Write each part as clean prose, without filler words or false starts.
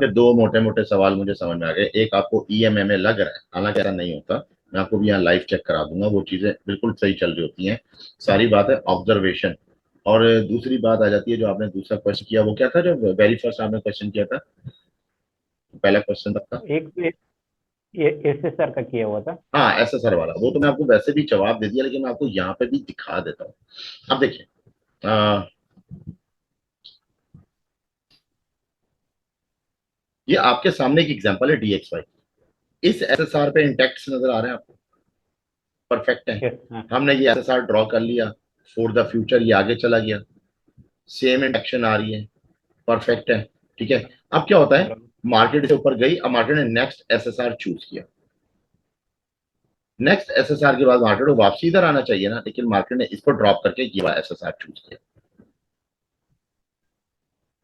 आपके दो मोटे मोटे सवाल मुझे समझ में आ गए। एक, आपको ईएमएमए लग रहा है, हालांकि ऐसा नहीं होता। मैं आपको भी यहाँ लाइव चेक करा दूंगा, वो चीजें बिल्कुल सही चल रही होती हैं। सारी बात है ऑब्जर्वेशन। और दूसरी बात आ जाती है, जो आपने दूसरा क्वेश्चन किया वो क्या था, जो वेरी फर्स्ट आपने क्वेश्चन किया था, पहला क्वेश्चन था। एक ये एसएसआर का किया हुआ था। हाँ, एसएसआर वाला, वो तो मैं आपको वैसे भी जवाब दे दिया, लेकिन मैं आपको यहाँ पे भी दिखा देता हूँ। अब देखिए, ये आपके सामने एक एग्जांपल है DXY। इस एसएसआर पे इंटेक्ट्स नजर आ रहे हैं आपको, परफेक्ट है। यस, हाँ। हमने ये एसएसआर ड्रॉ कर लिया, फॉर द फ्यूचर ये आगे चला गया, सेम इंटेक्शन आ रही है, परफेक्ट है। ठीक है। अब क्या होता है, बराबर। मार्केट से ऊपर गई, अब मार्केट ने नेक्स्ट एसएसआर चूज किया। नेक्स्ट एसएसआर के बाद मार्केट को वापसी इधर आना चाहिए ना, लेकिन मार्केट ने इसको ड्रॉप करके ये एसएसआर चूज किया।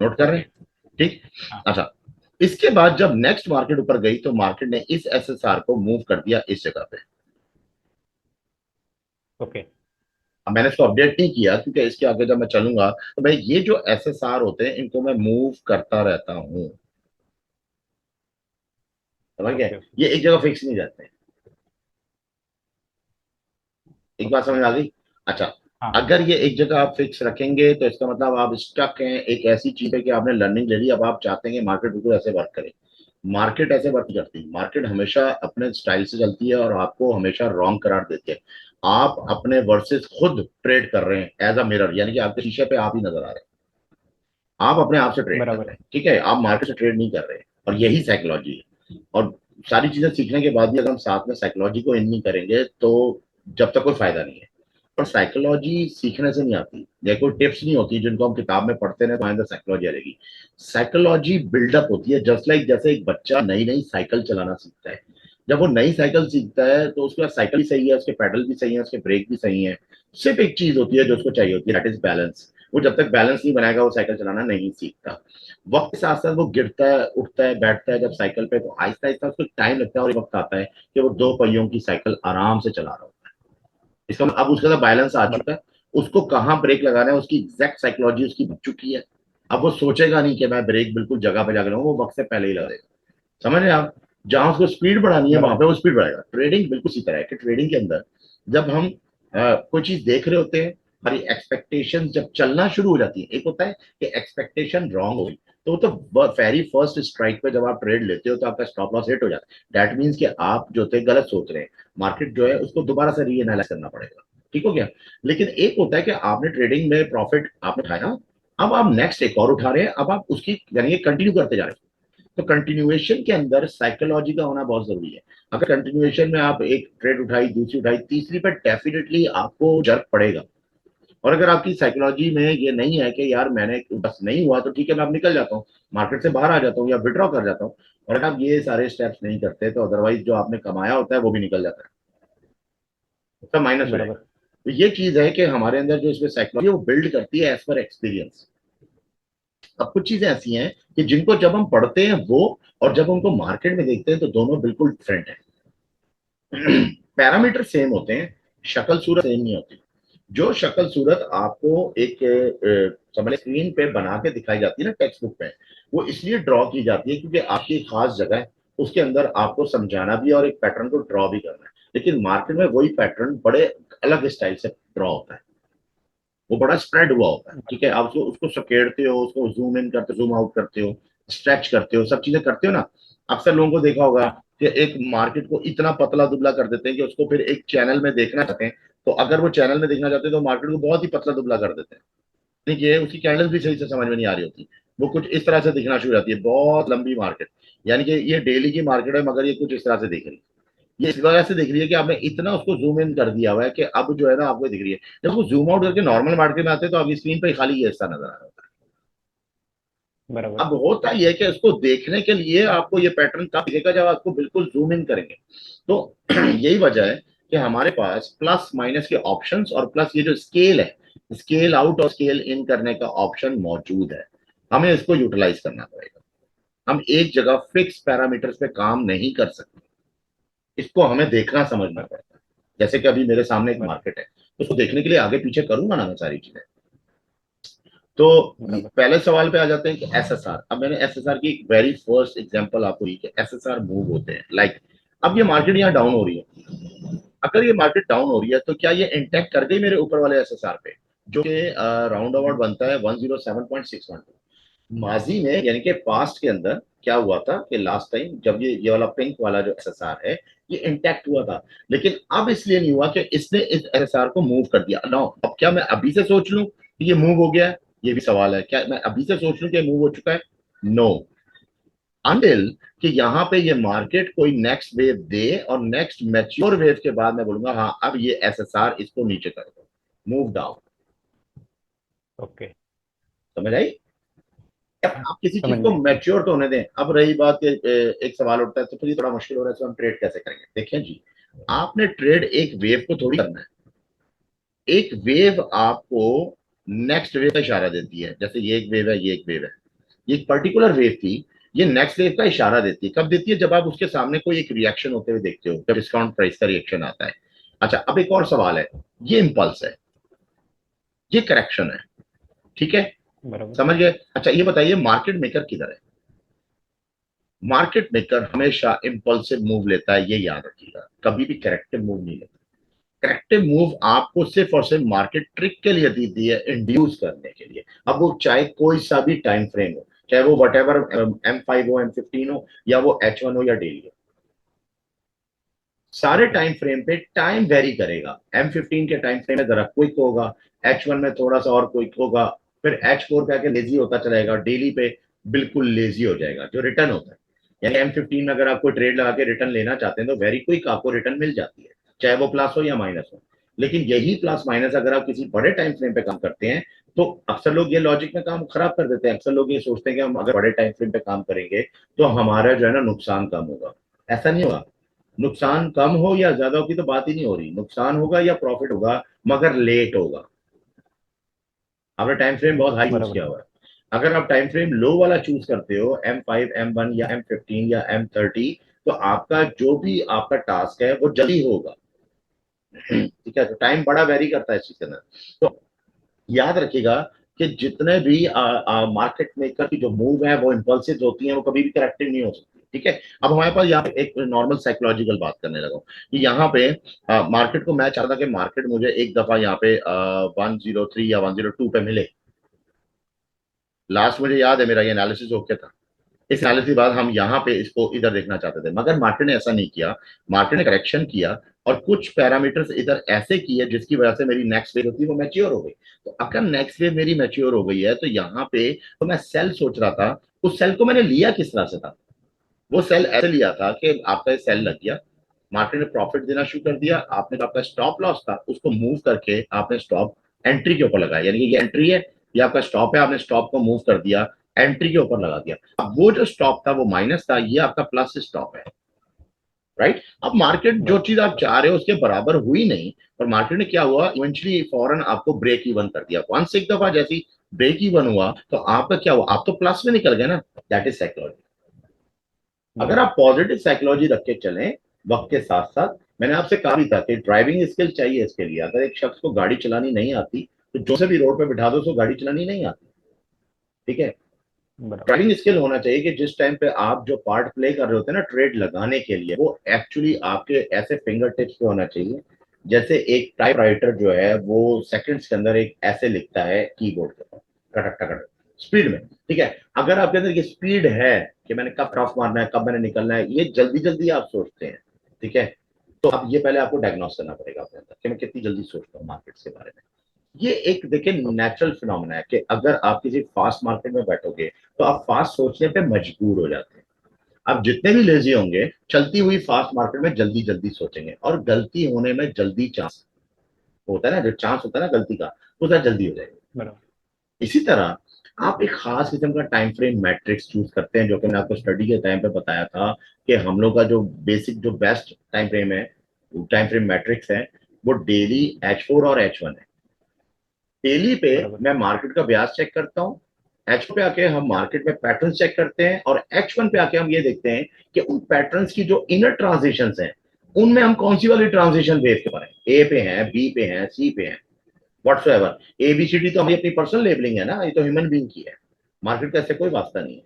नोट कर रहे ओके। हैं? ठीक। हाँ। अच्छा, इसके बाद जब नेक्स्ट मार्केट ऊपर गई तो मार्केट ने इस एसएसआर को मूव कर दिया इस जगह पे। ओके। अब मैंने इसको अपडेट नहीं किया, क्योंकि इसके आगे जब मैं चलूंगा तो भाई ये जो एसएसआर होते हैं इनको मैं मूव करता रहता हूं। समझ गए? ओके। ये एक जगह फिक्स नहीं रहते हैं। एक बात समझ ओके। में आ गई? अच्छा, हाँ। अगर ये एक जगह आप फिक्स रखेंगे तो इसका मतलब आप स्टक हैं। एक ऐसी चीज है कि आपने लर्निंग ले ली, अब आप चाहते हैं कि मार्केट बिल्कुल ऐसे वर्क करे। मार्केट ऐसे वर्क नहीं करती। मार्केट हमेशा अपने स्टाइल से चलती है और आपको हमेशा रॉन्ग करार देती है। आप अपने वर्सेस खुद ट्रेड कर रहे हैं एज अ मिरर, यानी कि आपके शीशे पे आप ही नजर आ रहे हैं। आप अपने आप से ट्रेड कर रहे बराबर। हैं, ठीक है, आप मार्केट से ट्रेड नहीं कर रहे हैं। और यही साइकोलॉजी है। और सारी चीजें सीखने के बाद भी अगर हम साथ में साइकोलॉजी को इन नहीं करेंगे तो जब तक कोई फायदा नहीं है। पर साइकोलॉजी सीखने से नहीं आती, या कोई टिप्स नहीं होती जिनको हम किताब में पढ़ते रहे तो अंदर साइकोलॉजी आ जाएगी। साइकोलॉजी बिल्डअप होती है, जस्ट लाइक जैसे एक बच्चा नई नई साइकिल चलाना सीखता है। जब वो नई साइकिल सीखता है तो उसके बाद साइकिल भी सही है, उसके पेडल भी सही है, उसके ब्रेक भी सही है। सिर्फ एक चीज होती है जो उसको चाहिए होती है, दैट इज बैलेंस। वो जब तक बैलेंस नहीं बनाएगा वो साइकिल चलाना नहीं सीखता। वक्त के साथ साथ वो गिरता है, उठता है, बैठता है जब साइकिल पे, तो आहिस्ता आहिस्ता उसको टाइम लगता है और एक वक्त आता है कि वो दो पहियों की साइकिल आराम से चला रहा होता है। इसका मतलब अब उसका बैलेंस आ चुका है। उसको कहाँ ब्रेक लगाना है उसकी एग्जैक्ट साइकोलॉजी उसकी बन चुकी है। अब वो सोचेगा नहीं कि मैं ब्रेक बिल्कुल जगह पे जाकर लगाऊंगा, वो वक्त से पहले ही लगा देगा। समझ रहे हैं आप? जहां उसको स्पीड बढ़ानी है वहां बराबर। पे वो स्पीड बढ़ाएगा। ट्रेडिंग बिल्कुल इसी तरह है कि ट्रेडिंग के अंदर जब हम कोई चीज देख रहे होते हैं, हमारी एक्सपेक्टेशन जब चलना शुरू हो जाती है, एक होता है कि एक्सपेक्टेशन रॉन्ग हुई, तो वेरी फर्स्ट स्ट्राइक पे जब आप ट्रेड लेते हो तो आपका स्टॉप लॉस हिट हो जाता है। दैट मीन्स कि आप जो थे गलत सोच रहे हैं। मार्केट जो है उसको दोबारा से रीएनालाइज करना पड़ेगा। ठीक हो गया? लेकिन एक होता है कि आपने ट्रेडिंग में प्रॉफिट आपने उठाया, अब आप नेक्स्ट एक और उठा रहे हैं, अब आप उसकी यानी कंटिन्यू करते जा रहे हैं। तो कंटिन्यूएशन के अंदर साइकोलॉजी का होना बहुत जरूरी है। अगर कंटिन्यूएशन में आप एक ट्रेड उठाई, दूसरी उठाई, तीसरी पर डेफिनेटली आपको जर्क पड़ेगा। और अगर आपकी साइकोलॉजी में ये नहीं है कि यार मैंने बस नहीं हुआ तो ठीक है मैं अब निकल जाता हूँ, मार्केट से बाहर आ जाता हूँ या विड्रॉ कर जाता हूँ, और अगर आप ये सारे स्टेप्स नहीं करते तो अदरवाइज जो आपने कमाया होता है वो भी निकल जाता है, उसका माइनस हो जाएगा। बराबर। तो ये चीज है कि हमारे अंदर जो इसमें साइकोलॉजी वो बिल्ड करती है एज पर एक्सपीरियंस। अब कुछ चीजें ऐसी हैं कि जिनको जब हम पढ़ते हैं वो, और जब उनको मार्केट में देखते हैं तो दोनों बिल्कुल डिफरेंट है। पैरामीटर सेम होते हैं, शक्ल सूरत सेम नहीं होती। जो शक्ल सूरत आपको एक समझ स्क्रीन पे बना के दिखाई जाती है ना टेक्स्ट बुक पे, वो इसलिए ड्रॉ की जाती है क्योंकि आपकी एक खास जगह है, उसके अंदर आपको समझाना भी है और एक पैटर्न को ड्रॉ भी करना है। लेकिन मार्केट में वही पैटर्न बड़े अलग स्टाइल से ड्रॉ होता है, वो बड़ा स्प्रेड हुआ होता है। ठीक है, आप उसको उसको सकेड़ते हो, उसको जूम इन करते हो, जूम आउट करते हो, स्ट्रेच करते हो, सब चीजें करते हो ना। अक्सर लोगों को देखा होगा हाँ। कि एक मार्केट को इतना पतला दुबला कर देते हैं कि उसको फिर एक चैनल में देखना चाहते हैं। तो अगर वो चैनल में देखना चाहते हैं तो मार्केट को बहुत ही पतला दुबला कर देते हैं। देखिए उसकी कैंडल्स भी सही से समझ में नहीं आ रही होती, वो कुछ इस तरह से दिखना शुरू हो जाती है, बहुत लंबी मार्केट। यानी कि ये डेली की मार्केट है मगर ये कुछ इस तरह से दिख रही है। ये इस वजह से दिख रही है कि आपने इतना उसको जूम इन कर दिया हुआ है कि अब जो है ना आपको दिख रही है। जब उसको जूम आउट करके नॉर्मल मार्केट में आते हैं तो आपकी स्क्रीन पर खाली ये हिस्सा नजर आ रहा होता है। बराबर। अब होता ही है कि इसको देखने के लिए आपको ये पैटर्न तब दिखेगा जब आपको बिल्कुल जूम इन करेंगे। तो यही वजह है कि हमारे पास प्लस माइनस के ऑप्शंस और प्लस ये जो स्केल है, स्केल आउट और स्केल इन करने का ऑप्शन मौजूद है। हमें इसको यूटिलाइज करना पड़ेगा। हम एक जगह फिक्स पैरामीटर्स पे काम नहीं कर सकते, इसको हमें देखना समझना बर- पड़ता है। जैसे कि अभी मेरे सामने एक बराबर। मार्केट है, उसको देखने के लिए आगे पीछे करूंगा ना मैं सारी चीजें। तो बराबर। पहले सवाल पे आ जाते हैं कि एसएसआर। अब मैंने एसएसआर की वेरी फर्स्ट एग्जांपल आपको दी कि एसएसआर मूव होते हैं लाइक अब ये मार्केट यहाँ डाउन हो रही है। अगर ये मार्केट डाउन हो रही है तो क्या ये इंटैक्ट कर गई मेरे ऊपर वाले एसएसआर पे जो कि राउंड अबाउट बनता है 107.612। माजी में यानी कि पास्ट के अंदर क्या हुआ था कि लास्ट टाइम जब ये वाला पिंक वाला जो एसएसआर है ये इंटैक्ट हुआ था, लेकिन अब इसलिए नहीं हुआ कि इसने इस एसएसआर को मूव कर दिया। नो, अब क्या मैं अभी से सोच लूं कि ये मूव हो गया है? ये भी सवाल है, क्या मैं अभी से सोच लूं कि मूव हो चुका है? नो, अनटिल कि यहाँ पे ये मार्केट कोई नेक्स्ट वेव दे और नेक्स्ट मैच्योर वेव के बाद मैं बोलूंगा हाँ अब ये एसएसआर इसको नीचे कर दो, मूव डाउन। ओके। समझ आई? अब आप किसी चीज समझ को में आई। मैच्योर तो होने दें। अब रही बात कि एक सवाल उठता है तो फिर ये थोड़ा मुश्किल हो रहा है, तो हम ट्रेड कैसे करेंगे? देखें जी, आपने ट्रेड एक वेव को थोड़ी करना है। एक वेव आपको नेक्स्ट वेव का इशारा देती है, जैसे ये एक वेव है, ये एक वेव है, ये एक पर्टिकुलर वेव थी, ये नेक्स्ट वेव का इशारा देती है। कब देती है? जब आप उसके सामने कोई एक रिएक्शन होते हुए देखते हो, जब डिस्काउंट प्राइस का रिएक्शन आता है। अच्छा, अब एक और सवाल है, ये इंपल्स है, ये करेक्शन है, ठीक है, बराबर। समझ गए? अच्छा ये बताइए मार्केट मेकर किधर है? मार्केट मेकर हमेशा इंपल्सिव मूव लेता है, ये याद रखिएगा, कभी भी करेक्टिव मूव नहीं लेता। करेक्टिव मूव आपको सिर्फ और सिर्फ मार्केट ट्रिक के लिए दी है, इंड्यूस करने के लिए। अब वो चाहे कोई सा भी टाइम फ्रेम हो, चाहे वो वट एवर M5 हो, M15 हो, या वो H1 हो या डेली हो, सारे ओके। टाइम फ्रेम पे टाइम वेरी करेगा। M15 के टाइम फ्रेम में जरा क्विक होगा, H1 में थोड़ा सा और क्विक होगा, फिर H4 पे आके लेजी होता चलेगा, डेली पे बिल्कुल लेजी हो जाएगा। जो रिटर्न होता है, यानी M15 में अगर आपको ट्रेड लगा के रिटर्न लेना चाहते हैं तो वेरी क्विक आपको रिटर्न मिल जाती है, चाहे वो प्लस हो या माइनस हो। लेकिन यही प्लस माइनस अगर आप किसी बड़े टाइम फ्रेम पे काम करते हैं तो अक्सर लोग ये लॉजिक में काम खराब कर देते हैं। अक्सर लोग ये सोचते हैं कि हम अगर बड़े टाइम फ्रेम पे काम करेंगे तो हमारा जो है ना नुकसान कम होगा। ऐसा नहीं होगा। नुकसान कम हो या ज्यादा हो की तो बात ही नहीं हो रही, नुकसान होगा या प्रॉफिट होगा, मगर लेट होगा। आपने टाइम फ्रेम बहुत हाई यूज बराबर। किया हुआ है। अगर आप टाइम फ्रेम लो वाला चूज करते हो, M5, M1 या M15 या M30, तो आपका जो भी आपका टास्क है वो जल्दी होगा। ठीक है, तो टाइम बड़ा वेरी करता है इस चीज के अंदर। तो याद रखिएगा कि जितने भी मार्केट मेकर की जो मूव है वो इम्पल्सिव होती हैं, वो कभी भी करेक्टिव नहीं हो सकती। ठीक है, अब हमारे पास यहाँ पे एक नॉर्मल साइकोलॉजिकल बात करने लगा कि यहाँ पे मार्केट को मैं चाहता कि मार्केट मुझे एक दफा यहाँ पे 103 या 102 पे मिले। लास्ट मुझे याद है मेरा ये एनालिसिस हो गया था। इस एनालिसिस के बाद हम यहाँ पे इसको इधर देखना चाहते थे, मगर मार्केट ने ऐसा नहीं किया। मार्केट ने करेक्शन किया और कुछ पैरामीटर्स इधर ऐसे किए जिसकी वजह से मेरी नेक्स्ट वेव होती है वो मैच्योर हो गई। तो अगर नेक्स्ट वेव मेरी मैच्योर हो गई है तो यहाँ पे तो मैं सेल सोच रहा था, उस सेल को मैंने लिया किस तरह से था? वो सेल ऐसे लिया था कि आपका सेल लग गया, मार्केट ने प्रॉफिट देना शुरू कर दिया, आपने आपका स्टॉप लॉस था उसको मूव करके आपने स्टॉप एंट्री के ऊपर लगाया, यानी कि ये एंट्री है, ये आपका स्टॉप है, आपने स्टॉप को मूव कर दिया, एंट्री के ऊपर लगा दिया। अब वो जो स्टॉप था वो माइनस था, ये आपका प्लस स्टॉप है, राइट? अब मार्केट जो बराबर। चीज आप चाह रहे हो उसके बराबर हुई नहीं, और मार्केट ने क्या हुआ, इवेंचुअली फॉरन आपको ब्रेक इवन कर दिया। वंस एक दफा जैसी ब्रेक इवन हुआ तो आपका क्या हुआ, आप तो प्लस में निकल गए ना। That is psychology. अगर बराबर। आप पॉजिटिव साइकोलॉजी रख के चलें वक्त के साथ साथ, मैंने आपसे कहा भी था कि ड्राइविंग स्किल चाहिए इसके लिए। अगर एक शख्स को गाड़ी चलानी नहीं आती तो जो से भी रोड पे बिठा दो उसको गाड़ी चलानी नहीं आती। ठीक है, बराबर। ड्राइविंग स्किल होना चाहिए कि जिस टाइम पे आप जो पार्ट प्ले कर रहे होते हैं ना ट्रेड लगाने के लिए, वो एक्चुअली आपके ऐसे फिंगर टिप्स पे होना चाहिए जैसे एक टाइप राइटर जो है वो सेकंड्स के अंदर एक ऐसे लिखता है कीबोर्ड के ऊपर, कटक कटक स्पीड में। ठीक है, अगर आपके अंदर ये स्पीड है कि मैंने कब क्रॉस मारना है, कब मैंने निकलना है, ये जल्दी जल्दी आप सोचते हैं। ठीक है, तो अब ये पहले आपको डायग्नोस करना पड़ेगा अपने अंदर कि मैं कितनी जल्दी सोचता हूँ मार्केट के बारे में। ये एक देखिए ओके। नेचुरल फिनोमेना है कि अगर आप किसी फास्ट मार्केट में बैठोगे तो आप फास्ट सोचने पे मजबूर हो जाते हैं। आप जितने भी लेजी होंगे चलती हुई फास्ट मार्केट में जल्दी जल्दी सोचेंगे, और गलती होने में जल्दी चांस होता है ना, जो चांस होता है ना गलती का, वो ज्यादा जल्दी हो जाएगा। बराबर। इसी तरह आप एक खास किस्म का टाइम फ्रेम मैट्रिक्स चूज करते हैं, जो कि मैंने आपको स्टडी के टाइम पे बताया था कि हम लोग का जो बेसिक जो बेस्ट टाइम फ्रेम है, टाइम फ्रेम मैट्रिक्स है, वो डेली H4 और H1 है। डेली पे बराबर। मैं मार्केट का ब्याज चेक करता हूँ, एच पे आके हम मार्केट में पैटर्न चेक करते हैं, और H1 पे आके हम ये देखते हैं कि उन पैटर्न्स की जो इनर ट्रांजिशंस हैं उनमें हम कौन सी वाली ट्रांजिशन वेव के पर हैं, ए पे हैं, बी पे हैं, सी पे हैं। व्हाट्सएवर। एबीसीडी तो हमारी अपनी पर्सनल लेबलिंग है ना, ये तो ह्यूमन बीइंग की है, मार्केट का ऐसे कोई वास्ता नहीं है,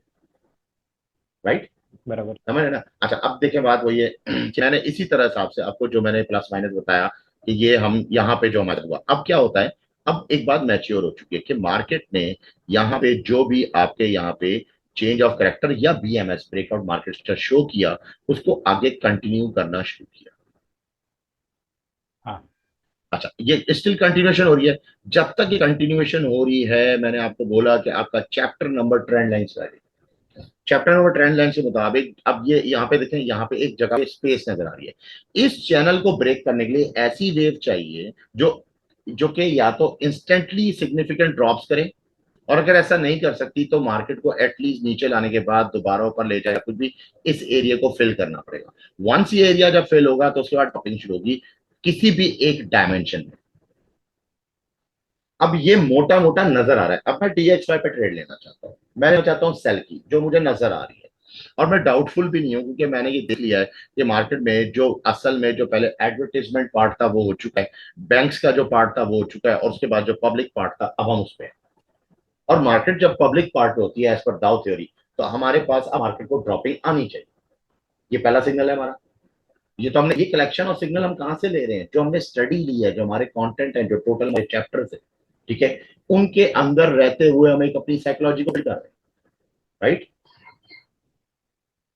राइट? बराबर। समझ रहे ना? अच्छा, अब देखें बात वही है कि मैंने इसी तरह हिसाब से आपको जो मैंने प्लस माइनस बताया कि ये हम यहाँ पे जो हमारा हुआ, अब क्या होता है, अब एक बात मैच्योर हो चुकी है कि मार्केट ने यहाँ पे जो भी आपके यहाँ पे चेंज ऑफ करेक्टर या बीएमएस ब्रेकआउट मार्केट शो किया, उसको आगे कंटिन्यू करना शुरू किया। हाँ। अच्छा, ये स्टिल कंटिन्यूएशन हो रही है। जब तक ये कंटिन्यूएशन हो रही है, मैंने आपको बोला कि आपका चैप्टर नंबर ट्रेंड लाइन से, चैप्टर नंबर ट्रेंड लाइन के मुताबिक अब ये यहाँ पे देखें, यहाँ पे एक जगह पे स्पेस नजर आ रही है। इस चैनल को ब्रेक करने के लिए ऐसी वेव चाहिए जो जो कि या तो इंस्टेंटली सिग्निफिकेंट ड्रॉप्स करे, और अगर ऐसा नहीं कर सकती तो मार्केट को एटलीस्ट नीचे लाने के बाद दोबारा ऊपर ले जाए, कुछ भी इस एरिया को फिल करना पड़ेगा। वंस ये एरिया जब फिल होगा तो उसके बाद टॉपिंग शुरू होगी किसी भी एक डायमेंशन में। अब ये मोटा मोटा नजर आ रहा है, अब मैं DXY पे ट्रेड लेना चाहता हूँ, मैं चाहता हूँ सेल की जो मुझे नजर आ रही है, और मैं डाउटफुल भी नहीं हूँ क्योंकि मैंने ये देख लिया है कि मार्केट में जो असल में जो पहले एडवर्टाइजमेंट पार्ट था वो हो चुका है, बैंक्स का जो पार्ट था वो हो चुका है, और उसके बाद जो पब्लिक पार्ट था अब हम उस पे हैं। और मार्केट जब पब्लिक पार्ट होती है एज पर दाउ थ्योरी, तो हमारे पास अब मार्केट को ड्रॉपिंग आनी चाहिए। ये पहला सिग्नल है हमारा। ये तो हमने ये कलेक्शन और सिग्नल हम कहां से ले रहे हैं, जो हमने स्टडी ली है, जो हमारे कंटेंट है, जो टोटल हमारे चैप्टर्स है, ठीक है, उनके अंदर रहते हुए हम एक अपनी साइकोलॉजी को बिल्ड कर रहे हैं, राइट?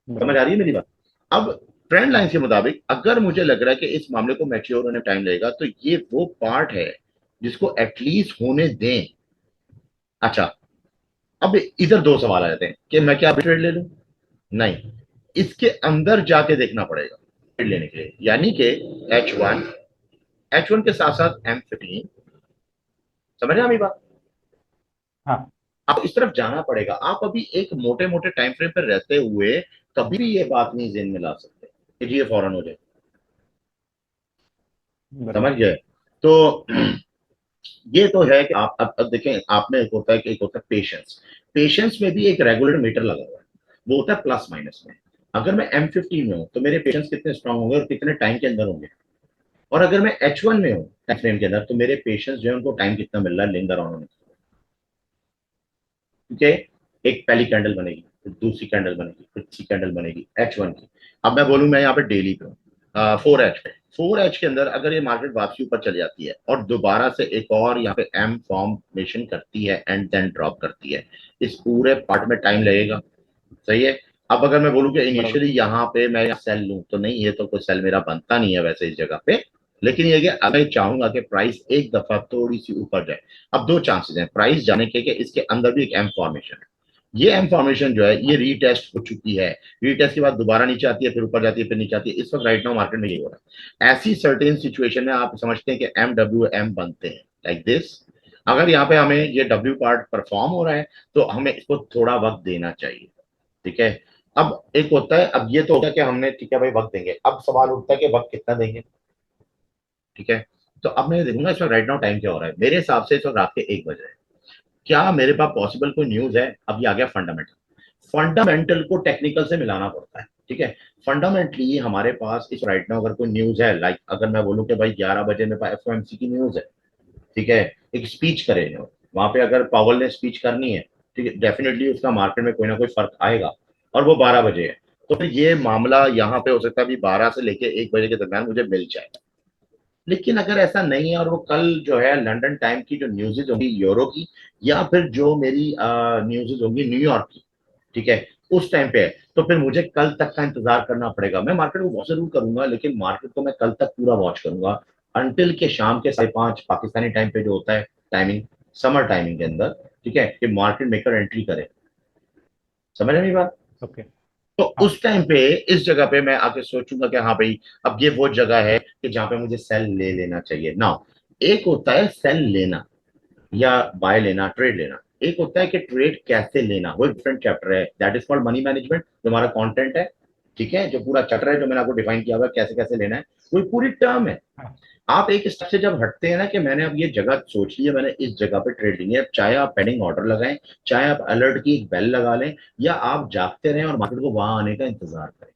समझ बराबर। आ रही है मेरी बात? अब ट्रेंड लाइन के मुताबिक अगर मुझे लग रहा है कि इस मामले को मैच्योर होने टाइम लगेगा, तो ये वो पार्ट है जिसको एटलीस्ट होने दें। अच्छा, अब इधर दो सवाल आ जाते हैं कि मैं क्या ट्रेड ले लूं? नहीं, इसके अंदर जाके देखना पड़ेगा ट्रेड लेने के लिए, यानी कि H1, H1 के साथ साथ M15। समझ रहे हैं मेरी बात? हाँ। आप इस तरफ जाना पड़ेगा। आप अभी एक मोटे मोटे टाइम फ्रेम पर रहते हुए कभी भी ये बात नहीं जेन में ला सकते कि जी ये फौरन हो जाए। समझ बराबर। गए? तो ये तो है कि आप अब देखें, आप में एक होता है कि एक होता है पेशेंस। पेशेंस में भी एक रेगुलर मीटर लगा हुआ है, वो होता है प्लस माइनस में। अगर मैं M15 में हूं तो मेरे पेशेंस कितने स्ट्रांग होंगे और कितने टाइम के अंदर होंगे, और अगर मैं H1 में हूं टाइम फ्रेम के अंदर, तो मेरे पेशेंस जो है उनको टाइम कितना मिल रहा है लिंगर ऑन होने। ठीक है, एक पहली कैंडल बनेगी, फिर दूसरी कैंडल बनेगी, फिर तीसरी कैंडल बनेगी H1 की। अब मैं बोलूं मैं यहाँ पे डेली पे हूँ 4H पे, 4H के अंदर अगर ये मार्केट वापसी ऊपर चली जाती है और दोबारा से एक और यहाँ पे M फॉर्मेशन करती है एंड देन ड्रॉप करती है, इस पूरे पार्ट में टाइम लगेगा। सही है। अब अगर मैं बोलूं कि बराबर। इनिशियली यहाँ पे मैं सेल लूं, तो नहीं, ये तो कोई सेल मेरा बनता नहीं है वैसे इस जगह पे। लेकिन ये कि अगर चाहूंगा कि प्राइस एक दफा थोड़ी सी ऊपर जाए, अब दो चांसेस हैं प्राइस जाने के कि इसके अंदर भी एक एम फॉर्मेशन है। ये एम फॉर्मेशन जो है ये हाँ। रीटेस्ट हो चुकी है, रीटेस्ट के बाद दोबारा नीचे आती है, फिर ऊपर जाती है, फिर नीचे आती है। इस वक्त राइट नाउ मार्केट में ये हो रहा है। ऐसी सर्टेन सिचुएशन में आप समझते हैं कि MWM बनते हैं लाइक दिस। अगर यहाँ पे हमें ये W पार्ट परफॉर्म हो रहा है तो हमें इसको थोड़ा वक्त देना चाहिए। ठीक है। अब एक होता है, अब ये तो होता है कि हमने ठीक है भाई वक्त देंगे, अब सवाल उठता है कि वक्त कितना देंगे। ठीक है। तो अब मैं देखूंगा इस वक्त राइट नाउ टाइम क्या हो रहा है, मेरे हिसाब से इस वक्त रात के 1 बज रहे हैं। क्या मेरे पास पॉसिबल कोई न्यूज है? अब ये आ गया फंडामेंटल। फंडामेंटल को टेक्निकल से मिलाना पड़ता है। ठीक है। फंडामेंटली हमारे पास इस राइट नाउ अगर कोई न्यूज है, लाइक अगर मैं बोलूं कि भाई 11 बजे मेरे पास FOMC की न्यूज है, ठीक है, एक स्पीच करे वहां पे, अगर पावल ने स्पीच करनी है, ठीक है, डेफिनेटली उसका मार्केट में कोई ना कोई फर्क आएगा, और वो 12 बजे है, तो फिर ये मामला यहाँ पे हो सकता है अभी 12 से लेके 1 बजे के दरमियान मुझे मिल जाए। लेकिन अगर ऐसा नहीं है और वो कल जो है लंदन टाइम की जो न्यूज़ेज होंगी यूरो की, या फिर जो मेरी न्यूज़ेज होंगी न्यूयॉर्क की, ठीक है, उस टाइम पे है, तो फिर मुझे कल तक का इंतजार करना पड़ेगा। मैं मार्केट को वॉच जरूर करूंगा, लेकिन मार्केट को मैं कल तक पूरा वॉच करूंगा अंटिल के शाम के 5:30 पाकिस्तानी टाइम पे जो होता है टाइमिंग, समर टाइमिंग के अंदर, ठीक है, कि मार्केट मेकर एंट्री करे। समझ रहे हैं मेरी बात? ओके। तो हाँ। उस टाइम पे इस जगह पे मैं आके सोचूंगा कि हाँ भाई अब ये वो जगह है कि जहां पे मुझे सेल ले लेना चाहिए ना। एक होता है सेल लेना या बाय लेना, ट्रेड लेना। एक होता है कि ट्रेड कैसे लेना, वो डिफरेंट चैप्टर है, that is called money management, जो हमारा कंटेंट है। ठीक है, जो पूरा चैप्टर है जो मैंने आपको डिफाइन किया हुआ है कैसे कैसे लेना है, वो पूरी टर्म है। हाँ। आप एक स्टेप से जब हटते हैं ना कि मैंने अब ये जगह सोच ली है, मैंने इस जगह पे ट्रेड लेनी है, चाहे आप पेंडिंग ऑर्डर लगाएं, चाहे आप अलर्ट की एक बेल लगा लें, या आप जागते रहें और मार्केट को वहां आने का इंतजार करें,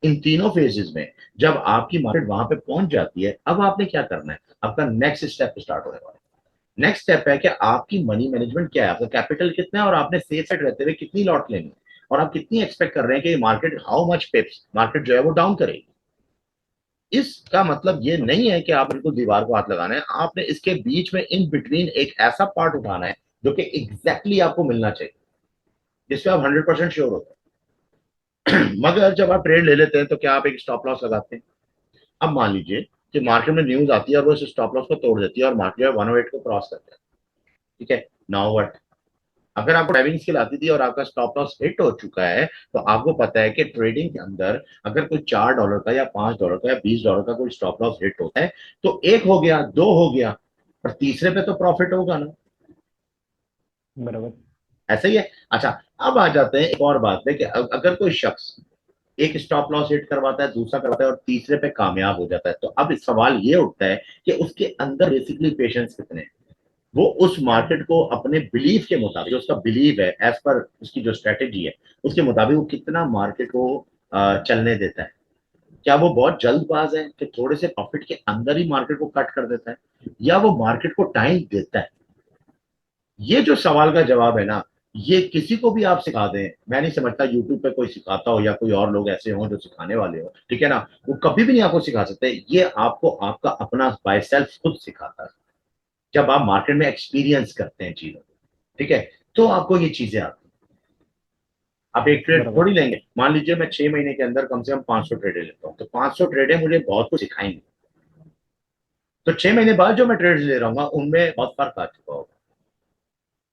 इन तीनों फेजेस में जब आपकी मार्केट वहां पे पहुंच जाती है, अब आपने क्या करना है, आपका नेक्स्ट स्टेप स्टार्ट होने वाला है। नेक्स्ट स्टेप है कि आपकी मनी मैनेजमेंट क्या है, आपका कैपिटल कितना है और आपने सेफ साइड रहते हुए कितनी लॉट लेनी है, और आप कितनी एक्सपेक्ट कर रहे हैं कि मार्केट हाउ मच पिप्स मार्केट जो है वो डाउन करेगी। इसका मतलब ये नहीं है कि आप बिल्कुल दीवार को हाथ लगाना है, आपने इसके बीच में इन बिटवीन एक ऐसा पार्ट उठाना है जो कि एग्जैक्टली आपको मिलना चाहिए, जिसपे आप 100% श्योर होते हैं। मगर जब आप ट्रेड ले लेते हैं तो क्या आप एक स्टॉप लॉस लगाते हैं? अब मान लीजिए कि मार्केट में न्यूज आती है और वो इस स्टॉप लॉस को तोड़ देती है और मार्केट 108 को क्रॉस करता है, ठीक है, नाउ व्हाट? अगर आपको ड्राइविंग स्किल आती थी और आपका स्टॉप लॉस हिट हो चुका है, तो आपको पता है कि ट्रेडिंग के अंदर अगर कोई $4 का या $5 का या $20 का कोई स्टॉप लॉस हिट होता है, तो एक हो गया, दो हो गया, और तीसरे पे तो प्रॉफिट होगा ना। बराबर। ऐसा ही है। अच्छा, अब आ जाते हैं एक और बात पे कि अगर कोई शख्स एक स्टॉप लॉस हिट करवाता है, दूसरा करवाता है और तीसरे पे कामयाब हो जाता है, तो अब सवाल ये उठता है कि उसके अंदर बेसिकली पेशेंस कितने हैं, वो उस मार्केट को अपने बिलीफ के मुताबिक, जो उसका बिलीव है एज पर उसकी जो स्ट्रेटेजी है उसके मुताबिक वो कितना मार्केट को चलने देता है। क्या वो बहुत जल्दबाज है कि थोड़े से प्रॉफिट के अंदर ही मार्केट को कट कर देता है, या वो मार्केट को टाइम देता है? ये जो सवाल का जवाब है ना, ये किसी को भी आप सिखा दें, मैं नहीं समझता यूट्यूब पे कोई सिखाता हो या कोई और लोग ऐसे हो जो सिखाने वाले हो, ठीक है ना, वो कभी भी नहीं आपको सिखा सकते। ये आपको आपका अपना बाय सेल्फ खुद सिखाता है, जब आप मार्केट में एक्सपीरियंस करते हैं चीजों को, ठीक है, तो आपको ये चीजें आती हैं। आप एक ट्रेड बराबर। थोड़ी लेंगे, मान लीजिए मैं 6 महीने के अंदर कम से कम 500 ट्रेडें लेता हूँ, तो 500 ट्रेडें मुझे बहुत कुछ सिखाएंगे। तो 6 महीने बाद जो मैं ट्रेड ले रहा हूँ उनमें बहुत फर्क आ चुका होगा।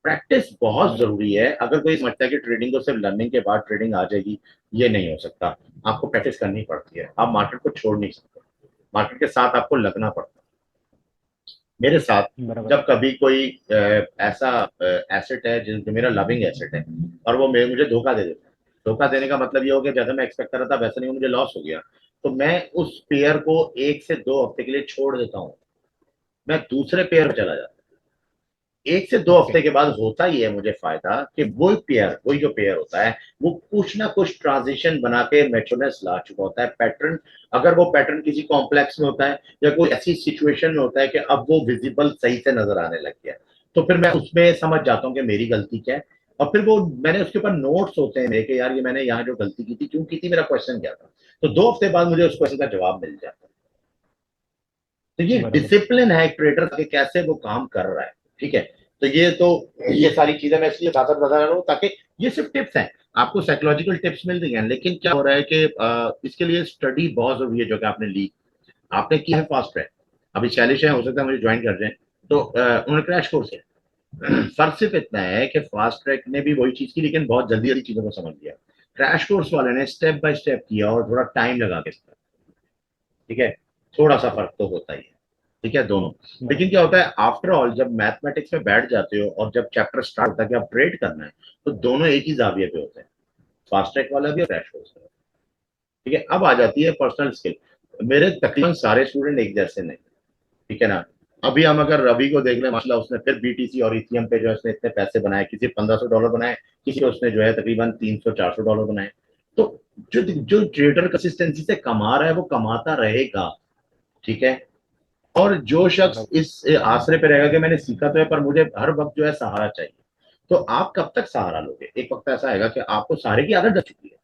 प्रैक्टिस बहुत बराबर। जरूरी है। अगर कोई समझता है कि ट्रेडिंग को सिर्फ लर्निंग के बाद ट्रेडिंग आ जाएगी, ये नहीं हो सकता। आपको प्रैक्टिस करनी पड़ती है, आप मार्केट को छोड़ नहीं सकते, मार्केट के साथ आपको लगना पड़ता है। मेरे साथ बराबर। जब कभी कोई ऐसा एसेट है जो मेरा लविंग एसेट है और वो मुझे धोखा दे देता है, धोखा देने का मतलब ये हो गया जैसा मैं एक्सपेक्ट कर रहा था वैसा नहीं, मुझे लॉस हो गया, तो मैं उस पेयर को 1 से 2 हफ्ते के लिए छोड़ देता हूँ, मैं दूसरे पेयर पर चला जाता हूँ। 1 से 2 हफ्ते ओके। के बाद होता ही है मुझे फायदा कि वो पेयर, वही जो पेयर होता है वो कुछ ना कुछ ट्रांजिशन बना के मैच्योरनेस ला चुका होता है, पैटर्न। अगर वो पैटर्न किसी कॉम्प्लेक्स में होता है या कोई ऐसी सिचुएशन में होता है कि अब वो विजिबल सही से नजर आने लग गया, तो फिर मैं उसमें समझ जाता हूँ कि मेरी गलती क्या है। और फिर वो मैंने उसके ऊपर नोट्स होते हैं मेरे कि यार ये मैंने यहाँ जो गलती की थी, क्यों की थी, मेरा क्वेश्चन क्या था, तो 2 हफ्ते बाद मुझे उस क्वेश्चन का जवाब मिल जाता है। तो ये बराबर। डिसिप्लिन है एक ट्रेडर का कि कैसे वो काम कर रहा है, ठीक है। तो ये सारी चीजें मैं इसलिए साथ बता रहा हूँ ताकि ये सिर्फ टिप्स हैं, आपको साइकोलॉजिकल टिप्स मिल रही हैं, लेकिन क्या हो रहा है कि इसके लिए स्टडी बहुत जरूरी है जो कि आपने ली, आपने किया है फास्ट ट्रैक, अभी शैलिश है, हो सकता है मुझे ज्वाइन कर जाए, तो उन्होंने क्रैश कोर्स किया। फर्क सिर्फ इतना है कि फास्ट ट्रैक ने भी वही चीज की लेकिन बहुत जल्दी जल्दी चीजों को समझ लिया, क्रैश कोर्स वाले ने स्टेप बाय स्टेप किया और थोड़ा टाइम लगा के, ठीक है, थोड़ा सा फर्क तो होता ही है, ठीक है दोनों। बराबर। लेकिन क्या होता है आफ्टर ऑल जब मैथमेटिक्स में बैठ जाते हो और जब चैप्टर स्टार्ट होता है कि आप ट्रेड करना है, तो दोनों एक ही जाविये पे होते हैं, फास्ट ट्रैक वाला भी और क्रैश कोर्स वाला, ठीक है। अब आ जाती है पर्सनल स्किल। मेरे तकरीबन सारे स्टूडेंट एक जैसे नहीं, ठीक है ना। अभी हम अगर रवि को देख लें, माशाल्लाह उसने फिर बीटीसी और इथियम पे जो है उसने इतने पैसे बनाए, किसी $1500 बनाए, किसी उसने जो है तकरीबन $300-400 बनाए। तो जो जो ट्रेडर कंसिस्टेंसी से कमा रहा है वो कमाता रहेगा, ठीक है। और जो शख्स बराबर। इस आसरे पे रहेगा कि मैंने सीखा तो है पर मुझे हर वक्त जो है सहारा चाहिए, तो आप कब तक सहारा लोगे? एक वक्त ऐसा आएगा कि आपको सहारे की आदत लग चुकी है,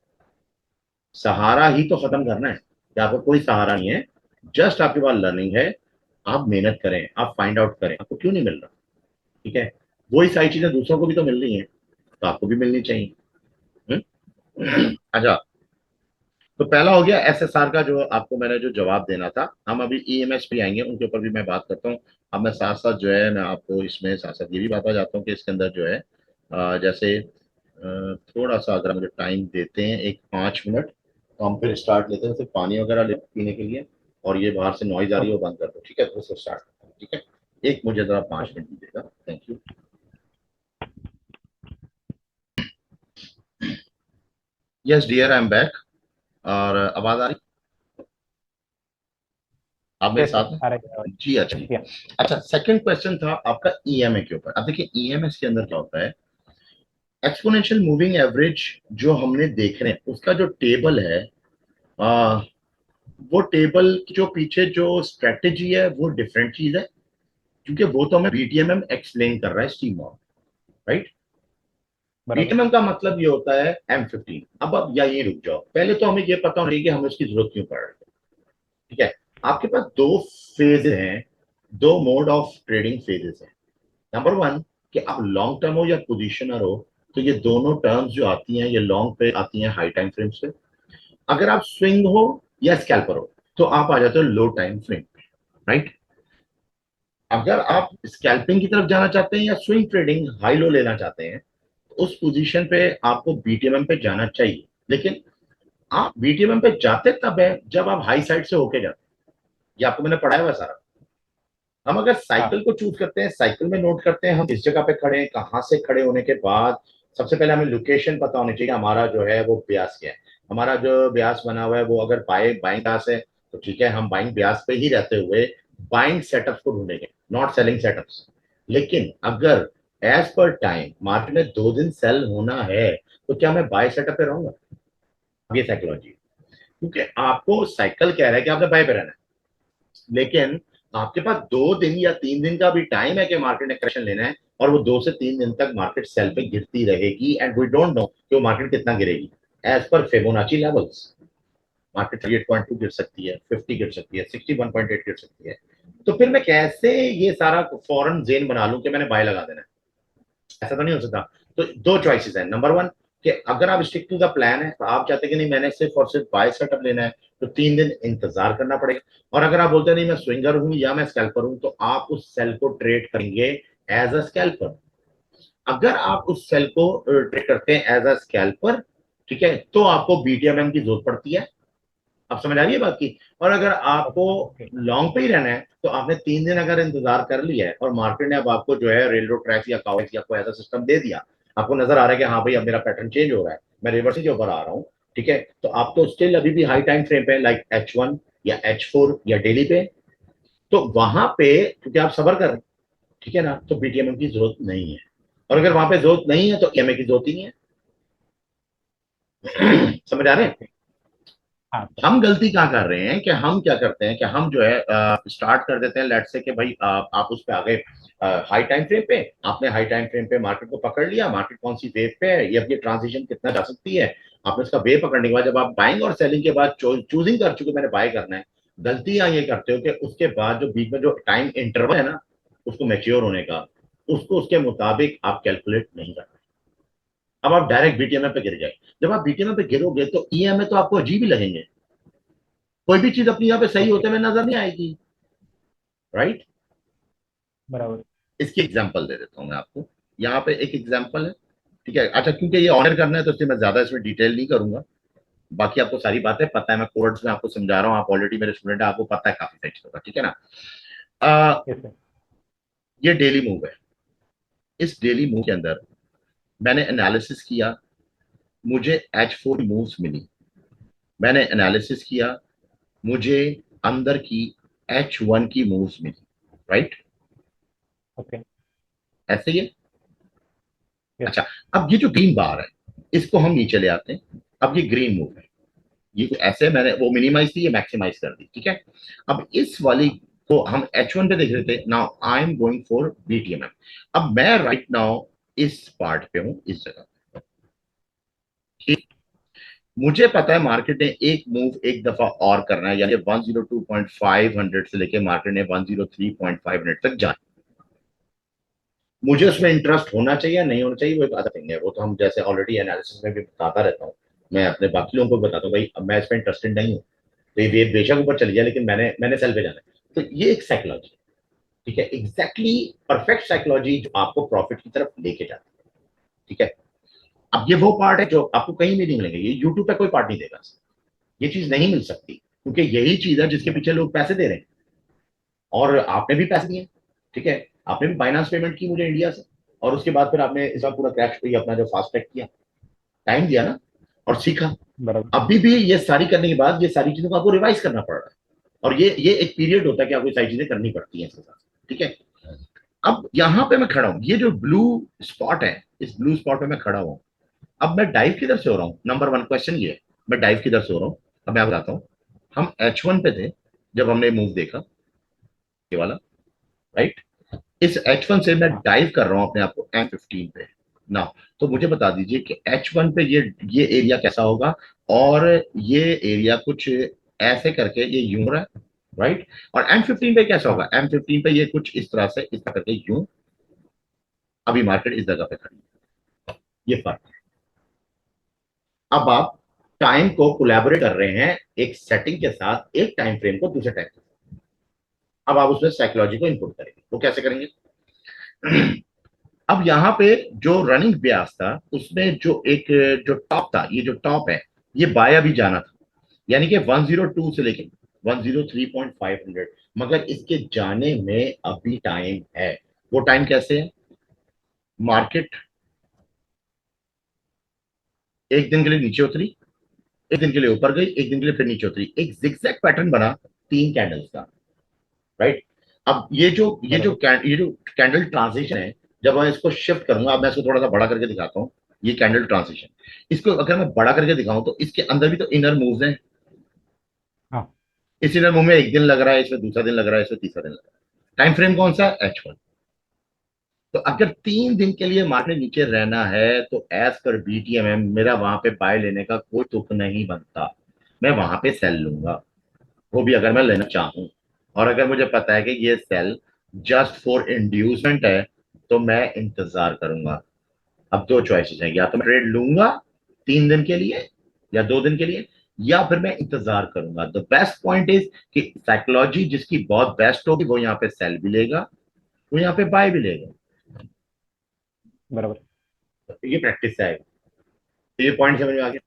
सहारा ही तो खत्म करना है कि आपको कोई सहारा नहीं है, जस्ट आपके पास लर्निंग है, आप मेहनत करें, आप फाइंड आउट करें आपको क्यों नहीं मिल रहा, ठीक है। वही सारी चीजें दूसरों को भी तो मिल रही है, तो आपको भी मिलनी चाहिए। अच्छा, तो पहला हो गया एसएसआर का जो आपको मैंने जो जवाब देना था। हम अभी ईएमएस भी आएंगे, उनके ऊपर भी मैं बात करता हूँ। अब मैं साथ साथ जो है मैं आपको इसमें साथ साथ ये भी बताना चाहता हूँ कि इसके अंदर जो है जैसे थोड़ा सा अगर मुझे टाइम देते हैं एक 5 मिनट, तो हम फिर स्टार्ट लेते हैं, फिर पानी वगैरह ले पीने के लिए, और ये बाहर से नॉइज आ रही है ओके। वो बंद कर दो, ठीक है, तो फिर स्टार्ट करते हैं, ठीक है। एक मुझे जरा 5 मिनट दीजिएगा, thank you. Yes dear, I am back. और आवाज आ रही, आप मेरे यस साथ सर, हैं? आ रहा है। जी अच्छा जी। या। अच्छा, सेकंड क्वेश्चन था आपका ईएमए के ऊपर। अब देखिए ईएमएस के अंदर क्या होता है, एक्सपोनेंशियल मूविंग एवरेज जो हमने देख रहे हैं उसका जो टेबल है, आ, वो टेबल जो पीछे जो स्ट्रेटेजी है वो डिफरेंट चीज है, क्योंकि वो तो हमें बीटीएमएम एक्सप्लेन कर रहा है स्टीम मॉडल, राइट। बराबर। बीटीएमएम का मतलब ये होता है M15। अब या ये रुक जाओ, पहले तो हमें ये पता होना चाहिए कि हमें उसकी जरूरत क्यों पड़ रही है। ठीक है, आपके पास दो फेज हैं, दो मोड ऑफ ट्रेडिंग फेजेस हैं। नंबर वन, कि आप लॉन्ग टर्म हो या पोजिशनर हो, तो ये दोनों टर्म्स जो आती हैं ये लॉन्ग पे आती हैं हाई टाइम फ्रेम से। अगर आप स्विंग हो या स्कैल्पर हो तो आप आ जाते हो लो टाइम फ्रेम पे, राइट। अगर आप स्कैल्पिंग की तरफ जाना चाहते हैं या स्विंग ट्रेडिंग हाई लो लेना चाहते हैं, तो उस पोजीशन पे आपको बीटीएमएम पे जाना चाहिए। लेकिन आप बीटीएमएम पे जाते तब है जब आप हाई साइड से होके जाते हैं। ये आपको मैंने पढ़ाया हुआ है सारा। हम अगर हाँ। साइकिल को चूज करते हैं, साइकिल में नोट करते हैं हम इस जगह पे खड़े हैं, कहां से खड़े होने के बाद सबसे पहले हमें लोकेशन पता होनी चाहिए, हमारा जो है वो ब्यास क्या है। हमारा जो ब्यास बना हुआ है वो अगर बाइंग ब्यास है तो ठीक है, हम बाइंग ब्यास पे ही रहते हुए बाइंग सेटअप्स को ढूंढेंगे, नॉट सेलिंग सेटअप्स। लेकिन अगर एज पर टाइम मार्केट में 2 दिन सेल होना है तो क्या मैं बाय सेटअप पे रहूंगा? ये साइकोलॉजी, क्योंकि आपको साइकिल कह रहा है कि आपने बाय पे रहना है, लेकिन आपके पास 2 दिन या 3 दिन का भी टाइम है कि मार्केट ने करेक्शन लेना है, और वो 2 से 3 दिन तक मार्केट सेल पे गिरती रहेगी एंड वी डोंट नो कि वो मार्केट कितना गिरेगी। As per Fibonacci levels market 38.2 गिर सकती है, 50 गिर सकती है, 61.8 गिर सकती है। तो फिर मैं कैसे ये सारा फॉरन जेन बना लूं कि मैंने बाय लगा देना है? ऐसा तो नहीं हो सकता। तो दो चॉइसेस है। नंबर वन, कि अगर आप स्टिक टू द प्लान है तो आप चाहते हैं कि नहीं मैंने सिर्फ और सिर्फ बाय सेटअप लेना है, तो 3 दिन इंतजार करना पड़ेगा। और अगर आप बोलते हैं नहीं मैं स्विंगर हूं या मैं स्कैल्पर हूं, तो आप उस सेल को ट्रेड करेंगे एज अ स्कैल्पर। अगर आप उस सेल को ट्रेड करते हैं एज अ स्कैल्पर, ठीक है, तो आपको बीटीएमएम की जरूरत पड़ती है। आप समझ आ रही है बात की? और अगर आपको ओके। लॉन्ग पे ही रहना है तो आपने 3 दिन अगर इंतजार कर लिया है और मार्केट ने अब आपको जो है रेल रोड ट्रैक या काउस या कोई ऐसा सिस्टम दे दिया, आपको नजर आ रहा है कि हाँ भाई अब मेरा पैटर्न चेंज हो रहा है, मैं रिवर्स के ऊपर आ रहा हूँ, ठीक है, तो आप तो स्टिल अभी भी हाई टाइम फ्रेम पे लाइक H1 या H4 या डेली पे, तो वहां पे क्योंकि आप सबर कर रहे हैं, ठीक है ना, तो बीटीएमएम की जरूरत नहीं है। और अगर वहां पे जरूरत नहीं है तो ईएमए की जरूरत ही नहीं है। समझ आ रहे हैं? ओके। हाँ। हम गलती कहाँ कर रहे हैं कि हम क्या करते हैं कि हम जो है स्टार्ट कर देते हैं लेट से कि भाई आप उस पे आ गए हाई टाइम फ्रेम पे, आपने हाई टाइम फ्रेम पे मार्केट को पकड़ लिया, मार्केट कौन सी वेव पे है, ये अब ये ट्रांजिशन कितना जा सकती है, आपने उसका वेव पकड़ने के बाद जब आप बाइंग और सेलिंग के बाद चूजिंग कर चुके मैंने बाय करना है, गलतियां ये करते हो कि उसके बाद जो बीच में जो टाइम इंटरवल है ना उसको मैच्योर होने का, उसको उसके मुताबिक आप कैलकुलेट नहीं करते। अब आप डायरेक्ट बीटीएमए पे गिर गए। जब आप बीटीएमए पे गिरोगे तो ईएमए तो आपको अजीब ही लगेंगे, कोई भी चीज अपनी यहाँ पे सही ओके। होते हुए नजर नहीं आएगी, राइट। बराबर। इसकी एग्जांपल दे देता हूँ मैं आपको। यहाँ पे एक एग्जांपल है, ठीक है। अच्छा, क्योंकि ये ऑनर करना है तो इसलिए मैं ज्यादा इसमें डिटेल नहीं करूंगा। बाकी आपको सारी बातें पता है, मैं कोड्स में आपको समझा रहा हूँ, आप ऑलरेडी मेरे स्टूडेंट है, आपको पता है काफी सारी चीजों का, ठीक है ना। Yes sir. ये डेली मूव है। इस डेली मूव के अंदर मैंने एनालिसिस किया, मुझे H4 मूव्स मिली। मैंने एनालिसिस किया, मुझे अंदर की H1 की मूव्स मिली, राइट। ओके। ऐसे ही है। यस। अच्छा, अब ये जो ग्रीन बार है इसको हम नीचे ले आते हैं। अब ये ग्रीन मूव है, ये तो ऐसे मैंने वो मिनिमाइज थी, ये मैक्सिमाइज कर दी, ठीक है। अब इस वाली को हम H1 पे देख रहे थे, now I am going for BTMM. अब मैं राइट नाउ इस पार्ट पे हूं, इस जगह, ठीक। मुझे पता है मार्केट ने एक मूव एक दफा और करना है, यानी 102.500 से लेके मार्केट ने 103.500 तक जाना। मुझे उसमें इंटरेस्ट होना चाहिए या नहीं होना चाहिए वो एक अलग थिंग है, वो तो हम जैसे ऑलरेडी एनालिसिस में भी बताता रहता हूँ, मैं अपने बाकी लोगों को बताता हूँ भाई अब मैं इसमें इंटरेस्टेड नहीं हूँ, तो ये वेव बेशक ऊपर चली जाए लेकिन मैंने मैंने सेल पे जाना है। तो ये एक साइकोलॉजी, ठीक है, एग्जैक्टली परफेक्ट साइकोलॉजी जो आपको प्रॉफिट की तरफ लेके जाती है, ठीक है। अब ये वो पार्ट है जो आपको कहीं भी नहीं मिलेंगे, ये यूट्यूब पे कोई पार्ट नहीं देगा, ये चीज नहीं मिल सकती, क्योंकि यही चीज है जिसके पीछे लोग पैसे दे रहे हैं। और आपने भी पैसे दिए, ठीक है, आपने भी बाइनांस पेमेंट की मुझे इंडिया से, और उसके बाद फिर आपने इसका पूरा क्रैश अपना जो फास्ट ट्रैक किया, टाइम दिया ना, और सीखा। बराबर। अभी भी ये सारी करने के बाद ये सारी चीजों को आपको रिवाइज करना पड़ रहा है, और ये एक पीरियड होता है कि आपको सारी चीजें करनी पड़ती हैं इसके साथ, ठीक है। अब यहां पे मैं खड़ा हूं, ये जो ब्लू स्पॉट है, इस ब्लू स्पॉट पे मैं खड़ा हूं। अब मैं डाइव किधर से हो रहा हूं? नंबर वन क्वेश्चन ये है, मैं डाइव किधर से हो रहा हूं? अब मैं बताता हूं। हम H1 पे थे जब हमने मूव देखा, ये वाला, राइट। इस H1 से मैं हाँ डाइव कर रहा हूं अपने आप को M15 पे ना। तो मुझे बता दीजिए कि H1 पे ये एरिया कैसा होगा, और ये एरिया कुछ ऐसे करके ये यूं रहा, राइट। और M15 पे कैसा होगा, हाँ M15 पे ये कुछ इस तरह से, इस तरह करके यूं। अभी मार्केट इस जगह पे खड़ी है, ये फर्क है। अब आप टाइम को कोलैबोरेट कर रहे हैं एक सेटिंग के साथ, एक टाइम फ्रेम को दूसरे टाइम के साथ। अब आप उसमें साइकोलॉजी को इनपुट करेंगे, वो कैसे करेंगे? अब यहाँ पे जो रनिंग ब्याज था उसमें जो एक, जो टॉप था, ये जो टॉप है, ये बाय अभी जाना था, यानी कि 102 से लेके 103.500, मगर इसके जाने में अभी टाइम है। वो टाइम कैसे है? मार्केट एक दिन के लिए नीचे उतरी, एक दिन के लिए ऊपर गई, एक दिन के लिए फिर नीचे उतरी, एक जिगजैग पैटर्न बना 3 कैंडल्स का, राइट। अब बराबर। ये जो कैंडल ट्रांजिशन है, जब मैं इसको शिफ्ट करूंगा, अब मैं इसको थोड़ा सा बड़ा करके दिखाता हूँ। ये कैंडल ट्रांजिशन, इसको अगर मैं बड़ा करके दिखाऊं तो इसके अंदर भी तो इनर मूव्स हैं। हाँ इस इनर मूव में एक दिन लग रहा है, इसमें दूसरा दिन लग रहा है, इसमें तीसरा दिन लग रहा है। टाइम फ्रेम कौन सा है? H1। तो अगर 3 दिन के लिए मार्केट नीचे रहना है तो एज पर BTMM मेरा वहां पे बाय लेने का कोई तुक नहीं बनता। मैं वहां पे सेल लूंगा, वो भी अगर मैं लेना चाहूं। और अगर मुझे पता है कि ये सेल जस्ट फॉर इंड्यूसमेंट है, तो मैं इंतजार करूंगा। अब दो चॉइसेस हैं, या तो मैं ट्रेड लूंगा 3 दिन के लिए या 2 दिन के लिए, या फिर मैं इंतजार करूंगा। द बेस्ट पॉइंट इज कि साइकोलॉजी जिसकी बहुत बेस्ट होगी वो यहाँ पे सेल भी लेगा, वो यहाँ पे बाय भी लेगा। बराबर। तो ये प्रैक्टिस है। तो ये पॉइंट समझ में आ गया?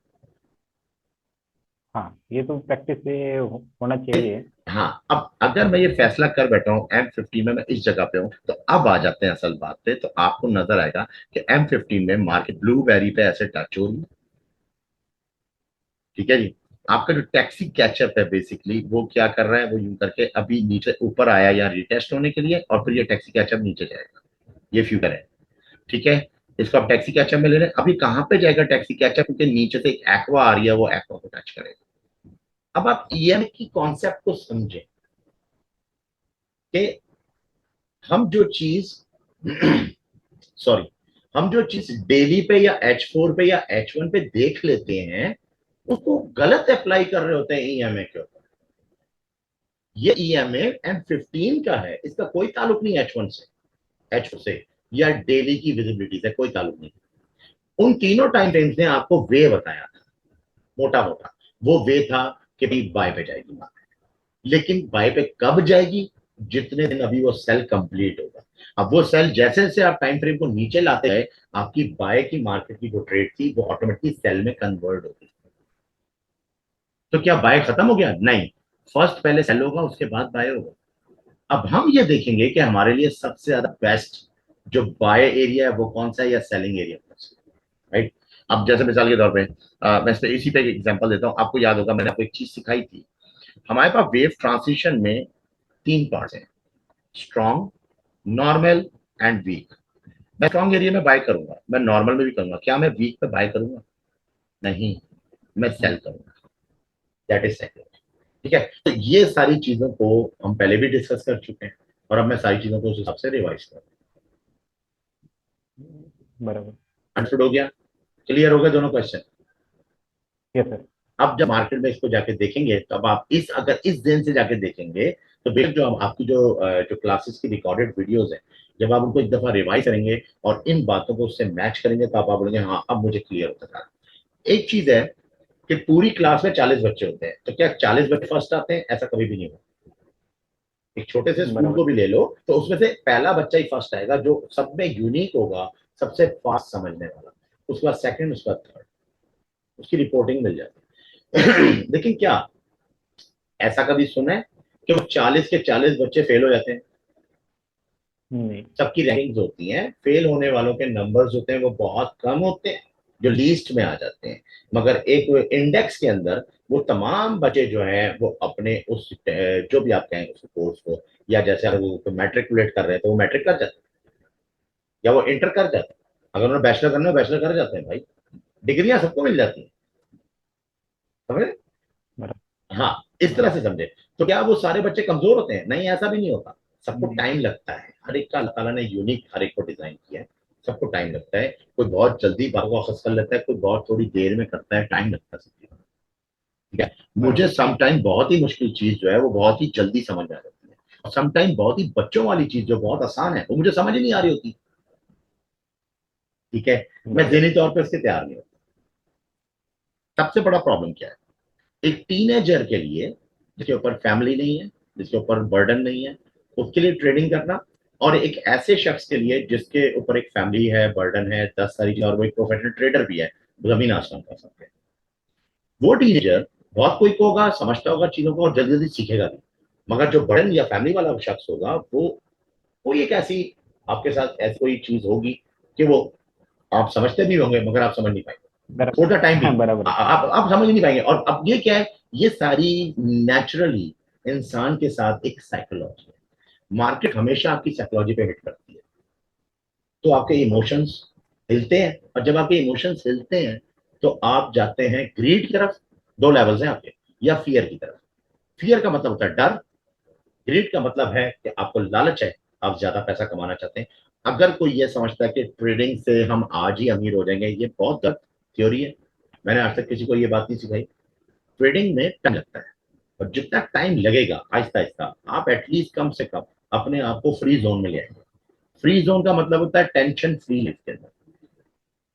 हाँ ये तो प्रैक्टिस से होना चाहिए। हाँ, अब अगर मैं ये फैसला कर बैठा हूँ M15 में मैं इस जगह पे हूँ, तो अब आ जाते हैं असल बात पे। तो आपको नजर आएगा कि M15 में मार्केट ब्लूबेरी पे ऐसे टच हो रही है, ठीक है जी। आपका जो टैक्सी कैचअप है बेसिकली वो क्या कर रहा है, वो यूं करके अभी नीचे ऊपर आया या रिटेस्ट होने के लिए, और फिर ये टैक्सी कैचअप नीचे जाएगा। ये फ्यूचर है, ठीक है। इसको आप टैक्सी कैचअप में ले रहे हैं, अभी कहां पे जाएगा टैक्सी कैचअप, क्योंकि नीचे से एक एक्वा आ रही है, वो एक्वा को टच करेगा। अब आप EM की कॉन्सेप्ट को समझें कि हम जो चीज सॉरी, हम जो चीज डेली पे या H4 पे या H1 पे देख लेते हैं, उसको गलत अप्लाई कर रहे होते हैं EMA के ऊपर। ये EMA M15 का है, इसका कोई ताल्लुक नहीं H1 से, H4 से, या डेली की विजिबिलिटी से कोई ताल्लुक नहीं। उन तीनों टाइम फ्रेम्स ने आपको वे बताया था, मोटा मोटा। वो वे था कि भाई बाय पे जाएगी मार्केट, लेकिन बाय पे कब जाएगी? जितने दिन अभी वो सेल कंप्लीट होगा। अब वो सेल जैसे जैसे आप टाइम फ्रेम को नीचे लाते हैं, आपकी बाय की मार्केट की जो ट्रेड थी वो ऑटोमेटिकली सेल में कन्वर्ट होगी। तो क्या बाय खत्म हो गया? नहीं, फर्स्ट पहले सेल होगा, उसके बाद बाय होगा। अब हम ये देखेंगे कि हमारे लिए सबसे ज्यादा बेस्ट जो बाय एरिया है वो कौन सा है, या सेलिंग एरिया कौन सा है, राइट। अब जैसे मिसाल के तौर पे मैं इस पे इसी पे एक एग्जांपल देता हूँ। आपको याद होगा मैंने आपको एक चीज सिखाई थी, हमारे पास वेव ट्रांसिशन में 3 पार्ट हैं, स्ट्रॉन्ग, नॉर्मल एंड वीक। मैं स्ट्रॉन्ग एरिया में बाय करूंगा, मैं नॉर्मल में भी करूंगा, क्या मैं वीक पे बाय करूंगा? नहीं, मैं सेल करूंगा। दैट इज साइकोलॉजी, ठीक है। तो ये सारी चीजों को हम पहले भी डिस्कस कर चुके हैं, और अब मैं सारी चीजों को उस हिसाब से रिवाइज कर। बराबर। अंडरस्टूड हो गया? क्लियर हो गया दोनों क्वेश्चन? Yes sir. अब जब मार्केट में इसको जाके देखेंगे, तब आप इस अगर इस दिन से जाके देखेंगे, तो बेशक जो आपकी जो क्लासेस की रिकॉर्डेड वीडियोस है, जब आप उनको एक दफा रिवाइज करेंगे और इन बातों को उससे मैच करेंगे, तो आप बोलेंगे हाँ अब मुझे क्लियर होता था। एक चीज है कि पूरी क्लास में 40 बच्चे होते हैं, तो क्या 40 बच्चे फर्स्ट आते हैं? ऐसा कभी भी नहीं होता। एक छोटे से स्कूल को बराबर। भी ले लो, तो उसमें से पहला बच्चा ही फर्स्ट आएगा, जो सब में यूनिक होगा, सबसे फास्ट समझने वाला। उसके बाद सेकंड, उसके बाद थर्ड, उसकी रिपोर्टिंग मिल जाती है। लेकिन क्या ऐसा कभी सुना है कि वो 40 के 40 बच्चे फेल हो जाते हैं? नहीं। सबकी रैंकिंग्स होती हैं, फेल होने वालों के नंबर्स होते हैं वो बहुत कम होते हैं, जो लीस्ट में आ जाते हैं। मगर एक इंडेक्स के अंदर वो तमाम बच्चे जो हैं वो अपने उस जो भी आप कहें उस कोर्स को, या जैसे अगर वो मैट्रिकुलेट कर रहे हैं तो वो मैट्रिक कर जाते हैं, या वो इंटर कर जाते हैं। अगर उन्होंने बैचलर करना है बैचलर कर जाते हैं भाई। डिग्रियां सबको मिल जाती हैं, समझे? बराबर। हाँ, इस तरह से समझे। तो क्या वो सारे बच्चे कमजोर होते हैं? नहीं, ऐसा भी नहीं होता। सबको टाइम लगता है, हर एक का अल्लाह ताला ने यूनिक हर एक को डिजाइन किया है, सबको टाइम लगता है, कोई बहुत जल्दी बातों को अखज़ कर लेता है, कोई बहुत थोड़ी देर में करता है, टाइम लगता है सब चीज़ों में, ठीक है। मुझे बराबर। सम टाइम बहुत ही मुश्किल चीज जो है वो बहुत ही जल्दी समझ में आ जाती है, और सम टाइम बहुत ही बच्चों वाली चीज जो बहुत आसान है वो मुझे समझ ही नहीं आ रही होती, ठीक है। मैं बराबर। ज़हनी तौर पे उसके तैयार नहीं होता। सबसे बड़ा प्रॉब्लम क्या है, एक टीनेजर के लिए जिसके ऊपर फैमिली नहीं है, जिसके ऊपर बर्डन नहीं है, उसके लिए ट्रेडिंग करना, और एक ऐसे शख्स के लिए जिसके ऊपर एक फैमिली है, बर्डन है, 10 सारी चीजें, और वो एक प्रोफेशनल ट्रेडर भी है, जमीन आसमान कर सकते हैं। वो टीनेजर बहुत कोई को होगा, समझता होगा चीजों को और जल्दी जल्दी सीखेगा भी, मगर जो बर्डन या फैमिली वाला शख्स होगा वो कोई एक ऐसी आपके साथ ऐसी कोई चीज होगी कि वो आप समझते भी होंगे मगर आप समझ नहीं पाएंगे फॉर द टाइम भी, बराबर। बराबर। आप समझ ही नहीं पाएंगे। और अब ये क्या है, ये सारी नेचुरली इंसान के साथ एक साइकोलॉजी है। मार्केट हमेशा आपकी साइकोलॉजी पे हिट करती है, तो आपके इमोशंस हिलते हैं, और जब आपके इमोशंस हिलते हैं तो आप जाते हैं ग्रीड की तरफ, दो लेवल्स हैं आपके, या फियर की तरफ। फियर का मतलब होता है डर, ग्रीड का मतलब है कि आपको लालच है, आप ज्यादा पैसा कमाना चाहते हैं। अगर कोई ये समझता है कि ट्रेडिंग से हम आज ही अमीर हो जाएंगे, ये बहुत गलत थ्योरी है। मैंने आज तक किसी को ये बात नहीं सिखाई। ट्रेडिंग में टाइम लगता है, और जितना टाइम लगेगा आहिस्ता आहिस्ता आप एटलीस्ट कम से कम अपने आप को फ्री जोन में ले आएंगे। फ्री जोन का मतलब होता है टेंशन फ्री इसके अंदर।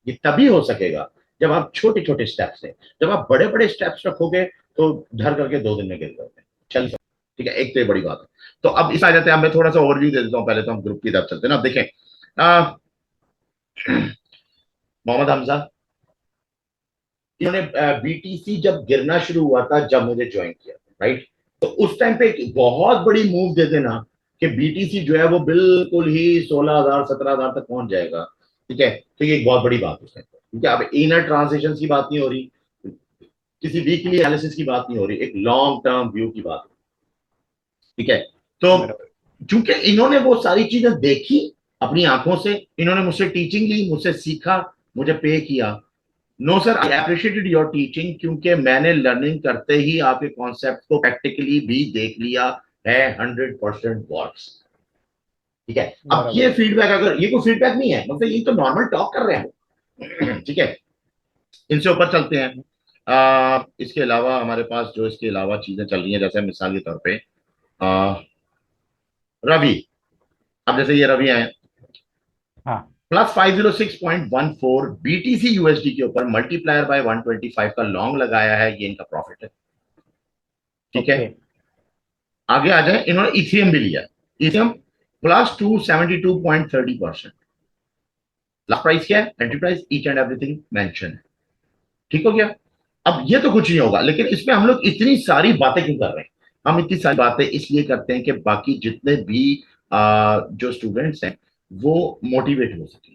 ये तभी हो सकेगा जब आप छोटे छोटे स्टेप्स लें। जब आप बड़े बड़े स्टेप्स रखोगे तो धर करके 2 दिन में गिर जाओगे, चल सकते, ठीक है। एक तो ये बड़ी बात है। तो अब इस आ जाते हैं, मैं थोड़ा सा ओवरव्यू दे देता हूँ, पहले तो हम ग्रुप की तरफ चलते हैं ना। देखें, अ, मोहम्मद हमजा, इन्होंने बीटीसी जब गिरना शुरू हुआ था जब मुझे ज्वाइन किया, राइट, तो उस टाइम पे एक बहुत बड़ी मूव दे देना कि बीटीसी जो है वो बिल्कुल ही 16,000 17,000 तक पहुंच जाएगा, ठीक है। तो ये एक बहुत बड़ी बात है, क्योंकि अब इनर ट्रांजेक्शन की बात नहीं हो रही, किसी वीकली एनालिसिस की बात नहीं हो रही, एक लॉन्ग टर्म व्यू की बात, ठीक है। तो बराबर। चूंकि इन्होंने वो सारी चीजें देखी अपनी आंखों से, इन्होंने मुझसे टीचिंग ली, मुझसे सीखा, मुझे पे किया। No sir, I appreciated your teaching, क्योंकि मैंने लर्निंग करते ही आपके कॉन्सेप्ट को प्रैक्टिकली भी देख लिया है, 100% वर्क्स, ठीक है। अब बराबर। ये फीडबैक, अगर ये कोई फीडबैक नहीं है मतलब ये तो नॉर्मल टॉक कर रहे हैं, ठीक है। इनसे ऊपर चलते हैं। इसके अलावा हमारे पास जो इसके अलावा चीजें चल रही हैं, जैसे मिसाल के तौर पे रवि, अब जैसे ये रवि है, हाँ। +506.14 बीटीसी यूएसडी के ऊपर मल्टीप्लायर बाय 125 का लॉन्ग लगाया है, ये इनका प्रॉफिट है, ठीक है। ओके। आगे आ जाए, इन्होंने इथियम भी लिया, इथियम +272.30%। लास्ट प्राइस क्या है, entry price, each and everything mention है, ठीक हो गया। अब ये तो कुछ नहीं होगा, लेकिन इसमें हम लोग इतनी सारी बातें क्यों कर रहे हैं? हम इतनी सारी बातें इसलिए करते हैं कि बाकी जितने भी जो स्टूडेंट्स हैं वो मोटिवेट हो सके,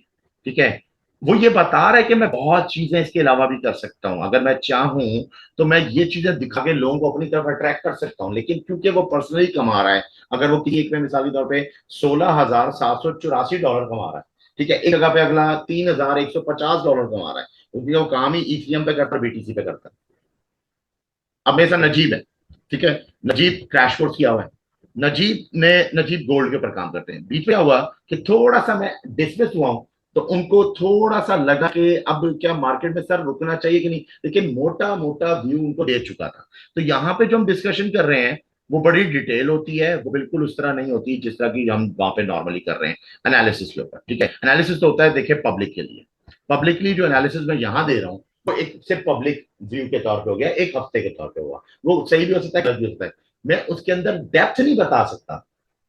ठीक है। वो ये बता रहा है कि मैं बहुत चीजें इसके अलावा भी कर सकता हूं, अगर मैं चाहूं तो मैं ये चीजें दिखा के लोगों को अपनी तरफ अट्रैक्ट कर सकता हूं, लेकिन क्योंकि वो पर्सनली कमा रहा है, अगर वो किसी एक में मिसाल के तौर पे $16,784 कमा रहा है, ठीक है, एक जगह पे अगला $3,150 कमा रहा है, क्योंकि वो काम ही ईसीएम पे करता है, बीटीसी पे करता है। अब मेरे साथ नजीब है, ठीक है, नजीब क्रैश कोर्स किया हुआ है, नजीब गोल्ड के ऊपर काम करते हैं। बीच में क्या हुआ कि थोड़ा सा मैं डिसमिस हुआ हूं, तो उनको थोड़ा सा लगा कि अब क्या मार्केट में सर रुकना चाहिए कि नहीं, लेकिन मोटा मोटा व्यू उनको दे चुका था। तो यहाँ पे जो हम डिस्कशन कर रहे हैं वो बड़ी डिटेल होती है, वो बिल्कुल उस तरह नहीं होती जिस तरह की हम वहां पे नॉर्मली कर रहे हैं एनालिसिस के ऊपर, ठीक है। एनालिसिस तो होता है देखिए पब्लिक के लिए, पब्लिकली जो एनालिसिस मैं यहाँ दे रहा हूँ वो एक सिर्फ पब्लिक व्यू के तौर पे हो गया, एक हफ्ते के तौर पे हुआ, वो सही भी हो सकता है गलत भी हो सकता है। मैं उसके अंदर डेप्थ नहीं बता सकता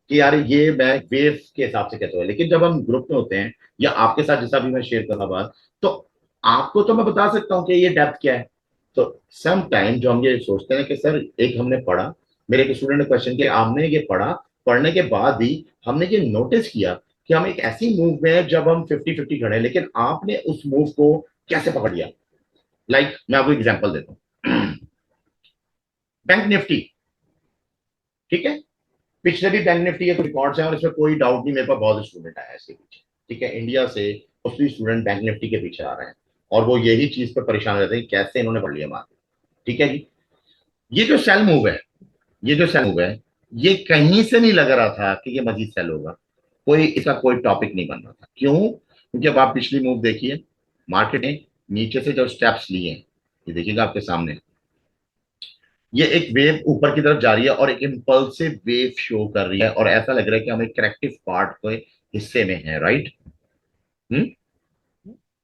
कि यार ये मैं वेव के हिसाब से कैसे हुआ, लेकिन जब हम ग्रुप में होते हैं या आपके साथ जैसा भी मैं शेयर कर रहा बात, तो आपको तो मैं बता सकता हूँ कि ये डेप्थ क्या है। तो सम टाइम जो हम ये सोचते हैं कि सर एक हमने पढ़ा, मेरे एक स्टूडेंट ने क्वेश्चन किया, हमने ये पढ़ा, पढ़ने के बाद भी हमने ये नोटिस किया कि हम एक ऐसी मूव में है जब हम 50-50 खड़े हैं, लेकिन आपने उस मूव को कैसे पकड़ लिया। लाइक मैं आपको एग्जांपल देता हूँ, बैंक निफ्टी, ठीक है, पिछले भी बैंक निफ्टी के रिकॉर्ड्स हैं और इसमें कोई डाउट नहीं, मेरे पास बहुत स्टूडेंट आया है इसके पीछे, ठीक है, इंडिया से कुछ भी स्टूडेंट बैंक निफ्टी के पीछे आ रहे हैं, और वो यही चीज पर परेशान रहते हैं कैसे इन्होंने पढ़ लिया मार्केट, ठीक है जी। ये जो सेल मूव है, ये जो सेल मूव है, ये कहीं से नहीं लग रहा था कि ये मजीद सेल होगा, कोई इसका कोई टॉपिक नहीं बन रहा था। क्यों? क्योंकि अब आप पिछली मूव देखिए, मार्केट ने नीचे से जो स्टेप्स लिए हैं, ये देखिएगा आपके सामने, ये एक वेव ऊपर की तरफ जा रही है और एक इम्पल्सिव वेव शो कर रही है, और ऐसा लग रहा है कि हम एक करेक्टिव पार्ट के हिस्से में है, राइट? हम्म।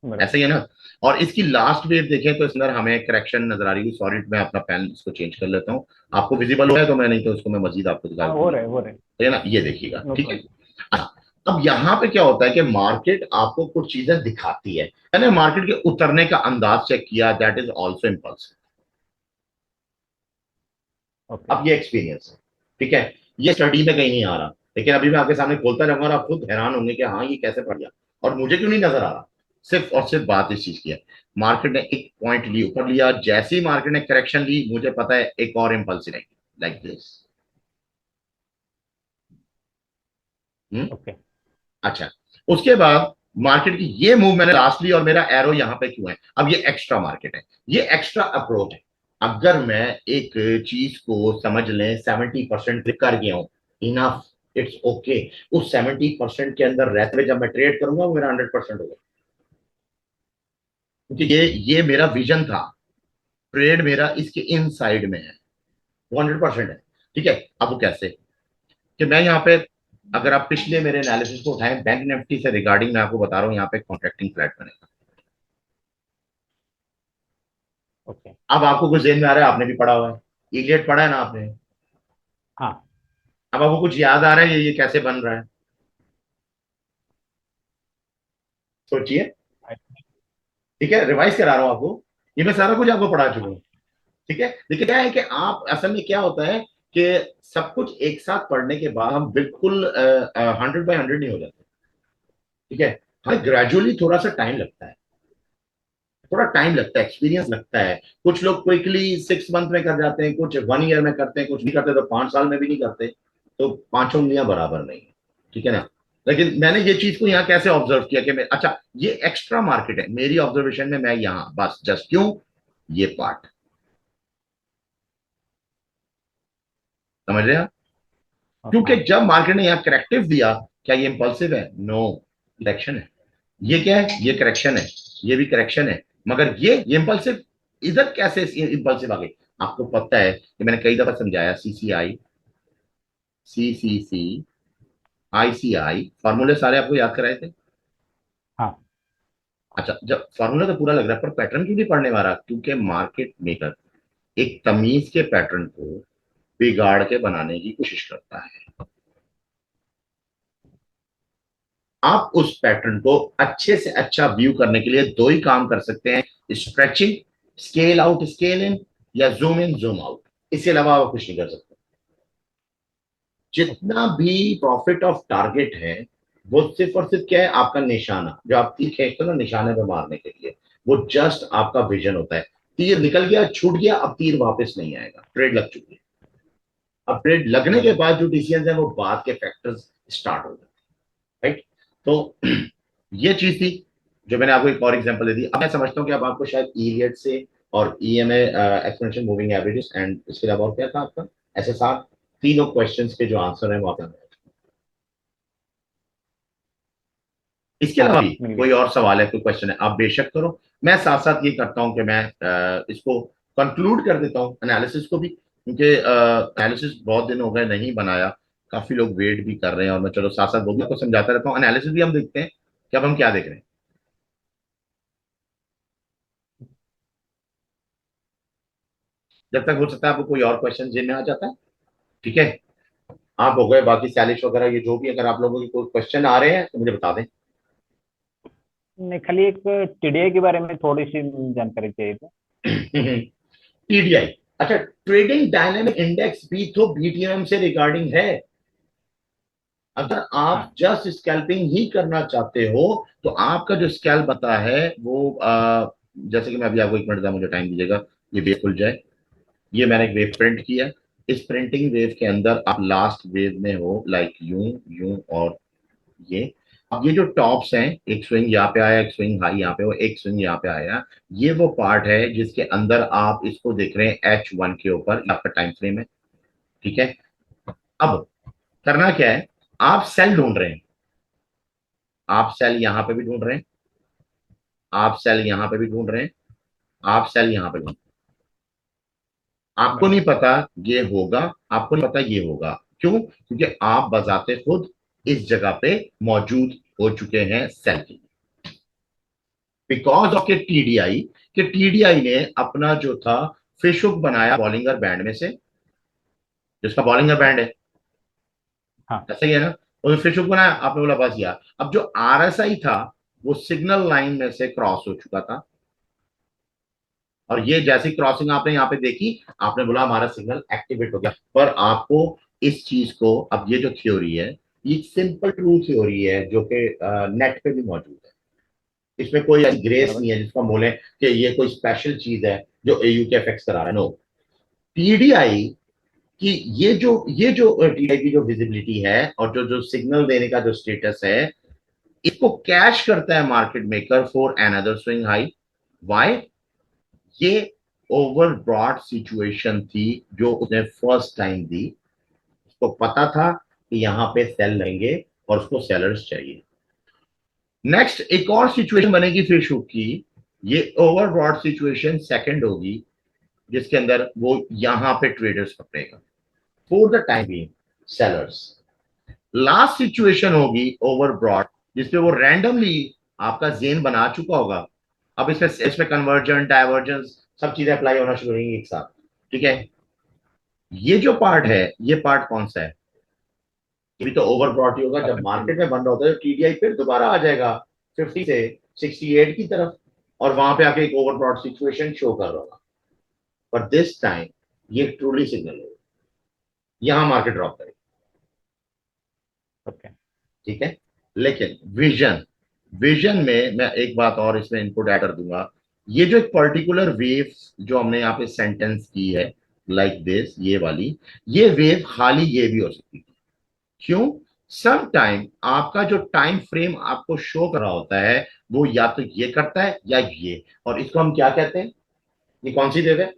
बराबर। ऐसा ही है ना? और इसकी लास्ट वेव देखें तो इसके अंदर हमें करेक्शन नजर आ रही है। सॉरी, मैं अपना पेन इसको चेंज कर लेता हूँ, आपको विजिबल हो रहा है तो मैं, नहीं तो इसको मैं मजीद आपको दिखा हाँ, दूँ। हो रहा है, हो रहा है। है ना? ये देखिएगा, नो ठीक है। प्रॉब्लम। अच्छा, अब यहाँ पे क्या होता है कि मार्केट आपको कुछ चीजें दिखाती है। मैंने मार्केट के उतरने का अंदाज चेक किया, that is also impulse. Okay. अब ये एक्सपीरियंस है, ठीक है। ये स्टडी में कहीं नहीं आ रहा, लेकिन अभी मैं आपके सामने खोलता रहूंगा और आप खुद हैरान होंगे कि हाँ ये कैसे पड़ गया, और मुझे क्यों नहीं नजर आ रहा। सिर्फ और सिर्फ बात इस चीज की है, मार्केट ने एक पॉइंट ली, ऊपर लिया, जैसे ही मार्केट ने करेक्शन ली, मुझे पता है एक और इम्पल्स रहेगी, लाइक दिस। ओके। अच्छा, उसके बाद मार्केट की ये मूव मैंने लास्ट ली, और मेरा एरो यहां पे क्यों है? अब ये एक्स्ट्रा मार्केट है, ये एक्स्ट्रा अप्रोच है। अगर मैं एक चीज को समझ लें 70% कर गया हूं, इनफ, इट्स ओके। उस 70% के अंदर रहते हुए जब मैं ट्रेड करूंगा वो मेरा 100% होगा, क्योंकि ये मेरा विजन था। ट्रेड मेरा इसके इनसाइड में है, वो 100% है। ठीक है। अब वो कैसे? कि मैं यहाँ पे, अगर आप पिछले मेरे एनालिसिस को उठाएं बैंक निफ्टी से रिगार्डिंग, मैं आपको बता रहा हूँ यहाँ पे कॉन्ट्रैक्टिंग फ्लैट बनेगा। ओके। अब आपको कुछ जेन में आ रहा है, आपने भी पढ़ा हुआ है, इलियट पढ़ा है ना आपने? हाँ। अब आपको कुछ याद आ रहा है ये कैसे बन रहा है? सोचिए। ठीक है, रिवाइज करा रहा हूं आपको, ये मैं सारा कुछ आपको पढ़ा चुका हूँ। ठीक है, लेकिन क्या है कि आप असल में क्या होता है कि सब कुछ एक साथ पढ़ने के बाद हम बिल्कुल 100/100 नहीं हो जाते। ठीक है, हमें ग्रेजुअली थोड़ा सा टाइम लगता है, थोड़ा टाइम लगता है, एक्सपीरियंस लगता है। कुछ लोग क्विकली 6 मंथ में कर जाते हैं, कुछ 1 ईयर में करते हैं, कुछ नहीं करते तो 5 साल में भी नहीं करते। तो पांचों उंगलियां बराबर नहीं है, ठीक है ना? लेकिन मैंने ये चीज को यहाँ कैसे ऑब्जर्व किया कि मैं, अच्छा, ये एक्स्ट्रा मार्केट है मेरी ऑब्जर्वेशन में, मैं यहाँ बस जस्ट क्यों, ये पार्ट समझ रहे हैं? क्योंकि हाँ। जब मार्केट ने यहाँ करेक्टिव दिया, क्या ये इंपल्सिव है? नो, करेक्शन है। ये क्या है? ये करेक्शन है, ये भी करेक्शन है। मगर ये इंपल्सिव, इधर कैसे इंपल्सिव आ गई? आपको पता है कि मैंने कई दफा समझाया, सीसीआई, सीसीसी, आईसीआई, फॉर्मूले सारे आपको याद कराए थे। हाँ। अच्छा, जब फॉर्मूला तो पूरा लग रहा है, पर पैटर्न क्यों नहीं पढ़ने वाला? क्योंकि मार्केट मेकर एक तमीज के पैटर्न को बिगाड़ के बनाने की कोशिश करता है। आप उस पैटर्न को अच्छे से अच्छा व्यू करने के लिए दो ही काम कर सकते हैं, stretching, scale out scale in, या जूम इन जूम आउट। इसके अलावा आप कुछ नहीं कर सकते। ओके। जितना भी प्रॉफिट ऑफ टारगेट है, वो सिर्फ और सिर्फ क्या है? आपका निशाना, जो आप तीर खींचते हो ना निशाने पे मारने के लिए, वो जस्ट आपका विजन होता है। तीर निकल गया, छूट गया, अब तीर वापस नहीं आएगा, ट्रेड लग चुकी है। अब ट्रेड लगने के बराबर। बाद जो डिसीजन है वो बाद के फैक्टर्स स्टार्ट हो जाते हैं, राइट? तो ये चीज थी जो मैंने आपको एक और एग्जांपल दे दी। अब मैं समझता हूँ कि अब आपको शायद ईरियट से और EMA, exponential moving averages, and इसके अलावा और क्या था आपका, एसएसआर, तीनों क्वेश्चंस के जो आंसर है वो आपका। इसके हाँ, अलावा भी मिल गया। कोई और सवाल है, कोई क्वेश्चन है, आप बेशक करो। मैं साथ साथ ये करता हूँ कि मैं इसको कंक्लूड कर देता हूँ एनालिसिस को भी, क्योंकि एनालिसिस बहुत दिन हो गए नहीं बनाया, काफी लोग वेट भी कर रहे हैं, और मैं चलो साथ साथ वो भी आपको समझाता रहता हूँ। एनालिसिस भी हम देखते हैं कि अब हम क्या देख रहे हैं। जब तक हो सकता है आपको कोई और क्वेश्चन जेब में आ जाता है, ठीक है। आप हो गए, बाकी सैलिश वगैरह ये जो भी, अगर आप लोगों की कोई क्वेश्चन आ रहे हैं तो मुझे बता दें। नहीं, खाली एक टीडीआई के बारे में थोड़ी सी जानकारी चाहिए थी। टीडीआई, अच्छा, ट्रेडिंग डायनेमिक इंडेक्स भी तो बीटीएम से रिगार्डिंग है। अगर आप हाँ। जस्ट स्कैल्पिंग ही करना चाहते हो तो आपका जो स्कैल्प बता है वो जैसे कि मैं अभी आपको 1 मिनट मुझे टाइम दीजिएगा, ये वेव खुल जाए। ये मैंने एक वेव प्रिंट किया, इस प्रिंटिंग वेव के अंदर आप लास्ट वेव में हो, लाइक यूं, यूं, और ये। अब ये जो टॉप्स हैं, एक स्विंग यहाँ पे आया, एक स्विंग हाई यहाँ पे, वो एक स्विंग यहाँ पे आया, ये वो पार्ट है जिसके अंदर आप इसको देख रहे हैं H1 के ऊपर, आपका टाइम फ्रेम है, ठीक है। अब करना क्या है, आप सेल ढूंढ रहे हैं, आप सेल यहां पे भी ढूंढ रहे हैं, आप सेल यहां पे भी ढूंढ रहे हैं, आप सेल यहां पे ढूंढ रहे हैं। आपको नहीं बराबर। पता ये होगा, आपको नहीं पता ये होगा। क्यों? क्योंकि आप बजाते खुद इस जगह पे मौजूद हो चुके हैं सेल की, बिकॉज ऑफ के टीडीआई, कि टीडीआई ने अपना जो था फिश हुक बनाया बॉलिंगर बैंड में से, जिसका बॉलिंगर बैंड है, हाँ। ऐसा ही है ना। तो फिश हुक बनाया, आपने बोला बस यार, अब जो आरएसआई था वो सिग्नल लाइन में से क्रॉस हो चुका था, और ये जैसी क्रॉसिंग आपने यहाँ पे देखी, आपने बोला हमारा सिग्नल एक्टिवेट हो गया। पर आपको इस चीज को, अब ये जो थ्योरी है, ये सिंपल ट्रू थ्योरी है जो कि नेट पे भी मौजूद है, इसमें कोई ग्रेस बराबर। नहीं है जिसको हम बोले कि ये कोई स्पेशल चीज है जो एयू के एफेक्ट्स करा रहा है। नो, टीडीआई की ये जो टीडीआई की जो विजिबिलिटी है और जो जो सिग्नल देने का जो स्टेटस है, इसको कैश करता है market maker for another swing high. Why? ये ओवर ब्रॉड सिचुएशन थी जो उसने फर्स्ट टाइम दी, उसको पता था कि यहां पे सेल लेंगे और उसको सेलर्स चाहिए। नेक्स्ट एक और सिचुएशन बनेगी फिर शूट की, ये ओवर ब्रॉड सिचुएशन सेकंड होगी, जिसके अंदर वो यहां पे ट्रेडर्स पकड़ेगा for the time being, sellers. Last situation होगी ओवर ब्रॉड, जिसपे वो रैंडमली आपका जेन बना चुका होगा। अब इसमें कन्वर्जन डाइवर्जेंस सब चीजें अप्लाई होना शुरू होंगी एक साथ, ठीक है। ये जो पार्ट है, ये पार्ट कौन सा है? ये भी तो ओवर ब्रॉड ही होगा, जब मार्केट में बन रहा होता है टीडीआई फिर दोबारा आ जाएगा 50 से 68 की तरफ, और वहां पे आके एक ओवर ब्रॉड सिचुएशन शो कर रहा होगा। पर दिस टाइम ये ट्रूली सिग्नल होगा, यहां मार्केट ड्रॉप करेगी, ओके। ठीक है। लेकिन विजन, विजन में मैं एक बात और इसमें इनपुट ऐड कर दूंगा, ये जो एक पर्टिकुलर वेव जो हमने यहाँ पे सेंटेंस की है लाइक दिस, ये वाली, ये वेव खाली ये भी हो सकती है। क्यों? सम टाइम आपका जो टाइम फ्रेम आपको शो कर रहा होता है वो या तो ये करता है या ये, और इसको हम क्या कहते हैं? ये कौन सी वेव है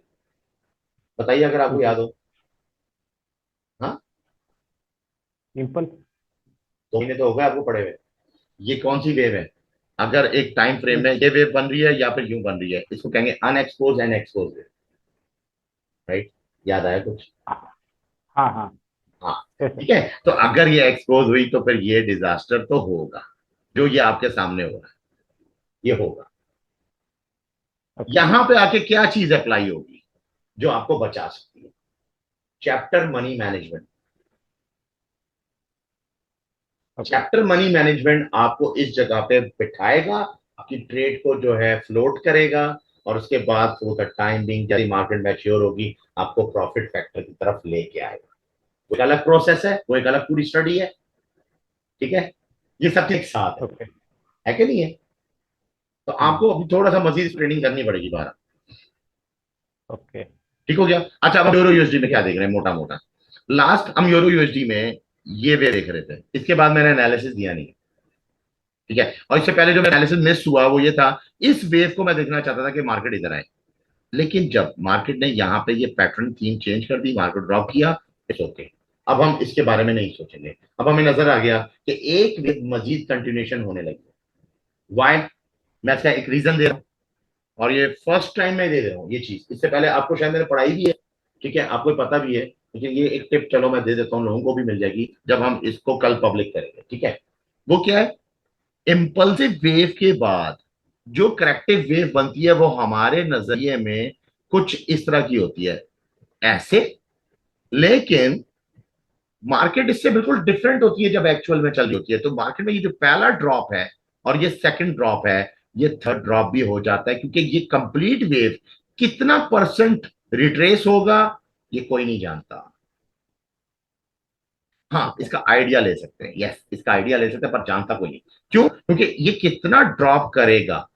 बताइए अगर आपको याद हो। हाँ, इम्पल्स। 2 महीने तो हो गए आपको पड़े हुए। ये कौन सी वेव है? अगर एक टाइम फ्रेम में ये वेव बन रही है या फिर यूं बन रही है, इसको कहेंगे unexposed and expose wave, right? याद आया कुछ? हाँ हाँ। हाँ, जैसे। ठीक है। तो अगर ये एक्सपोज हुई तो फिर ये डिजास्टर तो होगा, जो ये आपके सामने हो रहा है ये होगा। ओके। यहां पे आके क्या चीज अप्लाई होगी जो आपको बचा सकती है? Chapter money management. Okay. Chapter money management आपको इस जगह पे बिठाएगा, आपकी ट्रेड को जो है फ्लोट करेगा, और उसके बाद वो द टाइम बिंग जब मार्केट मैच्योर होगी आपको प्रॉफिट फैक्टर की तरफ लेके आएगा। वो एक अलग प्रोसेस है, वो एक अलग पूरी स्टडी है, ठीक है। ये सब एक साथ ओके। है कि नहीं है? तो आपको अभी थोड़ा सा मजीद ट्रेनिंग करनी पड़ेगी बाहर। ओके। ठीक हो गया। अच्छा, अब हम यूरो यूएसडी में क्या देख रहे हैं मोटा मोटा? लास्ट हम यूरो यूएसडी में ये वे देख रहे थे, इसके बाद मैंने एनालिसिस दिया नहीं, ठीक है। और इससे पहले जो एनालिसिस मिस हुआ वो ये था, इस वेव को मैं देखना चाहता था कि मार्केट इधर आए, लेकिन जब मार्केट ने यहाँ पे ये पैटर्न थीम चेंज कर दी, मार्केट ड्रॉप किया, इट्स ओके। अब हम इसके बारे में नहीं सोचेंगे। अब हमें नजर आ गया कि एक वेव मजीद कंटिन्यूएशन होने लगी। वाई? मैं इसका एक रीजन दे रहा हूँ, और ये फर्स्ट टाइम मैं दे रहा हूँ ये चीज, इससे पहले आपको शायद मैंने पढ़ाई भी है, ठीक है, आपको पता भी है, लेकिन ये एक टिप चलो मैं दे देता हूँ, लोगों को भी मिल जाएगी जब हम इसको कल पब्लिक करेंगे, ठीक है। वो क्या है? इम्पल्सिव वेव के बाद जो करेक्टिव वेव बनती है वो हमारे नजरिए में कुछ इस तरह की होती है, ऐसे। लेकिन मार्केट इससे बिल्कुल डिफरेंट होती है जब एक्चुअल में चल रही होती है। तो मार्केट में ये जो पहला ड्रॉप है और ये सेकंड ड्रॉप है, ये थर्ड ड्रॉप भी हो जाता है, क्योंकि ये कंप्लीट वेव कितना परसेंट रिट्रेस होगा ये कोई नहीं जानता। हाँ, ओके। इसका आइडिया ले सकते हैं, यस, इसका आइडिया ले सकते हैं, पर जानता कोई नहीं। क्यों? क्योंकि ये कितना ड्रॉप करेगा,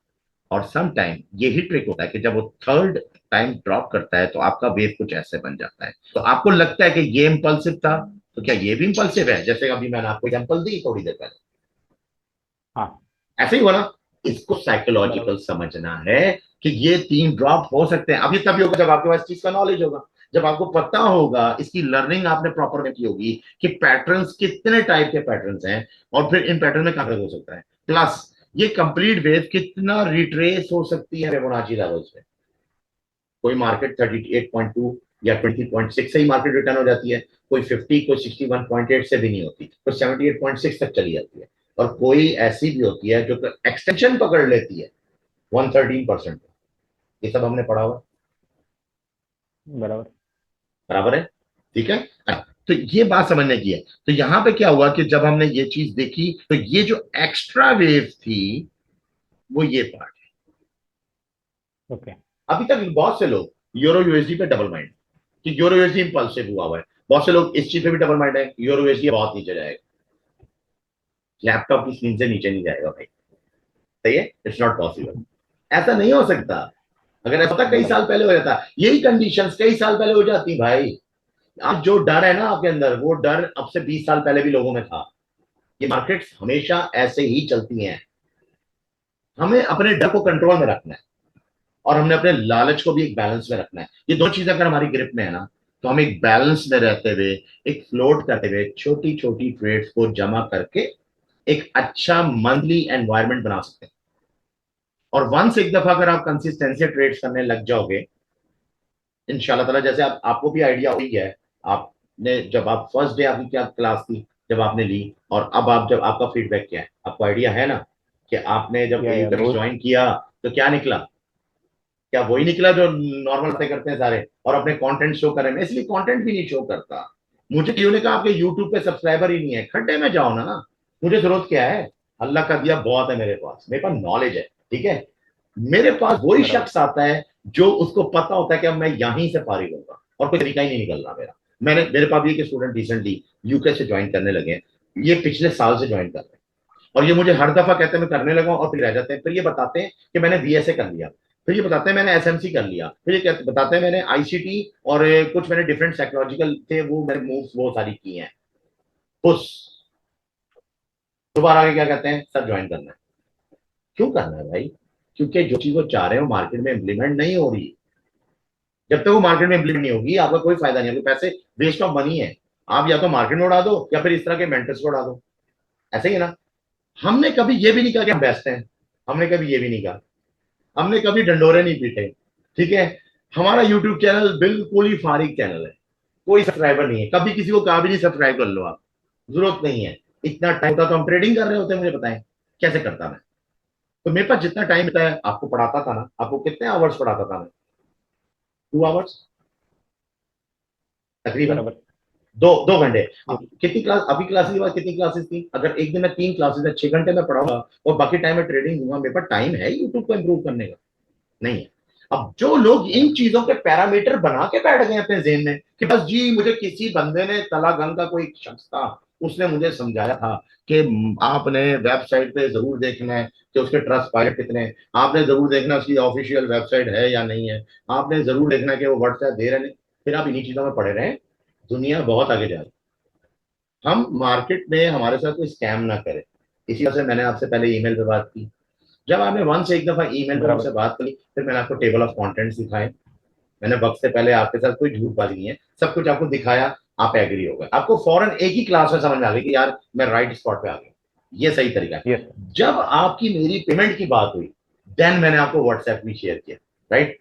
और सम टाइम यही ट्रिक होता है कि जब वो थर्ड टाइम ड्रॉप करता है तो आपका वेव कुछ ऐसे बन जाता है। तो आपको लगता है कि ये इंपल्सिव था, तो क्या ये भी इंपल्सिव है? जैसे अभी मैंने आपको एग्जांपल दी थोड़ी देर पहले, हाँ। ऐसे ही हुआ ना। इसको बराबर। साइकोलॉजिकल समझना है कि ये 3 ड्रॉप हो सकते हैं। अब ये तभी होगा जब आपके पास चीज का नॉलेज होगा। जब आपको पता होगा, इसकी लर्निंग आपने प्रॉपर में की होगी कि पैटर्न्स कितने टाइप के पैटर्न्स हैं और फिर इन पैटर्न में कहां हो सकता है, प्लस ये कंप्लीट वेव कितना रिट्रेस हो सकती है फिबोनाची लेवल्स पे। कोई मार्केट 38.2 या 20.6 से ही मार्केट रिटर्न हो जाती है, कोई 50, कोई 61.8 से भी नहीं होती, कोई 78.6 तक चली जाती है, और कोई ऐसी भी होती है जो एक्सटेंशन पकड़ लेती है 113%। ये सब हमने पढ़ा हुआ, बराबर। बराबर है, ठीक है। तो ये बात समझने की है। तो यहां पे क्या हुआ कि जब हमने ये चीज देखी तो ये जो एक्स्ट्रा वेव थी वो ये पार्ट है। ओके। अभी तक बहुत से लोग यूरो यूएसडी पे डबल माइंड कि यूरो यूएसडी इंपल्सिव हुआ हुआ है, बहुत से लोग इस चीज पे भी डबल माइंड है, यूरो यूएसडी बहुत नीचे जाएगा, लैपटॉप की स्क्रीन से नीचे नहीं जाएगा भाई, सही है, इट्स नॉट पॉसिबल, ऐसा नहीं हो सकता। अगर ऐसा होता कई साल बराबर। पहले हो जाता, यही कंडीशंस कई साल पहले हो जाती भाई। आज जो डर है ना आपके अंदर, वो डर अब से 20 साल पहले भी लोगों में था। ये मार्केट्स हमेशा ऐसे ही चलती हैं, हमें अपने डर को कंट्रोल में रखना है और हमने अपने लालच को भी एक बैलेंस में रखना है। ये दो चीजें अगर हमारी ग्रिप में है ना, तो हम एक बैलेंस में रहते हुए, एक फ्लोट करते हुए छोटी छोटी ट्रेड्स को जमा करके एक अच्छा मंथली एनवायरनमेंट बना सकते हैं। और वंस एक दफा अगर आप कंसिस्टेंसी ट्रेड्स करने लग जाओगे, इंशाल्लाह ताला, जैसे आपको भी आइडिया हुई है, आपने जब आप फर्स्ट डे आपकी क्या क्लास थी जब आपने ली, और अब आप जब आपका फीडबैक क्या है, आपको आइडिया है ना कि आपने जब या एयूकैम्स बहुत। ज्वाइन किया तो क्या निकला, क्या वही निकला जो नॉर्मल बातें करते हैं सारे और अपने कंटेंट शो करें। मैं इसलिए कंटेंट भी नहीं शो करता। मुझे क्यों ने कहा आपके यूट्यूब पे सब्सक्राइबर ही नहीं है, खड्डे में जाओ ना, मुझे जरूरत क्या है, अल्लाह का दिया बहुत है, मेरे पास नॉलेज है, ठीक है। मेरे पास वही बराबर। शख्स आता है जो उसको पता होता है कि अब मैं यहीं से फारिग होगा और कोई तरीका ही नहीं निकल रहा मेरा। मेरे पास भी एक स्टूडेंट रिसेंटली यूके से ज्वाइन करने लगे हैं, ये पिछले साल से ज्वाइन कर रहे हैं, और ये मुझे हर दफा कहते हैं मैं करने लगा और फिर रह जाते हैं, फिर ये बताते हैं कि मैंने बीएसए कर लिया, फिर ये बताते हैं मैंने एसएमसी कर लिया, फिर ये बताते हैं मैंने आईसीटी और कुछ मैंने डिफरेंट साइकोलॉजिकल थे वो मैंने मूव्स वो सारी की हैं, बस दोबारा आगे क्या कहते हैं सर ज्वाइन करना है। क्यों करना है भाई? क्योंकि जो चीज वो चाह रहे हो मार्केट में इम्प्लीमेंट नहीं हो रही। जब तक वो मार्केट में इम्प्लीमेंट नहीं होगी आपका कोई फायदा नहीं है, पैसे वेस्ट ऑफ मनी है। आप या तो मार्केट में उड़ा दो या फिर इस तरह के मेंटर्स को उड़ा दो, ऐसे ही है ना। हमने कभी ये भी नहीं कहा कि हम बेस्ट हैं, हमने कभी ये भी नहीं कहा, हमने कभी डंडोरे नहीं पीटे, ठीक है। हमारा यूट्यूब चैनल बिल्कुल ही फारिग चैनल है, कोई सब्सक्राइबर नहीं है, कभी किसी को कहा भी नहीं सब्सक्राइब कर लो आप, जरूरत नहीं है। इतना टाइम होता तो हम ट्रेडिंग कर रहे होते, मुझे बताएं कैसे करता मैं। तो मेरे पास जितना टाइम होता है, आपको पढ़ाता था ना, आपको कितने आवर्स पढ़ाता था मैं? 2 आवर्स तकरीबन, बराबर। 2 2 घंटे। ये कितनी क्लास, अभी क्लासेस के बाद कितनी क्लासेस थी? अगर एक दिन में 3 क्लासेस है, 6 घंटे में पढ़ाऊंगा और बाकी टाइम में ट्रेडिंग दूंगा, मेरे पास टाइम है यूट्यूब को इम्प्रूव करने का? नहीं है। अब जो लोग इन बराबर। चीजों के पैरामीटर बना के बैठ गए अपने जेहन में कि बस जी मुझे किसी बंदे ने, तलागंग का कोई शख्स था, उसने मुझे समझाया था कि आपने वेबसाइट पे जरूर देखना है कि उसके ट्रस्ट पायलट कितने हैं, आपने जरूर देखना उसकी ऑफिशियल वेबसाइट है या नहीं है, आपने जरूर देखना कि वो व्हाट्सएप दे रहे हैं, फिर आप इन्हीं चीजों में पड़े रहे। दुनिया बहुत आगे जा रही है। हम मार्केट में हमारे साथ कोई स्कैम ना करे, इसी वजह से मैंने आपसे पहले ईमेल पे बात की। जब आपने वन से एक दफा ईमेल पे मुझसे बराबर। बात करी, फिर मैंने आपको टेबल ऑफ कंटेंट्स दिखाए। मैंने वक्त से पहले आपके साथ कोई झूठबाजी नहीं है, सब कुछ आपको दिखाया, आप एग्री हो गए, आपको फौरन एक ही क्लास में समझ में आ गई कि यार मैं राइट स्पॉट पे आ गया, ये सही तरीका है। यस। जब आपकी मेरी पेमेंट की बात हुई, देन मैंने आपको व्हाट्सएप भी शेयर किया, राइट।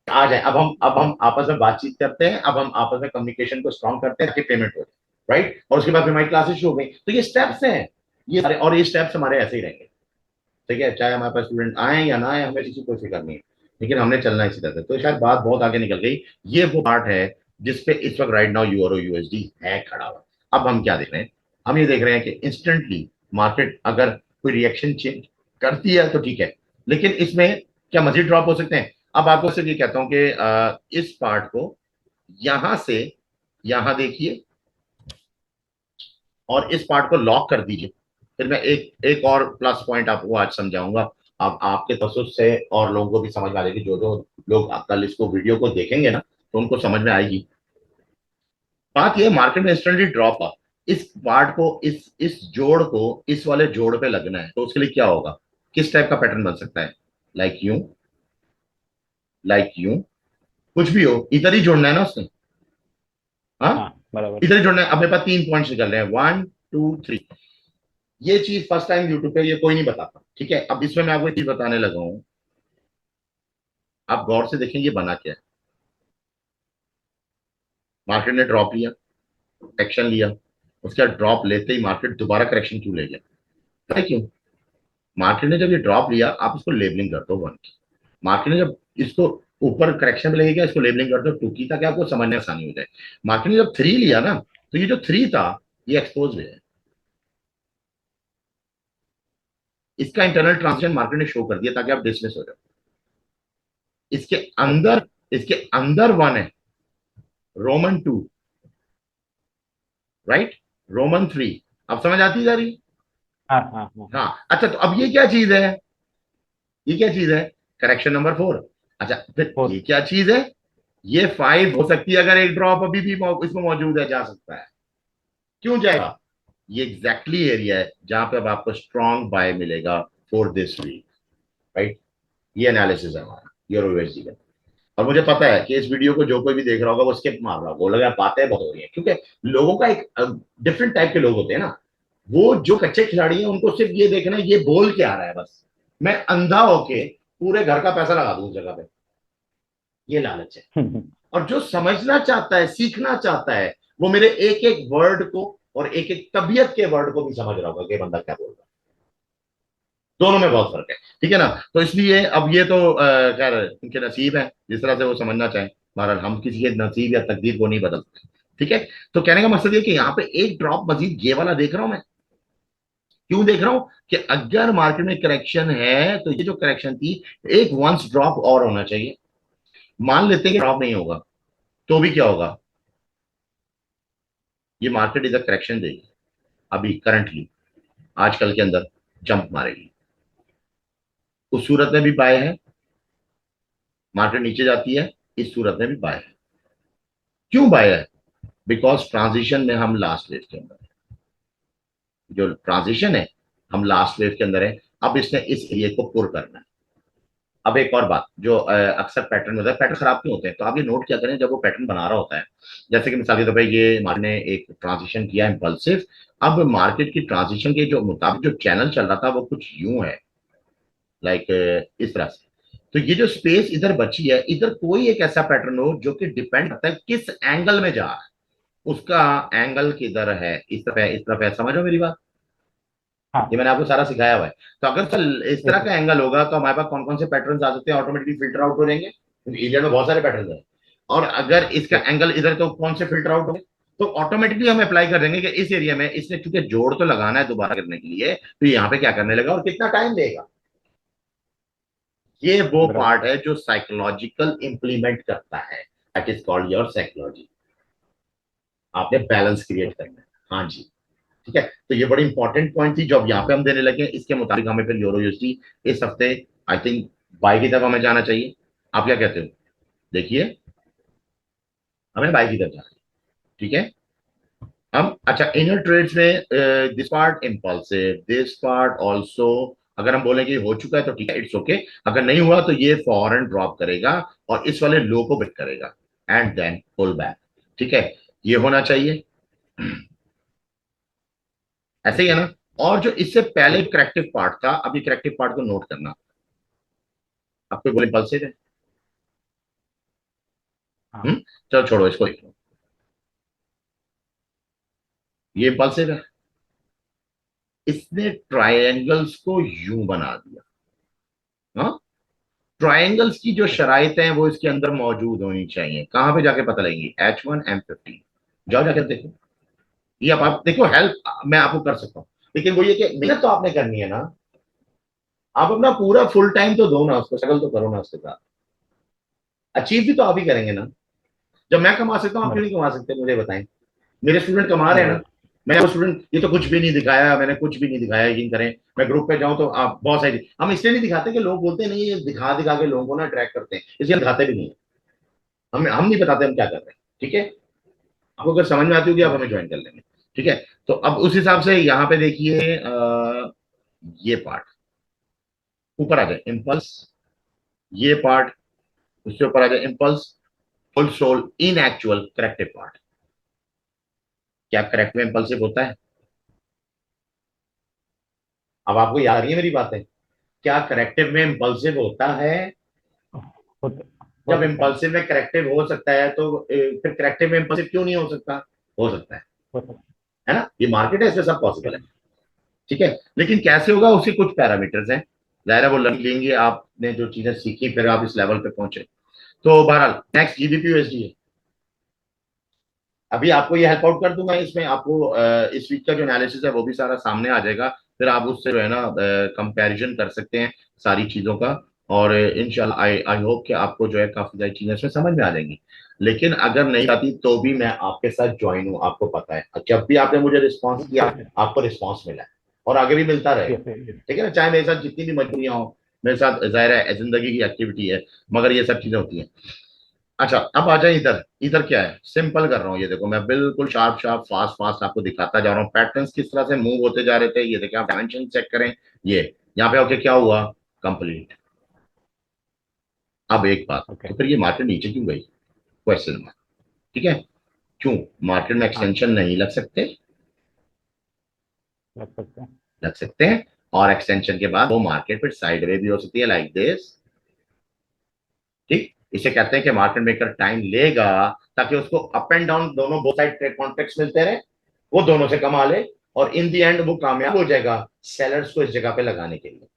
आ जाए, अब हम आपस में बातचीत करते हैं, अब हम आपस में कम्युनिकेशन को स्ट्रॉन्ग करते हैं ताकि पेमेंट हो, राइट। और उसके बाद फिर हमारी क्लासेस शुरू हो गई। तो ये स्टेप्स हैं, ये सारे, और ये स्टेप्स हमारे ऐसे ही रहेंगे, ठीक है। चाहे हमारे पास स्टूडेंट आए या ना आए, हमें किसी कोई फिक्र नहीं है, लेकिन हमने चलना इसी तरह से। तो शायद बात बहुत आगे निकल गई। ये वो पार्ट है जिसपे इस वक्त राइट नाउ यूरो यूएसडी है खड़ा हुआ। अब हम क्या देख रहे हैं? हम ये देख रहे हैं कि इंस्टेंटली मार्केट अगर कोई रिएक्शन चेंज करती है तो ठीक है, लेकिन इसमें क्या मजीद ड्रॉप हो सकते हैं? अब आपको सिर्फ ये कहता हूं कि इस पार्ट को यहां से यहां देखिए और इस पार्ट को लॉक कर दीजिए, फिर मैं एक एक और प्लस पॉइंट आपको आज समझाऊंगा। अब आपके तसुस से और लोगों को भी समझ में आ जाएगी, जो जो लोग कल इसको वीडियो को देखेंगे ना तो उनको समझ में आएगी। बात यह मार्केट में इंस्टेंटली ड्रॉप आ, इस पार्ट को, इस जोड़ को इस वाले जोड़ पे लगना है, तो उसके लिए क्या होगा? किस टाइप का पैटर्न बन सकता है? लाइक यूं, लाइक यूं, कुछ भी हो, इधर ही जुड़ना है ना उसने। हाँ, हाँ बराबर। इधर ही जोड़ना है। अब मेरे पास 3 पॉइंट्स निकल रहे हैं, 1 2 3। ये चीज फर्स्ट टाइम यूट्यूब पे ये कोई नहीं बताता, ठीक है। अब इसमें मैं आपको एक चीज बताने लगा हूं, आप गौर से देखें ये बना क्या है। मार्केट ने ड्रॉप लिया, एक्शन लिया, उसके बाद ड्रॉप लेते ही मार्केट दोबारा करेक्शन क्यों ले गया? पता है क्यों? मार्केट ने जब ये ड्रॉप लिया, आप इसको लेबलिंग कर दो 1 की। मार्केट ने जब इसको ऊपर करेक्शन पे लेके गया, इसको लेबलिंग कर दो 2 की, ताकि आपको समझने आसानी हो जाए। मार्केट ने जब 3 लिया ना, तो ये जो 3 था, ये एक्सपोज है। इसका इंटरनल ट्रांजेक्शन मार्केट ने शो कर दिया ताकि आप डिसमिस हो जाओ। इसके ओके। अंदर, इसके अंदर 1 है, रोमन 2, राइट, रोमन 3। अब समझ आती जा रही? हाँ हाँ हाँ। हाँ, अच्छा, तो अब ये क्या चीज है? ये क्या चीज है? Correction number 4। अच्छा, फिर ये फोर। क्या चीज है? ये 5 हो सकती है, अगर एक ड्रॉप अभी भी इसमें मौजूद है, जा सकता है। क्यों जाएगा? ये एग्जैक्टली एरिया है जहां पे अब आपको स्ट्रॉन्ग बाय मिलेगा फॉर दिस वीक, राइट। ये एनालिसिस है हमारा यूरोवेजी का। और मुझे पता है कि इस वीडियो को जो कोई भी देख रहा होगा वो स्किप मार रहा होगा, बोलेगा बातें बहुत हो रही है, क्योंकि लोगों का एक डिफरेंट टाइप के लोग होते हैं ना। वो जो कच्चे खिलाड़ी हैं उनको सिर्फ ये देखना है ये बोल के आ रहा है बस, मैं अंधा होके पूरे घर का पैसा लगा दूं उस जगह पे, ये लालच है। और जो समझना चाहता है, सीखना चाहता है, वो मेरे एक एक वर्ड को और एक एक तबीयत के वर्ड को भी समझ रहा होगा कि बंदा क्या बोल रहा है। दोनों में बहुत फर्क है, ठीक है ना। तो इसलिए अब ये तो खैर इनके नसीब है, जिस तरह से वो समझना चाहे। बहरहाल हम किसी के नसीब या तकदीर को नहीं बदल सकते, ठीक है। तो कहने का मकसद ये कि यहाँ पे एक ड्रॉप मजीद ये वाला देख रहा हूं मैं। क्यों देख रहा हूं? कि अगर मार्केट में करेक्शन है तो ये जो करेक्शन थी, एक वंस ड्रॉप और होना चाहिए। मान लेते हैं कि ड्रॉप नहीं होगा, तो भी क्या होगा? ये मार्केट इधर करेक्शन देगी, अभी करंटली आजकल के अंदर जंप मारेगी। उस सूरत में भी बाय है, मार्केट नीचे जाती है, इस सूरत में भी बाय है। क्यों बाय है? बिकॉज ट्रांजिशन में हम लास्ट वेव के अंदर है। जो ट्रांजिशन है, हम लास्ट वेव के अंदर है। अब इसने इस एरिया को पुर करना है। अब एक और बात जो अक्सर पैटर्न होता है, पैटर्न खराब क्यों होते हैं, तो आप ये नोट क्या करें, जब वो पैटर्न बना रहा होता है, जैसे कि मिसाल के तौर पर ये मार्केट ने एक ट्रांजिशन किया इम्पल्सिव। अब मार्केट की ट्रांजिशन के जो मुताबिक जो चैनल चल रहा था वो कुछ यूं है, लाइक इस तरह से। तो ये जो स्पेस इधर बची है, इधर कोई एक ऐसा पैटर्न हो जो कि डिपेंड करता है किस एंगल में जा रहा है, उसका एंगल किधर है, इस तरफ है, इस तरफ है, समझ लो मेरी बात। ये हाँ। मैंने आपको सारा सिखाया हुआ है। तो अगर सर इस तरह यस। का एंगल होगा तो हमारे पास कौन कौन से पैटर्न आ सकते हैं, ऑटोमेटिकली फिल्टर आउट हो जाएंगे, क्योंकि एरिया में बहुत सारे पैटर्न है। और अगर इसका यस। एंगल इधर, तो कौन से फिल्टर आउट होंगे? तो ऑटोमेटिकली हम अप्लाई कर देंगे कि इस एरिया में इसने चूंकि जोड़ तो लगाना है दोबारा करने के लिए, तो यहाँ पे क्या करने लगा और कितना टाइम लेगा। ये वो बराबर। पार्ट है जो साइकोलॉजिकल इंप्लीमेंट करता है, that is called your psychology. आपने बैलेंस क्रिएट ओके। करना है। हाँ जी, ठीक है। तो ये बड़ी इंपॉर्टेंट पॉइंट थी जो अब यहाँ पे हम देने लगे हैं। इसके मुताबिक हमें फिर यूरो यूएसडी इस हफ्ते आई थिंक बाई की तरफ हमें जाना चाहिए। आप क्या कहते हो? देखिए, हमें बाई की तरफ जाना है, ठीक है। हम अच्छा इनर ट्रेड्स में this part impulsive, this part also, अगर हम बोलें कि हो चुका है तो ठीक है, इट्स ओके। अगर नहीं हुआ तो ये फॉरन ड्रॉप करेगा और इस वाले लो को ब्रेक करेगा एंड देन पुल बैक, ठीक है। ये होना चाहिए, ऐसे ही है ना। और जो इससे पहले यस। करेक्टिव पार्ट था, अभी करेक्टिव पार्ट को नोट करना। आपको बोले इम्पल्सिव है। हाँ। चलो छोड़ो इसको, ये इम्पल्सिव है। इसने ट्रायंगल्स को यूं बना दिया। हाँ, ट्रायंगल्स की जो ओके। शराइतें हैं वो इसके अंदर मौजूद होनी चाहिए। कहां पे जाके पता लगेगी? H1M15, जाओ जाकर देखो। ये आप देखो, हेल्प मैं आपको कर सकता हूँ, लेकिन वो ये कि मेहनत तो आपने करनी है ना। आप अपना पूरा फुल टाइम तो दो ना, उसको स्ट्रगल तो करो ना उसके साथ। अचीव भी तो आप ही करेंगे ना। जब मैं कमा सकता हूँ आप क्यों बराबर। नहीं कमा सकते, मुझे बताएं। मेरे स्टूडेंट कमा रहे हैं ना। बराबर। मैं वो स्टूडेंट, ये तो कुछ भी नहीं दिखाया, मैंने कुछ भी नहीं दिखाया, यकीन करें। मैं ग्रुप पे जाऊं तो आप बहुत सारी, हम इसलिए नहीं दिखाते कि लोग बोलते नहीं ये दिखा दिखा के लोगों को ना अट्रैक्ट करते हैं, इसलिए हम दिखाते भी नहीं है। हम नहीं बताते हम क्या कर रहे हैं, ठीक है। आपको अगर समझ में आती होगी आप हमें बराबर। ज्वाइन कर लेंगे, ठीक है। तो अब उस हिसाब से यहाँ पे देखिए, ये पार्ट ऊपर आ जाए इम्पल्स, ये पार्ट उसके ऊपर आ जाए impulse, full soul in actual corrective part. क्या करेक्ट में इम्पल्सिव होता है? अब आपको याद आ रही है मेरी बातें? क्या करेक्टिव में इम्पल्सिव होता है? हो जब सकता है। इम्पल्सिव में करेक्टिव हो सकता है तो फिर करेक्टिव में इम्पल्सिव क्यों नहीं हो सकता? हो सकता हो सकता है ना? ये मार्केट है, इसमें सब है। पॉसिबल है। ठीक है, लेकिन कैसे होगा उसके कुछ पैरामीटर्स हैं। जाहिर है वो लर्निंग लेंगे, आपने जो चीजें सीखी फिर आप इस लेवल पे पहुंचे। तो बहरहाल नेक्स्ट जीबीपी यूएसडी है। अभी आपको ये हेल्प आउट कर दूंगा, इसमें आपको इस वीक का जो एनालिसिस है वो भी सारा सामने आ जाएगा। फिर आप उससे जो है ना कंपैरिजन कर सकते हैं सारी चीजों का। और इंशाल्लाह आई आई होप कि आपको जो है काफी सारी चीजें इसमें समझ में आ जाएंगी। लेकिन अगर नहीं आती तो भी मैं आपके साथ ज्वाइन हूँ, आपको पता है जब भी आपने मुझे रिस्पॉन्स किया यस आपको रिस्पॉन्स मिला है और आगे भी मिलता रहेगा। Yes yes. ठीक है ना, चाहे मेरे साथ जितनी भी मजबूरियां हो, मेरे साथ जाहिर है जिंदगी की एक्टिविटी है, मगर ये सब चीजें होती हैं। अच्छा अब आ जाए इधर। इधर क्या है, सिंपल कर रहा हूँ, ये देखो मैं बिल्कुल शार्प शार्प फास्ट फास्ट आपको दिखाता जा रहा हूँ पैटर्न्स किस तरह से मूव होते जा रहे थे। ये देखिए आप डायमेंशन चेक करें। ये यहाँ पे ओके क्या हुआ, कंप्लीट। अब एक बात, ओके। तो फिर ये मार्केट नीचे क्यों गई? Question mark. ठीक है, क्यों? मार्केट में हाँ, एक्सटेंशन नहीं लग सकते? लग सकते हैं। लग सकते हैं। और एक्सटेंशन के बाद वो मार्केट फिर साइडवे भी हो सकती है लाइक दिस। ठीक, इसे कहते हैं कि मार्केट मेकर टाइम लेगा ताकि उसको अप एंड डाउन दोनों बोथ साइड ट्रेड कॉन्ट्रैक्ट्स मिलते रहे, वो दोनों से कमा ले और इन दी एंड वो कामयाब हो जाएगा सेलर्स को इस जगह पे लगाने के लिए।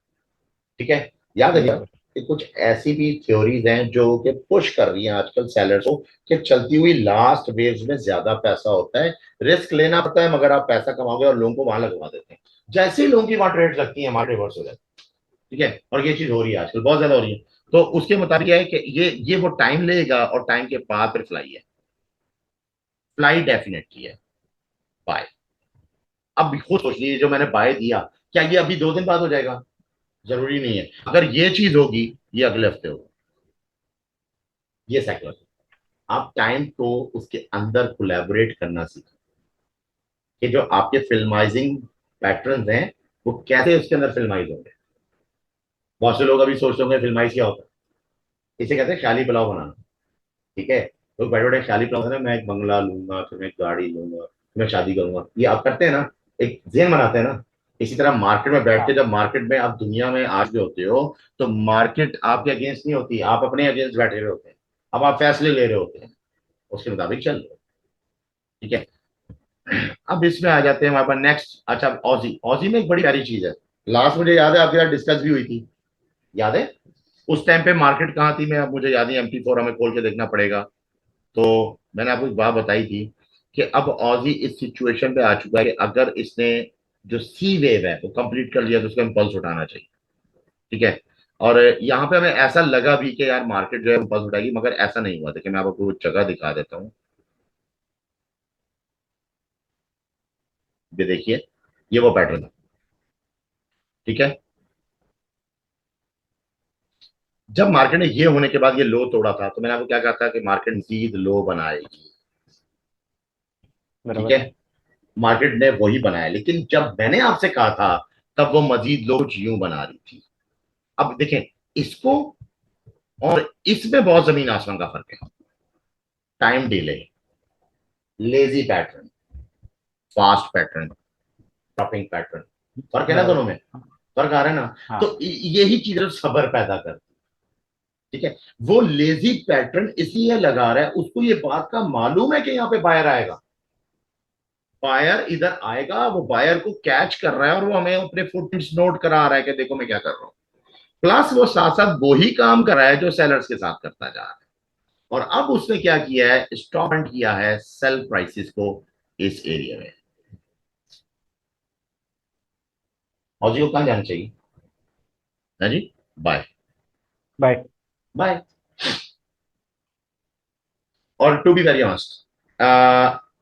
ठीक है, याद रखिए बराबर। कि कुछ ऐसी भी थ्योरीज हैं जो कि पुश कर रही हैं आजकल सेलर्स को कि चलती हुई लास्ट वेव्स में ज्यादा पैसा होता है, रिस्क लेना पड़ता है मगर आप पैसा कमाओगे, और लोगों को वहां लगवा देते हैं। जैसे ही लोगों की वहां ट्रेड लगती है वहां रिवर्स हो जाता है। ठीक है, और ये चीज हो रही है आजकल, बहुत ज्यादा हो रही है। तो उसके मुताबिक है कि ये वो टाइम लेगा और टाइम के बाद फिर फ्लाई है। फ्लाई डेफिनेटली है। बाय। अब खुद सोचिए जो मैंने बाय दिया, क्या ये अभी 2 दिन बाद हो जाएगा? जरूरी नहीं है। अगर ये चीज होगी ये अगले हफ्ते होगा। ये साइकोलॉजी। आप टाइम को उसके अंदर कोलैबोरेट करना सीखें कि जो आपके फिल्माइजिंग पैटर्न्स हैं वो कैसे उसके अंदर फिल्माइज होंगे। बहुत से लोग अभी सोचते होंगे फिल्माइज क्या होता है, इसे कहते हैं ख्याली पुलाव बनाना। ठीक है, तो बैठे बैठे ख्याली प्लान है, मैं एक बंगला लूंगा, फिर मैं एक गाड़ी लूंगा, फिर मैं शादी करूंगा, ये आप करते हैं ना, एक जेन बनाते हैं ना। इसी तरह मार्केट में बैठ के हाँ, जब मार्केट में आप दुनिया में आज भी होते हो तो मार्केट आपके अगेंस्ट नहीं होती, आप अपने अगेंस्ट बैठे हुए होते हैं। अब आप फैसले ले रहे होते हैं, उसके मुताबिक चल रहे हो। ठीक है, अब इसमें आ जाते हैं हमारे पास नेक्स्ट। अच्छा, ऑजी ऑजी में एक बड़ी प्यारी चीज है, लास्ट मुझे याद है आपके साथ डिस्कस भी हुई थी, याद है? उस टाइम पे मार्केट कहाँ थी, मैं अब मुझे याद नहीं, MT4 हमें खोल के देखना पड़ेगा। तो मैंने आपको एक बात बताई थी कि अब ऑजी इस सिचुएशन पे आ चुका है कि अगर इसने जो सी वेव है वो कंप्लीट कर लिया तो उसका इम्पल्स उठाना चाहिए। ठीक है, और यहाँ पे हमें ऐसा लगा भी कि यार मार्केट जो है इम्पल्स उठाएगी, मगर ऐसा नहीं हुआ। देखिए मैं आपको कुछ जगह दिखा देता हूँ। ये देखिए, ये वो पैटर्न है। ठीक है, जब मार्केट ने ये होने के बाद ये लो तोड़ा था तो मैंने आपको क्या कहा था कि मार्केट मजीद लो बनाएगी। ठीक है, बराबर। मार्केट ने वही बनाया, लेकिन जब मैंने आपसे कहा था तब वो मजीद लो यूं बना रही थी। अब देखें इसको और इसमें बहुत जमीन आसमान का फर्क है। Time delay, lazy pattern, fast pattern, dropping pattern, फर्क है ना दोनों बराबर। में? फर्क आ रहा है ना? हाँ। तो यही चीज सबर पैदा करती। ठीक है, वो लेजी पैटर्न इसलिए लगा रहा है, उसको ये बात का मालूम है कि यहाँ पे बायर आएगा। बायर इधर आएगा, वो बायर को कैच कर रहा है और वो हमें अपने फुटप्रिंट्स नोट करा रहा है कि देखो मैं क्या कर रहा हूं। प्लस वो साथ साथ वही काम कर रहा है जो सेलर्स के साथ करता जा रहा है। और अब उसने क्या किया है, स्टॉप एंड किया है सेल प्राइसेस को इस एरिया में। और जी को कहां जाना चाहिए? है जी, बाय। बाय। बाय। और टू बी वेरी ऑनेस्ट,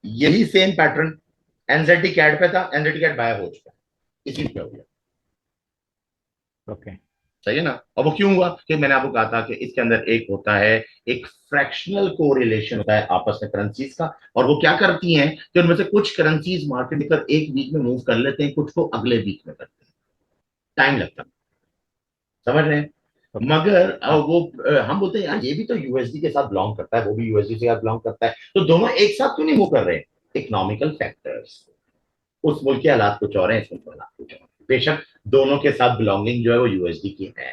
यही सेम पैटर्न एनजेडी कैट पे था, एनजेडी कैट बाय हो चुका है, इसी पे हो गया। ओके। सही है ना? और वो क्यों हुआ कि मैंने आपको कहा था कि इसके अंदर एक होता है, एक फ्रैक्शनल कोरिलेशन होता है आपस में करेंसीज का। और वो क्या करती हैं कि उनमें से कुछ करेंसीज मार्केट लेकर एक वीक में मूव कर लेते हैं, कुछ को अगले वीक में करते हैं। टाइम लगता है, समझ रहे हैं? ओके। मगर हाँ। वो हम बोलते हैं यार ये भी तो यूएसडी के साथ बिलोंग करता है, वो भी यूएसडी के साथ बिलोंग करता है, तो दोनों एक साथ क्यों नहीं मूव कर रहे? इकोनॉमिकल फैक्टर्स, उस मुल्क के हालात कुछ और हैं, इस मुल्क के हालात कुछ और हैं। बेशक दोनों के साथ बिलोंगिंग जो है वो यूएसडी की है,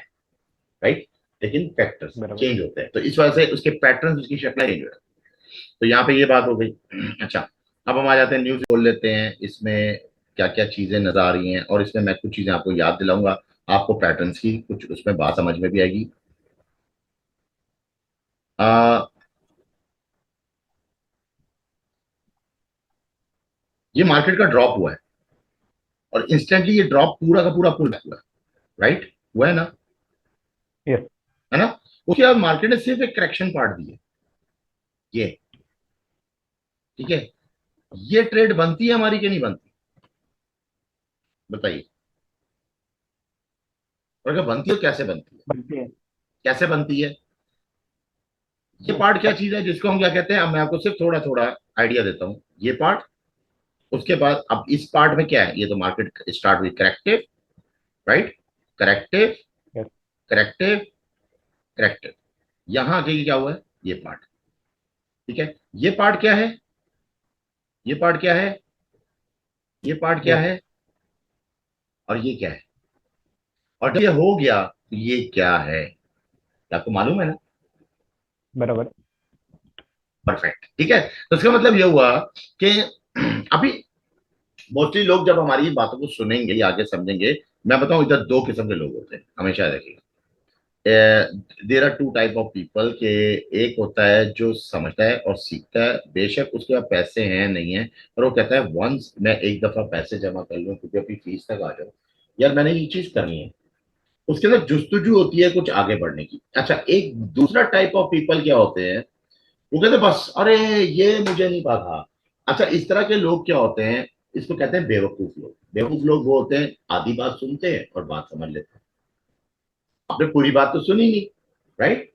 राइट, लेकिन फैक्टर्स बराबर। चेंज होते हैं, तो इस वजह से उसके पैटर्न, उसकी शक्लें चेंज हो जाती हैं। तो यहाँ पे ये बात हो गई। अच्छा, अब हम आ जाते हैं न्यूज खोल लेते हैं, इसमें क्या क्या चीजें नजर आ रही हैं, और इसमें मैं कुछ चीजें आपको याद दिलाऊंगा, आपको पैटर्न्स की कुछ उसमें बात समझ में भी आएगी। ये मार्केट का ड्रॉप हुआ है, और इंस्टेंटली ये ड्रॉप पूरा का पूरा पुल बैक हुआ है, राइट, हुआ है ना, यस। है ना। उसके बाद मार्केट ने सिर्फ एक करेक्शन पार्ट दी है, ये, ठीक है। ये ट्रेड बनती है हमारी कि नहीं बनती, बताइए। और अगर बनती है तो कैसे बनती है, बनती है। कैसे बनती है। ये पार्ट क्या चीज है जिसको हम क्या कहते हैं, अब मैं आपको सिर्फ थोड़ा थोड़ा आइडिया देता हूं, ये पार्ट। उसके बाद अब इस पार्ट में क्या है, ये तो मार्केट स्टार्ट हुई corrective, right, corrective, yes. Corrective, corrective, यहां आगे क्या हुआ है, ये पार्ट, ठीक है। ये पार्ट क्या है, ये पार्ट क्या है, ये पार्ट क्या यस। है, और ये क्या है, और जब ये हो गया तो ये क्या है, आपको मालूम है ना, बराबर। परफेक्ट, ठीक है। तो इसका मतलब ये हुआ कि अभी मोस्टली लोग जब हमारी बातों को सुनेंगे या आगे समझेंगे, मैं बताऊं इधर दो किस्म के लोग होते हैं, हमेशा देखिएगा। There are two type of people के, एक होता है जो समझता है और सीखता है, बेशक उसके पास पैसे हैं नहीं है, पर वो कहता है वंस मैं एक दफा पैसे जमा कर लूं क्योंकि अपनी फीस तक आ जाऊं, यार मैंने ये चीज करनी है, उसके अंदर जुस्तजू होती है कुछ आगे बढ़ने की। अच्छा, एक दूसरा टाइप ऑफ पीपल क्या होते हैं, वो कहते हैं बस अरे ये मुझे नहीं पता। अच्छा, इस तरह के लोग क्या होते हैं, इसको कहते हैं बेवकूफ लोग। बेवकूफ लोग वो होते हैं आधी बात सुनते हैं और बात समझ लेते हैं, आपने पूरी बात तो सुनी नहीं, राइट।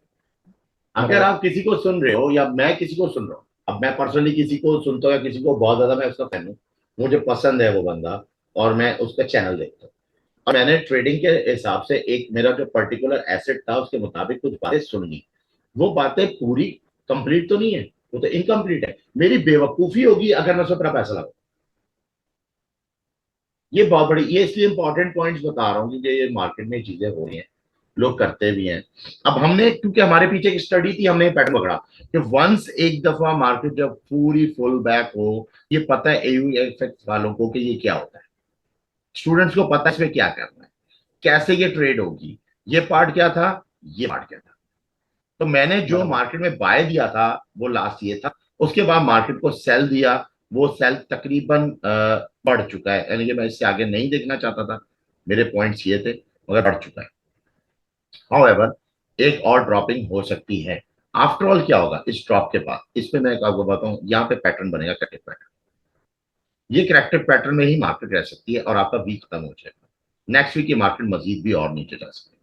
अगर बराबर। आप किसी को सुन रहे हो या मैं किसी को सुन रहा हूँ, अब मैं पर्सनली किसी को सुनता हूँ या किसी को बहुत ज्यादा मैं उसका फैन हूँ, मुझे पसंद है वो बंदा, और मैं उसका चैनल देखता हूँ, और मैंने ट्रेडिंग के हिसाब से एक मेरा जो पर्टिकुलर एसेट था उसके मुताबिक कुछ बातें सुन ली, वो बातें पूरी कंप्लीट तो नहीं है, वो तो इनकम्प्लीट है, मेरी बेवकूफी होगी अगर मैं उस पर अपना पैसा लगाऊं। ये बहुत बड़ी, ये इसलिए इंपॉर्टेंट पॉइंट्स बता रहा हूँ क्योंकि ये मार्केट में चीजें हो रही हैं, लोग करते भी हैं। अब हमने, क्योंकि हमारे पीछे एक स्टडी थी, हमने पैटर्न पकड़ा कि वंस एक दफा मार्केट जब पूरी फुल बैक हो, ये पता है एयू इफेक्ट वालों को कि ये क्या होता है, स्टूडेंट्स को पता है इसमें क्या करना है, कैसे ये ट्रेड होगी, ये पार्ट क्या था, ये पार्ट क्या था। तो मैंने जो बराबर। मार्केट में बाय दिया था वो लास्ट ये था, उसके बाद मार्केट को सेल दिया, वो सेल तकरीबन बढ़ चुका है, यानी कि मैं इससे आगे नहीं देखना चाहता था, मेरे पॉइंट्स ये थे, मगर बढ़ चुका है। हाउएवर, एक और ड्रॉपिंग हो सकती है। आफ्टर ऑल क्या होगा इस ड्रॉप के बाद, इसमें मैं आपको बताऊं, यहाँ पे पैटर्न बनेगा करेक्टिव पैटर्न, ये करेक्टिव पैटर्न में ही मार्केट रह सकती है और आपका वीक खत्म हो जाएगा, नेक्स्ट वीक की मार्केट मजीद भी और नीचे जा सकती है,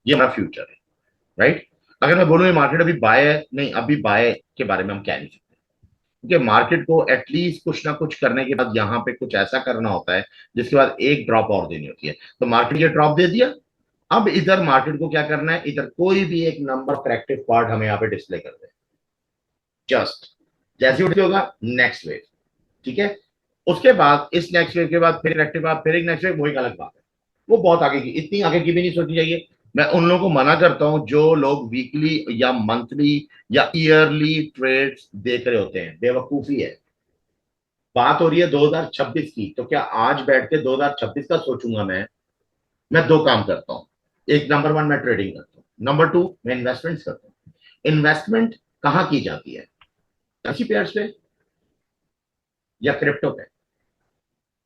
ये हमारा फ्यूचर है, राइट। अगर मैं बोलूँ ये मार्केट अभी बाय है, नहीं अभी बाय के बारे में हम कह नहीं सकते, क्योंकि मार्केट को एटलीस्ट कुछ ना कुछ करने के बाद यहाँ पे कुछ ऐसा करना होता है जिसके बाद एक ड्रॉप और देनी होती है, तो मार्केट ये ड्रॉप दे दिया, अब इधर मार्केट को क्या करना है, इधर कोई भी एक नंबर करेक्टिव पार्ट हमें यहाँ पे डिस्प्ले कर दे, जस्ट जैसे उठते होगा नेक्स्ट वेव, ठीक है। उसके बाद इस नेक्स्ट वेव के बाद फिर करेक्टिव पार्ट, फिर एक नेक्स्ट वेव, वो एक अलग बात है, वो बहुत आगे की, इतनी आगे की भी नहीं सोचनी चाहिए। मैं उन लोगों को मना करता हूं जो लोग वीकली या मंथली या ईयरली ट्रेड्स देख रहे होते हैं, बेवकूफी है। बात हो रही है 2026 की, तो क्या आज बैठ के 2026 का सोचूंगा मैं दो काम करता हूं, एक नंबर वन मैं ट्रेडिंग करता हूं, नंबर टू मैं इन्वेस्टमेंट करता हूं। इन्वेस्टमेंट कहां की जाती है, करेंसी पेयर्स पे या क्रिप्टो पे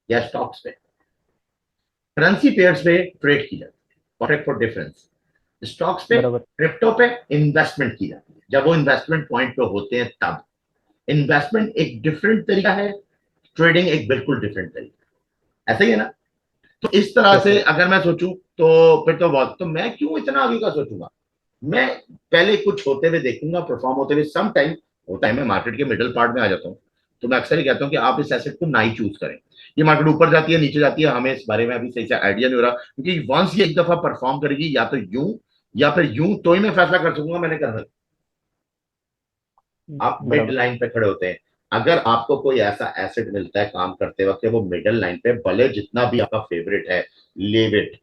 या स्टॉक्स पे। करेंसी पेयर्स पे ट्रेड की जाती है, कॉन्ट्रैक्ट फॉर डिफरेंस। स्टॉक्स पे, बराबर। क्रिप्टो पे इन्वेस्टमेंट की जाती है, जब वो इन्वेस्टमेंट पॉइंट पे होते हैं तब। इन्वेस्टमेंट एक डिफरेंट तरीका है, ट्रेडिंग एक बिल्कुल डिफरेंट तरीका, ऐसा ही है ना। तो इस तरह यस से सर। अगर मैं सोचूं तो फिर तो बहुत, तो मैं क्यों इतना आगे का सोचूंगा, मैं पहले कुछ होते हुए देखूंगा, परफॉर्म होते हुए, सम टाइम होता है मैं मार्केट के मिडिल पार्ट में आ जाता हूँ, तो मैं अक्सर ही कहता हूँ कि आप इस एसेट को ना ही चूज करें, ये मार्केट ऊपर जाती है नीचे जाती है, हमें इस बारे में अभी सही से आइडिया नहीं हो रहा, क्योंकि वंस ये एक दफा परफॉर्म करेगी या तो यूं या फिर यूं, तो ही मैं फैसला कर सकूंगा मैंने करना। आप मिड बराबर। लाइन पे खड़े होते हैं, अगर आपको कोई ऐसा एसेट मिलता है काम करते वक्त वो मिडल लाइन पे, भले जितना भी आपका फेवरेट है, लीव इट।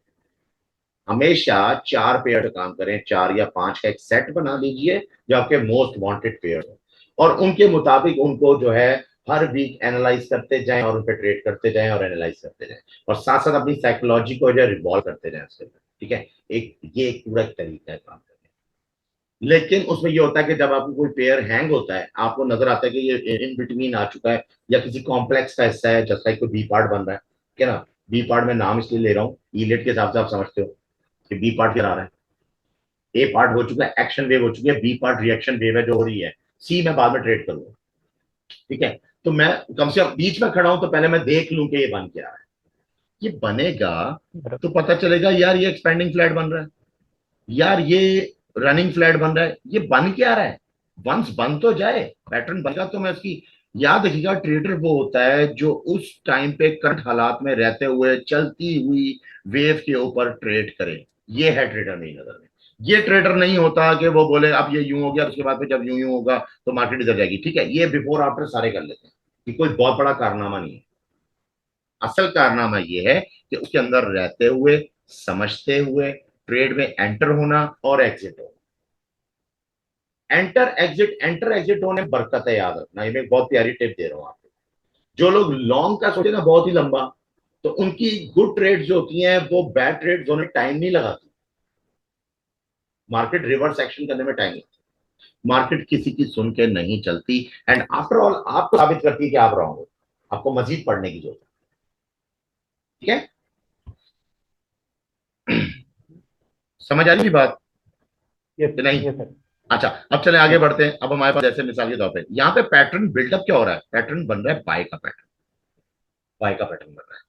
हमेशा 4 पेयर काम करें, 4 या 5 का एक सेट बना लीजिए जो आपके मोस्ट वांटेड पेयर हो, और उनके मुताबिक उनको जो है हर वीक एनालाइज करते जाएं और उन पे ट्रेड करते जाएं और एनालाइज करते जाएं, और साथ साथ अपनी साइकोलॉजी को जो है रिवॉल्व करते जाएं उसके अंदर। ठीक है, ये एक पूरा एक तरीका है काम करने का। लेकिन उसमें ये होता है कि जब आपको कोई पेयर हैंग होता है, आपको नजर आता है कि ये इन बिटवीन आ चुका है या किसी कॉम्प्लेक्स का हिस्सा है, जैसा कोई बी पार्ट बन रहा है, ठीक है ना। बी पार्ट में नाम इसलिए ले रहा हूँ, ईलेट के हिसाब से आप समझते हो कि बी पार्ट क्या आ रहा है। ए पार्ट हो चुका है, एक्शन वेव हो चुकी है, बी पार्ट रिएक्शन वेव है जो हो रही है, सी में बाद में ट्रेड करूंगा। ठीक है, तो मैं कम से कम बीच में खड़ा हूं तो पहले मैं देख लूं कि ये बन क्या रहा है। ये बनेगा तो पता चलेगा यार ये एक्सपेंडिंग फ्लैट बन रहा है, यार ये रनिंग फ्लैट बन रहा है, ये बन क्या रहा है। वंस बन तो जाए, पैटर्न बनेगा तो मैं उसकी। याद रखिएगा, ट्रेडर वो होता है जो उस टाइम पे करंट हालात में रहते हुए चलती हुई वेव के ऊपर ट्रेड करे। ये है ट्रेडर मेरी नजर में। ये ट्रेडर नहीं होता कि वो बोले अब ये यूं हो गया, उसके बाद में जब यूं यूं होगा तो मार्केट इधर जाएगी। ठीक है, ये बिफोर आफ्टर सारे कर लेते हैं, कि कोई बहुत बड़ा कारनामा नहीं है। असल कारनामा ये है कि उसके अंदर रहते हुए, समझते हुए, ट्रेड में एंटर होना और एग्जिट होना। एंटर एग्जिट होने में बरकत है, याद रखना। ये मैं एक बहुत प्यारी टिप दे रहा हूं आपको। जो लोग लॉन्ग का सोचे ना बहुत ही लंबा, तो उनकी गुड ट्रेड्स जो होती हैं वो बैड ट्रेड्स होने में टाइम नहीं लगाती। मार्केट रिवर्स एक्शन करने में टाइम लगता है। मार्केट किसी की सुन के नहीं चलती, एंड आफ्टर ऑल आपको साबित करती है कि आप रॉन्ग हो। आपको मजीद पढ़ने की जरूरत है। ठीक है, समझ आ रही बात यस कि नहीं? Yes sir. अच्छा, अब चले आगे बढ़ते हैं। अब हमारे पास जैसे मिसाल के तौर पे यहाँ पे पैटर्न बिल्डअप क्या हो रहा है, पैटर्न बन रहा है बाय का पैटर्न, बाय का पैटर्न बन रहा है।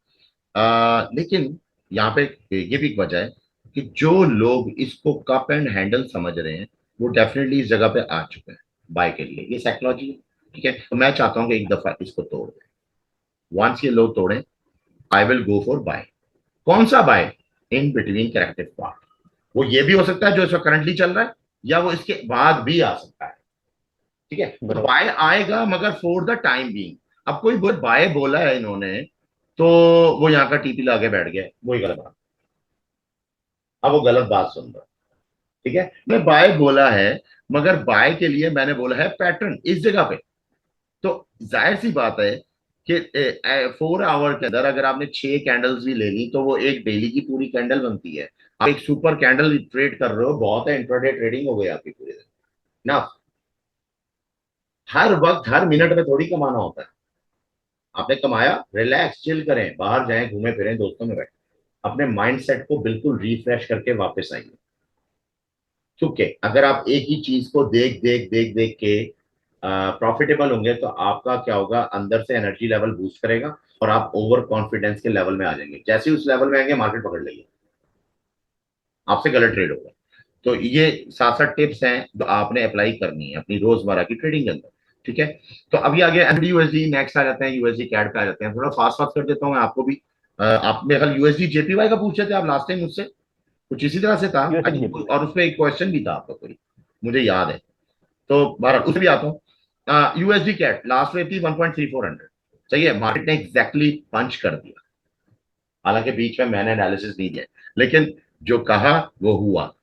लेकिन यहाँ पे ये भी एक वजह है कि जो लोग इसको कप एंड हैंडल समझ रहे हैं वो डेफिनेटली इस जगह पे आ चुके हैं बाय के लिए। ये साइकोलॉजी है। ठीक है, तो मैं चाहता हूँ कि एक दफा इसको तोड़ दें। वंस ये लोग तोड़ें, I will go for buy. कौन सा buy? In between corrective part. वो ये भी हो सकता है जो इसका करंटली चल रहा है, या वो इसके बाद भी आ सकता है। ठीक है, तो बराबर। बाय आएगा मगर फॉर द टाइम बीइंग। अब कोई बाय बोला है इन्होंने, तो वो यहाँ का टीपी लाके बैठ गया, वही गलत बात। अब वो गलत बात सुन रहा है। ठीक है, मैं बाय बोला है, मगर बाय के लिए मैंने बोला है पैटर्न इस जगह पे। तो जाहिर सी बात है कि 4 आवर के अंदर अगर आपने 6 कैंडल्स भी ले ली तो वो एक डेली की पूरी कैंडल बनती है। आप एक सुपर कैंडल ट्रेड कर रहे हो, बहुत है, इंट्राडे ट्रेडिंग हो गई आपकी पूरे दिन ना। हर वक्त हर मिनट में थोड़ी कमाना होता है। आपने कमाया, रिलैक्स चिल करें, बाहर जाएं, घूमे फिरें, दोस्तों में बैठे, अपने माइंड सेट को बिल्कुल रिफ्रेश करके वापस आइए। क्योंकि अगर आप एक ही चीज को देख देख देख देख के प्रॉफिटेबल होंगे तो आपका क्या होगा, अंदर से एनर्जी लेवल बूस्ट करेगा और आप ओवर कॉन्फिडेंस के लेवल में आ जाएंगे। जैसे ही उस लेवल में आएंगे मार्केट पकड़ लेगी, आपसे गलत ट्रेड होगा। तो ये 7 टिप्स हैं जो आपने अप्लाई करनी है अपनी रोजमर्रा की ट्रेडिंग के अंदर। ठीक है, तो अभी आगे एनडी यूएसडी नेक्स्ट आ जाते हैं, यूएसडी कैड पे आ जाते हैं। थोड़ा फास्ट फास्ट कर देता हूँ मैं आपको भी। आप मेरे ख्याल यूएसडी जेपीवाई का पूछ रहे थे आप लास्ट टाइम मुझसे, कुछ इसी तरह से था। USD GP. और उसमें एक क्वेश्चन भी था आपका कोई, मुझे याद है। तो बहरहाल उसमें भी आता हूँ। यूएसडी कैट लास्ट वेव थी 1.3400। सही है, मार्केट ने एग्जैक्टली पंच कर दिया। हालांकि बीच में मैंने एनालिसिस नहीं दिया, लेकिन जो कहा वो हुआ,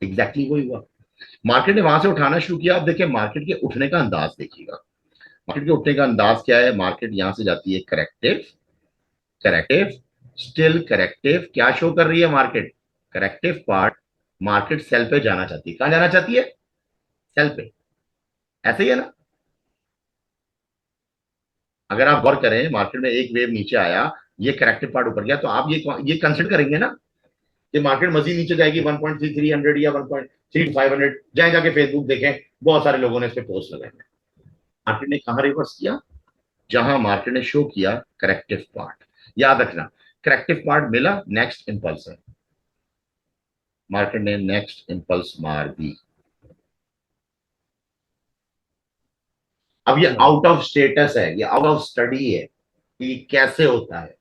एग्जैक्टली वही हुआ। मार्केट ने वहां से उठाना शुरू किया। अब देखिए मार्केट के उठने का अंदाज देखिएगा। मार्केट के उठने का अंदाज क्या है, मार्केट यहां से जाती है करेक्टिव, करेक्टिव, स्टिल करेक्टिव। क्या शो कर रही है market? Corrective part. Market sell पे जाना चाहती है। कहां जाना चाहती है? सेल पे। ऐसे ही है ना। अगर आप गौर करें, मार्केट में एक वेव नीचे आया, ये करेक्टिव पार्ट ऊपर गया, तो आप ये कंसिडर करेंगे ना कि मार्केट मजीद नीचे जाएगी 1.3300 या 1.3500। जाए जाके फेसबुक देखें, बहुत सारे लोगों ने इस पे पोस्ट लगाए। मार्केट ने कहा रिवर्स किया? जहां मार्केट ने शो किया करेक्टिव पार्ट। याद रखना, करेक्टिव पार्ट मिला, नेक्स्ट इंपल्स है। मार्केट ने नेक्स्ट इंपल्स मार दी। अब ये बराबर। आउट ऑफ स्टेटस है, ये आउट ऑफ स्टडी है कि कैसे होता है।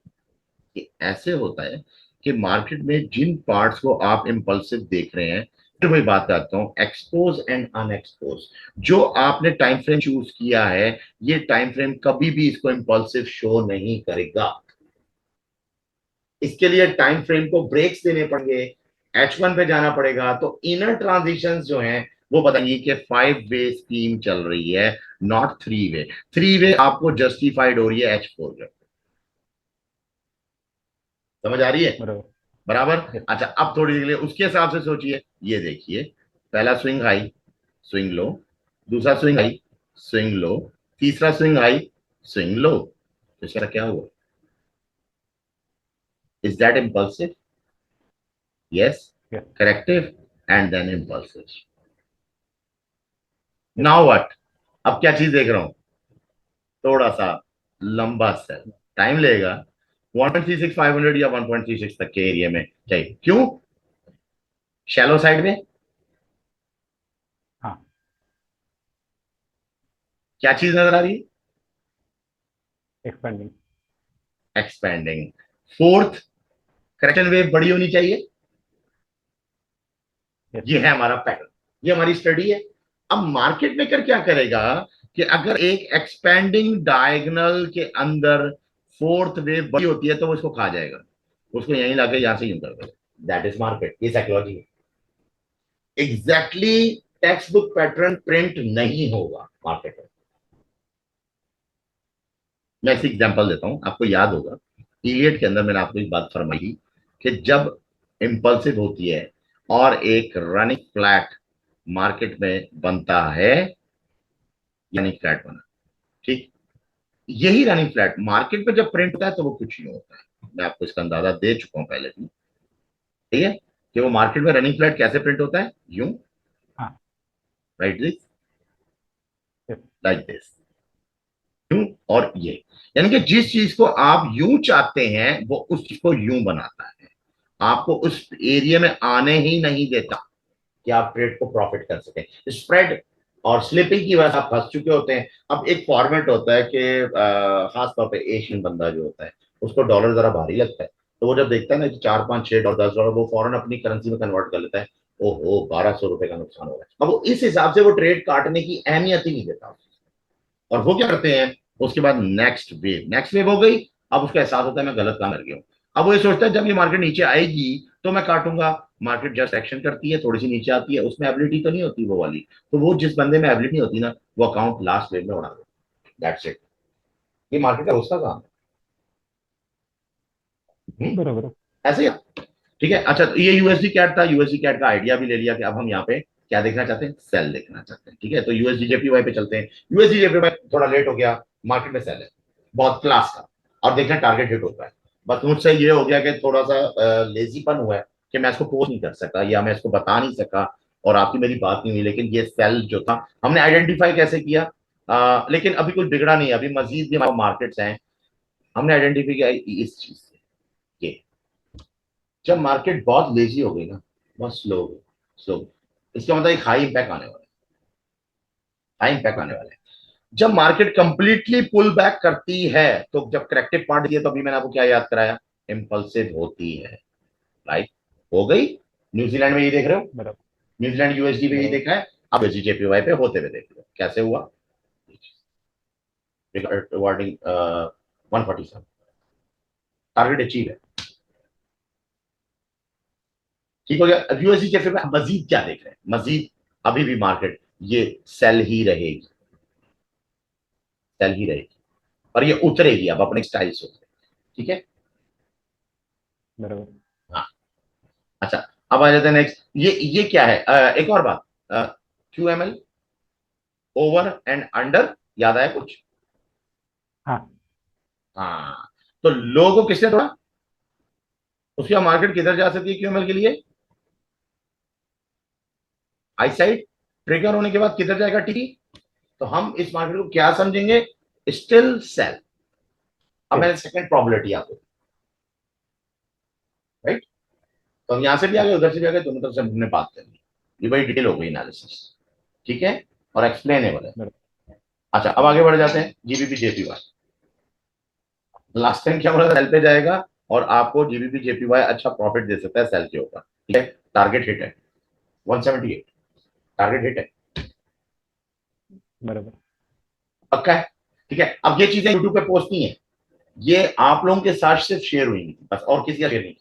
कि ऐसे होता है कि मार्केट में जिन पार्ट्स को आप इंपल्सिव देख रहे हैं, फिर वही बात करता हूँ, एक्सपोज एंड अनएक्सपोज। जो आपने टाइम फ्रेम चूज किया है, ये टाइम फ्रेम कभी भी इसको इंपल्सिव शो नहीं करेगा। इसके लिए टाइम फ्रेम को ब्रेक्स देने पड़ेंगे, H1 पे जाना पड़ेगा। तो इनर ट्रांजिशंस जो हैं वो बताइए कि 5 वे स्कीम चल रही है, नॉट 3 वे। 3 वे आपको जस्टिफाइड हो रही है H4 पे। समझ आ रही है? बराबर। बराबर। Yes. अच्छा, अब थोड़ी देर के लिए उसके हिसाब से सोचिए। ये देखिए, पहला स्विंग हाई, स्विंग लो, दूसरा स्विंग हाई, स्विंग लो, तीसरा स्विंग हाई, स्विंग लो। तो इसका क्या हुआ? Is that impulsive? Yes. Yes. Corrective and then impulsive. Yes. Now what? अब क्या चीज देख रहा हूं? थोड़ा सा लंबा सेल, टाइम लेगा। 1.36 500 या 1.36 तक के एरिया में चाहिए। क्यों? शैलो साइड में हाँ। क्या चीज नजर आ रही है? Expanding. Expanding. Fourth, correction wave बड़ी होनी चाहिए। यस। ये है हमारा पैटर्न, ये हमारी स्टडी है। अब मार्केट मेकर क्या करेगा कि अगर एक एक्सपेंडिंग डायगोनल के अंदर फोर्थ वेव बड़ी होती है तो वो इसको खा जाएगा, उसको यहीं लाके यहां से यूं कर देगा। दैट इज मार्केट, ये साइकोलॉजी है। Exactly text book pattern print नहीं होगा मार्केट में। मैं ऐसी एग्जांपल देता हूं, आपको याद होगा पीरियड के अंदर मैंने आपको एक बात फरमाई कि जब इंपल्सिव होती है और एक रनिंग फ्लैट मार्केट में बनता है, रनिंग फ्लैट बना, ठीक, यही रनिंग फ्लैट मार्केट में जब प्रिंट होता है तो वो कुछ नहीं होता है। मैं आपको इसका अंदाजा दे चुका हूं पहले भी, ठीक है, कि वो मार्केट में रनिंग फ्लैट कैसे प्रिंट होता है, यूं, हाँ। Right this, yes. Like this, यूं और ये। यानी कि जिस चीज को आप यूं चाहते हैं वो उस चीज को यूं बनाता है, आपको उस एरिया में आने ही नहीं देता कि आप ट्रेड को प्रॉफिट कर सकें। स्प्रेड और स्लिपिंग की वजह से आप फंस चुके होते हैं। अब एक फॉर्मेट होता है कि खासतौर पे एशियन बंदा जो होता है उसको डॉलर जरा भारी लगता है, तो वो जब देखता है ना कि 4 5 6 10 डॉलर, वो फौरन अपनी करेंसी में कन्वर्ट कर लेता है। ओहो, 1200 रुपए का नुकसान हो रहा है। अब वो इस हिसाब से वो ट्रेड काटने की अहमियत ही नहीं देता। और वो क्या करते हैं, उसके बाद नेक्स्ट वेव हो गई। अब उसका एहसास होता है मैं गलत काम कर गया हूँ। अब वो ये सोचता है जब ये मार्केट नीचे आएगी तो मैं काटूंगा। मार्केट जस्ट एक्शन करती है, थोड़ी सी नीचे आती है, उसमें एबिलिटी तो नहीं होती वो वाली। तो वो जिस बंदे में एबिलिटी होती ना, वो अकाउंट लास्ट वेव में उड़ा दो। That's it. ये मार्केट का उसका काम है। बराबर। ऐसे ही। ठीक है। अच्छा, तो ये यूएसडी कैट था, यूएसडी कैट का आइडिया भी ले लिया कि अब हम यहाँ पे क्या देखना चाहते हैं, सेल देखना चाहते हैं। ठीक है, तो यूएसडी जेपीवाई पे चलते हैं। यूएसडी जेपीवाई थोड़ा लेट हो गया, मार्केट में सेल है बहुत क्लास का, और देखना टारगेट हिट होता है। बस मुझसे ये हो गया कि थोड़ा सा लेजीपन हुआ है कि मैं इसको पोस्ट नहीं कर सका या मैं इसको बता नहीं सका, और आपकी मेरी बात नहीं हुई। लेकिन ये सेल जो था हमने आइडेंटिफाई कैसे किया, लेकिन अभी कुछ बिगड़ा नहीं है, अभी मजीद भी मार्केट्स हैं। हमने आइडेंटिफाई किया इस चीज से, ये जब मार्केट बहुत लेजी हो गई ना, बहुत स्लो हो गई, स्लो, इसका मतलब एक हाई इंपैक्ट आने वाला है, हाई इंपैक्ट आने ओके। वाला है। जब मार्केट कंप्लीटली पुल बैक करती है, तो जब करेक्टिव पार्ट दिया तो अभी मैंने आपको क्या याद कराया, इंपल्सिव होती है, राइट। हो गई। न्यूजीलैंड में ये देख रहे हो, बराबर। न्यूजीलैंड यूएसडी में ये बराबर। देखा है। अब जेपीवाई पे होते हुए देख लो कैसे हुआ, रिगार्डिंग 147 टारगेट अचीव है। ठीक हो गया। अब यूएसडी जैसे में मजीद क्या देख रहे हैं, मजीद अभी भी मार्केट ये सेल ही रहेगी, सेल ही रहेगी, और ये उतरेगी अब अपने स्टाइल से उतरेगी। ठीक है। बराबर। हाँ। अच्छा, अब आ जाते हैं नेक्स्ट। ये क्या है, एक और बात, क्यूएमएल, ओवर एंड अंडर, याद आया कुछ? हाँ। हाँ। तो लोगों को किसने तोड़ा, उसकी मार्केट किधर जा सकती है क्यूएमएल के लिए, आई साइड, ट्रिगर होने के बाद किधर जाएगा, टी। तो हम इस मार्केट को क्या समझेंगे, स्टिल सेल। अब यस। मैंने सेकंड प्रॉबिलिटी आपको, राइट। तो हम यहां से भी आ गए, उधर से भी आ गए, दोनों तरफ से हमने बात कर ली। ये बड़ी डिटेल हो गई एनालिसिस, ठीक है, और एक्सप्लेनेबल है। बराबर। अच्छा, अब आगे बढ़ जाते हैं, जीबीपी जेपीवाई। लास्ट टाइम क्या बोला, सेल पे जाएगा और आपको जीबीपी जेपीवाई अच्छा प्रॉफिट दे सकता है सेल के ऊपर, ठीक है, टारगेट हिट है। 178 टारगेट हिट है, बराबर। पक्का है। ठीक है, अब ये चीजें यूट्यूब पे पोस्ट नहीं है, ये आप लोगों के साथ सिर्फ शेयर हुई थी बस, और किसी का शेयर नहीं।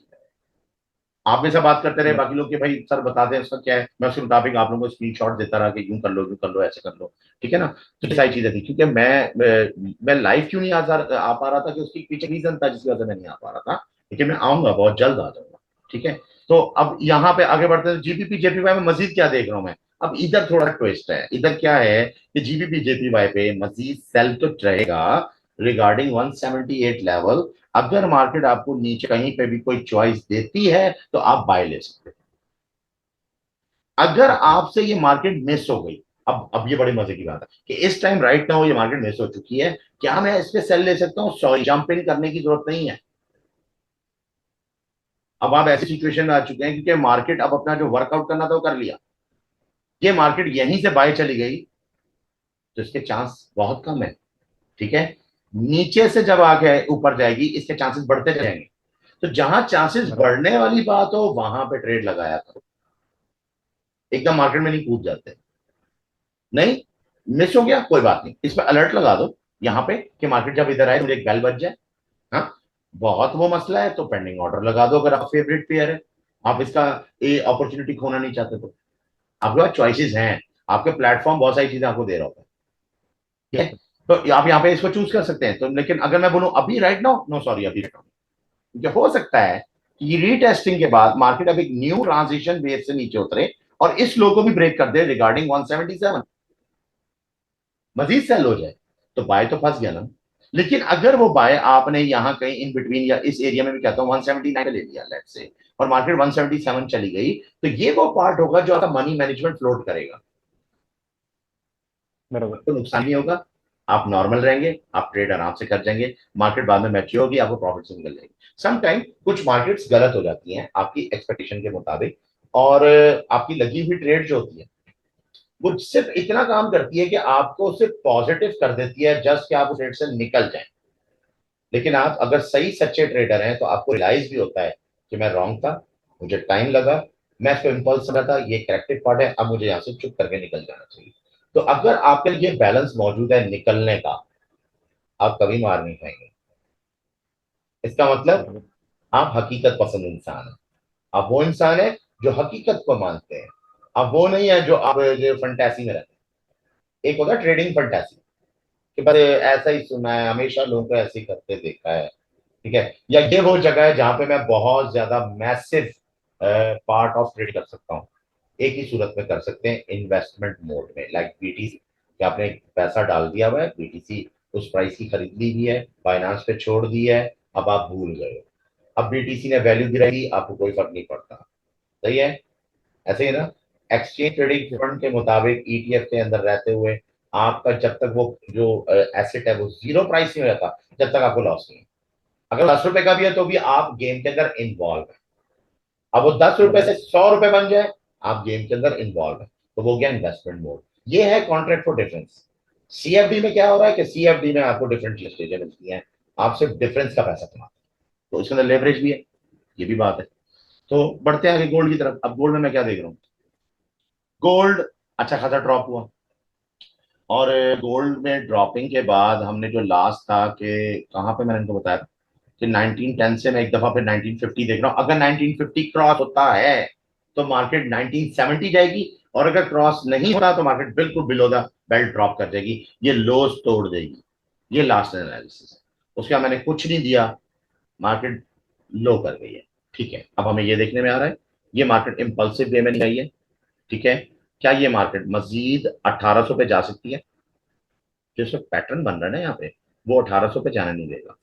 आप में से बात करते रहे, बाकी लोग के भाई सर बता दें उसका क्या है, मैं उसके मुताबिक आप लोगों को स्क्रीनशॉट देता रहा कि यूं कर लो, यूं कर लो, ऐसे कर लो। ठीक है ना। तो ये सारी चीजें थी, क्योंकि मैं लाइव क्यों नहीं आ पा रहा था, कि उसकी पीछे रीजन था जिसकी वजह से मैं नहीं आ पा रहा था, लेकिन मैं आऊंगा, बहुत जल्द आ जाऊंगा। ठीक है। तो अब यहाँ पे आगे बढ़ते हैं, जीबीपी जेपीवाई में मजीद क्या देख रहा हूं मैं। अब इधर थोड़ा ट्विस्ट है, इधर क्या है कि जीबीपी जेपीवाई पे मजीद सेल तो रहेगा रिगार्डिंग 178 लेवल। अगर मार्केट आपको नीचे कहीं पे भी कोई चॉइस देती है तो आप बाय ले सकते हो। अगर आपसे ये मार्केट मिस हो गई, अब ये बड़ी मजे की बात है कि इस टाइम राइट नाउ ये मार्केट मिस हो चुकी है, क्या मैं इस पे सेल ले सकता हूं? सॉरी, जंप इन करने की जरूरत नहीं है। अब आप ऐसी सिचुएशन में आ चुके हैं क्योंकि मार्केट अब अपना जो वर्कआउट करना था वो कर लिया। ये मार्केट यहीं से बाय चली गई तो इसके चांस बहुत कम है। ठीक है। नीचे से जब आके ऊपर जाएगी इसके चांसेस बढ़ते जाएंगे। तो जहां चांसेस बराबर। बढ़ने वाली बात हो वहां पे ट्रेड लगाया करो, एकदम मार्केट में नहीं कूद जाते। नहीं, मिस हो गया कोई बात नहीं, इस पर अलर्ट लगा दो यहाँ पे कि मार्केट जब इधर आए मुझे एक बेल बज जाए। हाँ, बहुत वो मसला है तो पेंडिंग ऑर्डर लगा दो, अगर आप फेवरेट पेयर है, आप इसका ये अपॉर्चुनिटी खोना नहीं चाहते तो। आपके पास चॉइसेस हैं, आपके प्लेटफॉर्म बहुत सारी चीजें आपको दे रहा होता है। ठीक है। तो आप यहाँ पे इसको चूज कर सकते हैं। तो लेकिन अगर मैं बोलूं अभी राइट नाउ, नो सॉरी, अभी राइट नाउ, क्योंकि हो सकता है कि रीटेस्टिंग के बाद मार्केट अब एक न्यू ट्रांजिशन वेव से नीचे उतरे और इस लो को भी ब्रेक कर दे रिगार्डिंग 177, मजीद सेल हो जाए, तो बाय तो फंस गया ना। लेकिन अगर वो बाय आपने यहां कहीं इन बिटवीन या इस एरिया में भी कहता हूं 179 पे ले लिया लेट से, और मार्केट 177 चली गई, तो ये वो पार्ट होगा जो आपका मनी मैनेजमेंट फ्लोट करेगा। बराबर। आपको नुकसान नहीं होगा, आप नॉर्मल रहेंगे, आप ट्रेड आराम से कर जाएंगे, मार्केट बाद में मैच्योर होगी, आपको प्रॉफिट से निकल जाएगी। सम टाइम कुछ मार्केट्स गलत हो जाती हैं आपकी एक्सपेक्टेशन के मुताबिक, और आपकी लगी हुई ट्रेड जो होती है वो सिर्फ इतना काम करती है कि आपको सिर्फ पॉजिटिव कर देती है, जस्ट कि आप उस ट्रेड से निकल जाएं। लेकिन आप अगर सही सच्चे ट्रेडर हैं तो आपको रियलाइज भी होता है कि मैं रॉन्ग था, मुझे टाइम लगा, मैं इसको इम्पल्स रहा था, ये करेक्टिव पार्ट है, अब मुझे यहां से चुप करके निकल जाना चाहिए। तो अगर आपके लिए बैलेंस मौजूद है निकलने का, आप कभी मार नहीं खाएंगे। इसका मतलब बराबर। आप हकीकत पसंद इंसान है, आप वो इंसान है जो हकीकत को मानते हैं। आप वो नहीं है जो आप जो फंटेसी में रहते हैं। एक होता है ट्रेडिंग फंटेसी कि बस ऐसा ही सुना है, हमेशा लोगों को ऐसे ही करते देखा है। ठीक है। या ये वो जगह है जहां पे मैं बहुत ज्यादा मैसिव पार्ट ऑफ ट्रेड कर सकता हूँ। एक ही सूरत में कर सकते हैं, इन्वेस्टमेंट मोड में, लाइक बीटीसी, कि आपने पैसा डाल दिया हुआ है, बीटीसी उस प्राइस की खरीद ली हुई है, बाइनांस पे छोड़ दी है, अब आप भूल गए हो, अब बीटीसी ने वैल्यू गिराई, आपको कोई फर्क नहीं पड़ता। सही है। ऐसे ही ना, एक्सचेंज ट्रेडिंग फंड के मुताबिक ईटीएफ के अंदर रहते हुए आपका जब तक वो जो एसेट है वो जीरो प्राइस नहीं हो जाता, जब तक आपको लॉस नहीं है। अगर 10 रुपए का भी है तो भी आप गेम के अंदर इन्वॉल्व है। अब वो 10 रुपए से बराबर। 100 रुपए बन जाए, आप गेम के अंदर इन्वॉल्व है, तो वो गया इन्वेस्टमेंट मोड। ये है कॉन्ट्रैक्ट फॉर डिफरेंस। सीएफडी में क्या हो रहा है कि सीएफडी में आपको डिफरेंट स्टेजें मिलती हैं, आप सिर्फ डिफरेंस का पैसा कमाते हैं, तो इसके अंदर लेवरेज भी है, ये भी बात है। तो बढ़ते हैं आगे गोल्ड की तरफ। अब गोल्ड में मैं क्या देख रहा हूँ, गोल्ड अच्छा खासा ड्रॉप हुआ, और गोल्ड में ड्रॉपिंग के बाद हमने जो लास्ट था कि कहाँ पे मैंने इनको बताया था कि 1910 से मैं एक दफा फिर 1950 देख रहा हूं। अगर 1950 क्रॉस होता है तो मार्केट 1970 जाएगी, और अगर क्रॉस नहीं होता तो मार्केट बिल्कुल बिलो द बेल्ट ड्रॉप कर जाएगी, ये लोज तोड़ देगी। ये लास्ट एनालिसिस है, उसका मैंने कुछ नहीं दिया, मार्केट लो कर गई है। ठीक है। अब हमें ये देखने में आ रहा है ये मार्केट इंपल्सिव वे में नहीं आई है। ठीक है। क्या ये मार्केट मजीद 1800 पे जा सकती है? जो पैटर्न बन रहा है ना यहाँ पे, वो 1800 पे जाने नहीं देगा।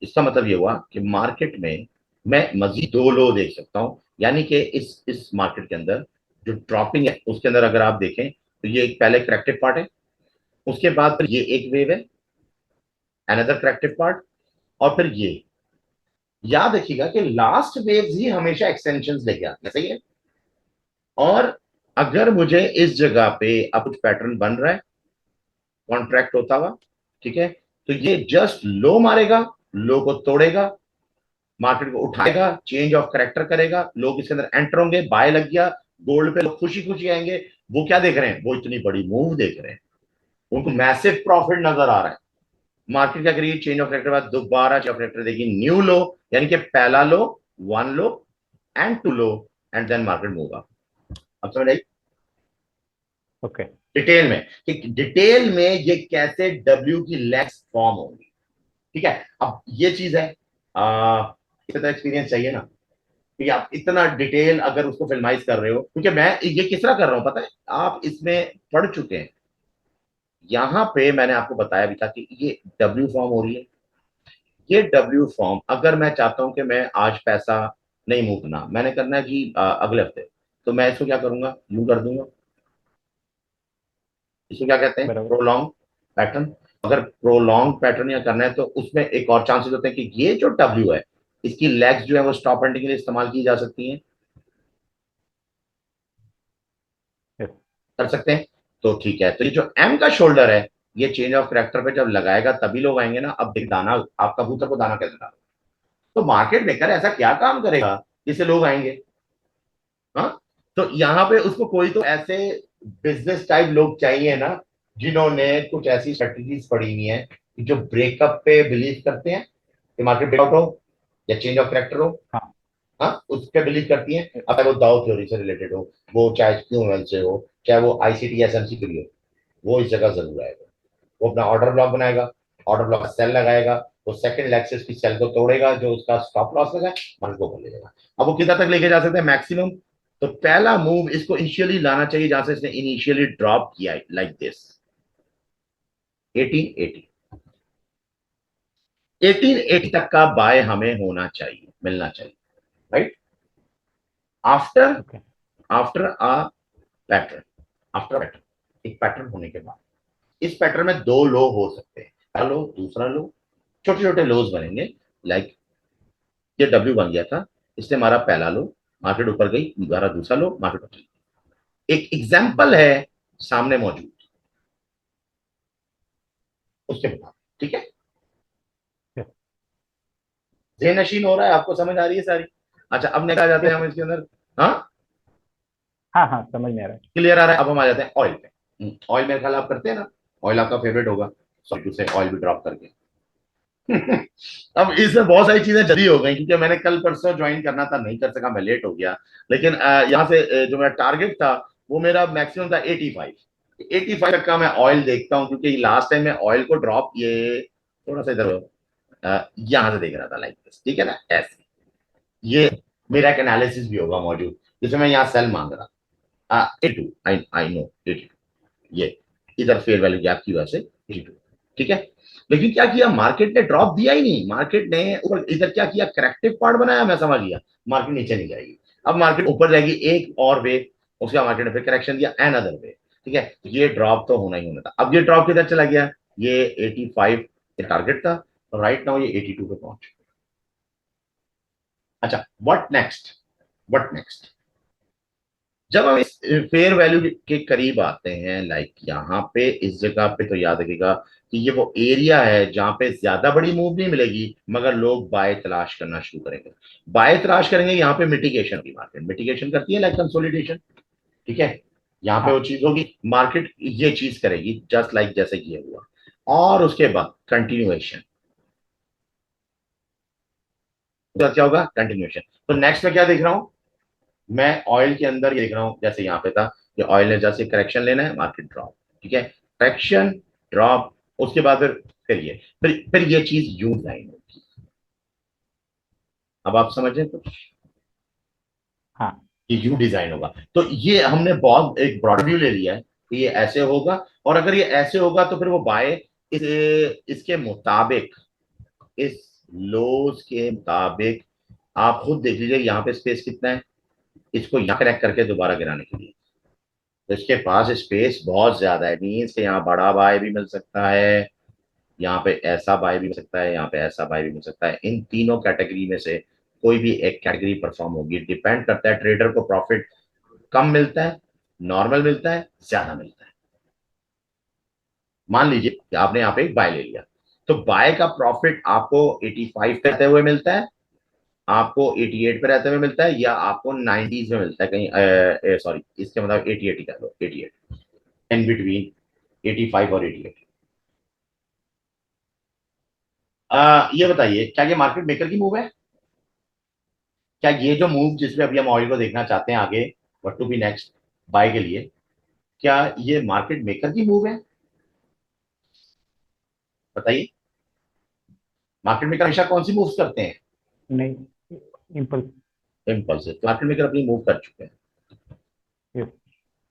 इसका मतलब ये हुआ कि मार्केट में मैं मजीद दो लो देख सकता हूं, यानी कि इस मार्केट के अंदर जो ड्रॉपिंग है उसके अंदर अगर आप देखें तो ये एक पहले करेक्टिव पार्ट है, उसके बाद फिर ये एक वेव है, अनदर करेक्टिव पार्ट, और फिर ये। याद रखिएगा कि लास्ट वेव्स ही हमेशा एक्सटेंशन लेके आते हैं। सही है। और अगर मुझे इस जगह पे अब कुछ पैटर्न बन रहा है कॉन्ट्रैक्ट होता हुआ, ठीक है, तो ये जस्ट लो मारेगा, लो को तोड़ेगा, मार्केट को उठाएगा, चेंज ऑफ करेक्टर करेगा, लोग इसके अंदर एंटर होंगे, बाय लग गया, गोल्ड पे लोग खुशी खुशी आएंगे, वो क्या देख रहे हैं, वो इतनी बड़ी मूव देख रहे हैं, उनको मैसिव प्रॉफिट नजर आ रहा है। मार्केट क्या करेगी, चेंज ऑफ फैक्टर बाद दोबारा चेंज ऑफ फैक्टर देगी, न्यू लो, यानी कि पहला low, one low and two low, and then market move up. अब समझ आई ओके। डिटेल में कि डिटेल में ये कैसे डब्ल्यू की लेग्स फॉर्म होंगी। ठीक है, अब ये चीज है, इतना तो एक्सपीरियंस चाहिए ना कि आप इतना डिटेल अगर उसको फिल्माइज कर रहे हो, क्योंकि मैं ये किस तरह कर रहा हूं पता है, आप इसमें पढ़ चुके हैं। यहां पे मैंने आपको बताया भी था कि ये डब्ल्यू फॉर्म हो रही है, ये डब्ल्यू फॉर्म अगर मैं चाहता हूं कि मैं आज पैसा नहीं मूव करना, मैंने करना है जी अगले हफ्ते, तो मैं इसको क्या करूंगा, यूं कर दूंगा। इसको क्या कहते हैं, बराबर। Prolong pattern. अगर प्रोलॉन्ग पैटर्न या करना है तो उसमें एक और चांसेस होते हैं कि ये जो डब्ल्यू है, इसकी लेग्स जो है वो स्टॉप एंडिंग के लिए इस्तेमाल की जा सकती हैं, यस। कर सकते हैं। तो ठीक है, तो ये जो एम का शोल्डर है, ये चेंज ऑफ करेक्टर पे जब लगाएगा तभी लोग आएंगे ना। अब देख दाना, आप कबूतर को दाना कैसे डालो, तो मार्केट मेकर ऐसा क्या काम करेगा जिससे लोग आएंगे। हाँ, तो यहाँ पे उसको कोई तो ऐसे बिजनेस टाइप लोग चाहिए ना, जिन्होंने कुछ ऐसी स्ट्रेटजीज पढ़ी हुई है कि जो ब्रेकअप पे बिलीव करते हैं कि मार्केट ब्रेकआउट हो या चेंज ऑफ करेक्टर हो। हाँ। हाँ, उस पर बिलीव करती हैं, yes, अब वो दाउ थ्योरी से रिलेटेड हो, वो चाहे क्यूएमएल से हो, चाहे वो आईसीटी एसएमसी के लिए हो, वो इस जगह जरूर आएगा। वो अपना ऑर्डर ब्लॉक बनाएगा, ऑर्डर ब्लॉक का सेल लगाएगा, वो सेकंड लेग की सेल को तोड़ेगा, जो उसका स्टॉप लॉस लगा है मार्केट को ले जाएगा। अब वो कितना तक लेके जा सकते हैं, मैक्सिमम। तो पहला मूव इसको इनिशियली लाना चाहिए जहां से इसने इनिशियली ड्रॉप किया, लाइक दिस 1880, 1880 तक का बाय हमें होना चाहिए, मिलना चाहिए, right. After, okay. After a pattern, after pattern, एक पैटर्न होने के बाद इस पैटर्न में दो लो हो सकते हैं, पहला लो दूसरा लो, छोटे छोटे लोज बनेंगे। लाइक ये डब्ल्यू बन गया था, इसने मारा पहला लो, मार्केट ऊपर गई, मारा दूसरा लो, मार्केट ऊपर गई। एक एग्जाम्पल है सामने मौजूद, उसके बाद ठीक है, यस। जेन नशीन हो रहा है, आपको समझ आ रही है सारी। अच्छा, अब निकल जाते हैं यस। हम इसके अंदर। हाँ, हाँ हाँ, समझ में आ रहा है। क्लियर आ रहा है। अब हम आ जाते हैं ऑयल पे। ऑयल मेरे ख्याल आप करते हैं ना, ऑयल आपका फेवरेट होगा, सॉरी टू से ऑयल भी ड्रॉप करके। अब इसमें बहुत सारी चीजें जल्दी हो गई क्योंकि मैंने कल परसों ज्वाइन करना था, नहीं कर सका, मैं लेट हो गया। लेकिन यहाँ से जो मेरा टारगेट था वो मेरा मैक्सिमम था 85, 85 तक का मैं ऑयल देखता हूँ, क्योंकि लास्ट टाइम मैं ऑयल को ड्रॉप, ये थोड़ा सा इधर यहाँ से देख रहा था, लाइक दिस, ठीक है ना, ऐसे। ये मेरा एक एनालिसिस भी होगा मौजूद, जिसमें मैं यहाँ सेल मांग रहा था 82, आई आई नो 82, ये इधर फेयर वैल्यू गैप की वजह से 82, ठीक है। लेकिन क्या किया, मार्केट ने ड्रॉप दिया ही नहीं, मार्केट ने ऊपर इधर क्या किया, करेक्टिव पार्ट बनाया, मैं समझ गया मार्केट नीचे नहीं जाएगी, अब मार्केट ऊपर जाएगी एक और वे, उसका मार्केट ने फिर करेक्शन दिया एन अदर वे, ठीक है। ये ड्रॉप तो होना ही होना था। अब ये ड्रॉप किधर चला गया, ये 85 टारगेट था, राइट नाउ ये 82 पे पहुंच। अच्छा, व्हाट नेक्स्ट, व्हाट नेक्स्ट, जब हम इस फेयर वैल्यू के करीब आते हैं, लाइक यहाँ पे इस जगह पे, तो याद रखिएगा कि ये वो एरिया है जहां पे ज्यादा बड़ी मूव नहीं मिलेगी, मगर लोग बाय तलाश करना शुरू करेंगे। बाय तलाश करेंगे, यहाँ पे मिटिगेशन की, मार्केट मिटिगेशन करती है, लाइक कंसोलिडेशन, ठीक है। यहाँ पे वो हाँ। चीज होगी, मार्केट ये चीज करेगी जस्ट लाइक जैसे ये हुआ, और उसके बाद कंटिन्यूएशन, क्या होगा, कंटिन्यूएशन। तो नेक्स्ट में क्या देख रहा हूं, मैं ऑयल के अंदर ये देख रहा हूं, जैसे यहाँ पे था कि ऑयल ने जैसे करेक्शन लेना है, मार्केट ड्रॉप, ठीक है, करेक्शन ड्रॉप, उसके बाद फिर ये फिर ये चीज यू लाइन होगी। अब आप समझे कुछ, हाँ। ये यू डिजाइन होगा, तो ये हमने बहुत एक ब्रॉड व्यू ले लिया है कि ये ऐसे होगा, और अगर ये ऐसे होगा तो फिर वो बाय इस, इसके मुताबिक, इस लोज के मुताबिक, आप खुद देख लीजिए यहाँ पे स्पेस कितना है, इसको यहाँ कनेक्ट करके दोबारा गिराने के लिए, तो इसके पास स्पेस बहुत ज्यादा है, मीन्स के यहाँ बड़ा बाय भी मिल सकता है, यहाँ पे ऐसा बाय भी मिल सकता है, यहाँ पे ऐसा बाय भी मिल सकता है। इन तीनों कैटेगरी में से कोई भी एक कैटेगरी परफॉर्म होगी, डिपेंड करता है ट्रेडर को प्रॉफिट कम मिलता है, नॉर्मल मिलता है, ज्यादा मिलता है। मान लीजिए कि आपने यहाँ पे एक बाय ले लिया, तो बाय का प्रॉफिट आपको 85 कहते हुए मिलता है, आपको 88 पे रहते हुए मिलता है या आपको 90s में मिलता है कहीं, सॉरी इसके मतलब 88 ही कह लो, 88 इन बिटवीन 85 और 88। ये बताइए क्या ये मार्केट मेकर की मूव है? क्या ये जो मूव जिसमें अभी हम ऑयल को देखना चाहते हैं आगे, what to be next buy के लिए, क्या ये मार्केट मेकर की मूव है? बताइए। मार्केट मेकर हमेशा कौन सी मूव्स करते हैं? नहीं, इम्पल्स। इम्पल्सिव। मार्केट मेकर अपनी मूव कर चुके हैं, यस।